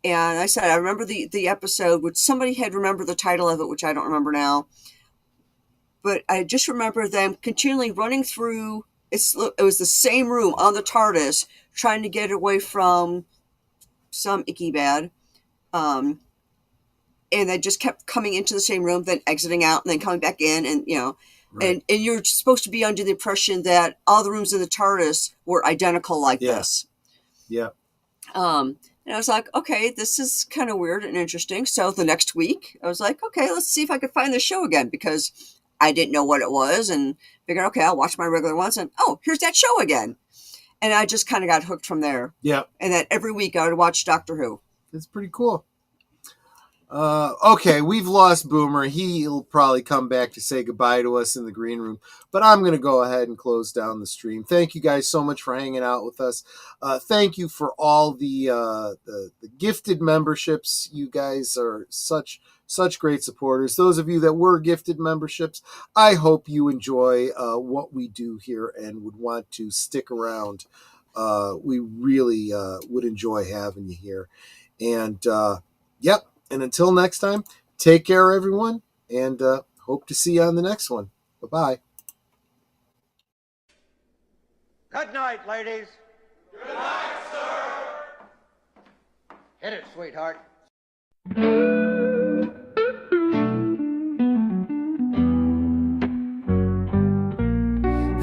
And I said, I remember the episode, which somebody had remembered the title of it, which I don't remember now. But I just remember them continually running through, it was the same room on the TARDIS, trying to get away from some icky bad. And they just kept coming into the same room, then exiting out, and then coming back in, and right. and you're supposed to be under the impression that all the rooms in the TARDIS were identical like this. Yeah. And I was like, okay, this is kind of weird and interesting. So the next week, I was like, okay, let's see if I could find the show again, because I didn't know what it was, and figured, okay, I'll watch my regular ones, and here's that show again. And I just kind of got hooked from there. Yeah. And then every week I would watch Doctor Who. It's pretty cool. Okay, we've lost Boomer. He'll probably come back to say goodbye to us in the green room, but I'm going to go ahead and close down the stream. Thank you guys so much for hanging out with us. Thank you for all the gifted memberships. You guys are such great supporters. Those of you that were gifted memberships, I hope you enjoy what we do here and would want to stick around. We really would enjoy having you here. And yep. And until next time, take care, everyone, and hope to see you on the next one. Bye-bye. Good night, ladies. Good night, sir. Hit it, sweetheart.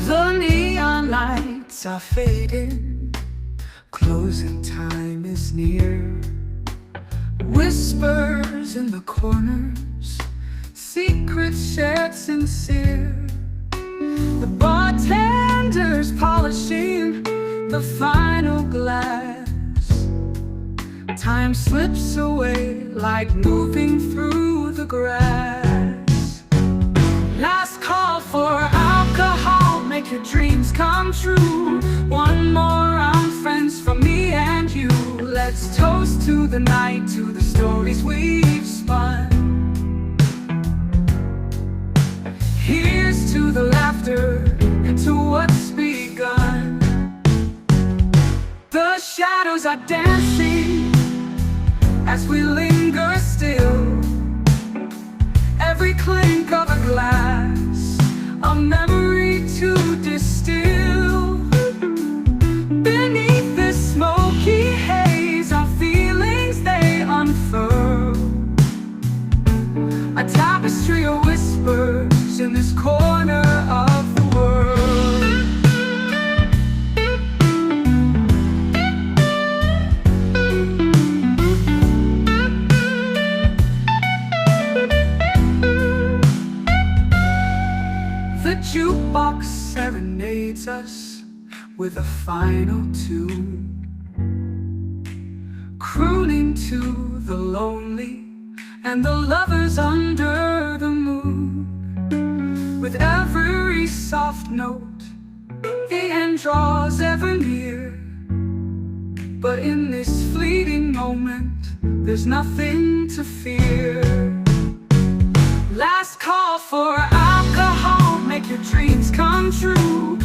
The neon lights are fading. Closing time is near. Whispers in the corners, secrets shared sincere. The bartender's polishing the final glass. Time slips away like moving through the grass. Last call for alcohol, make your dreams come true. One more round, friends, from me and you. Let's toast to the night, to the stories we've spun. Here's to the laughter and to what's begun. The shadows are dancing as we linger. The jukebox serenades us with a final tune, crooning to the lonely and the lovers under the moon. With every soft note, the end draws ever near, but in this fleeting moment, there's nothing to fear. Last call for alcohol, make your dreams come true.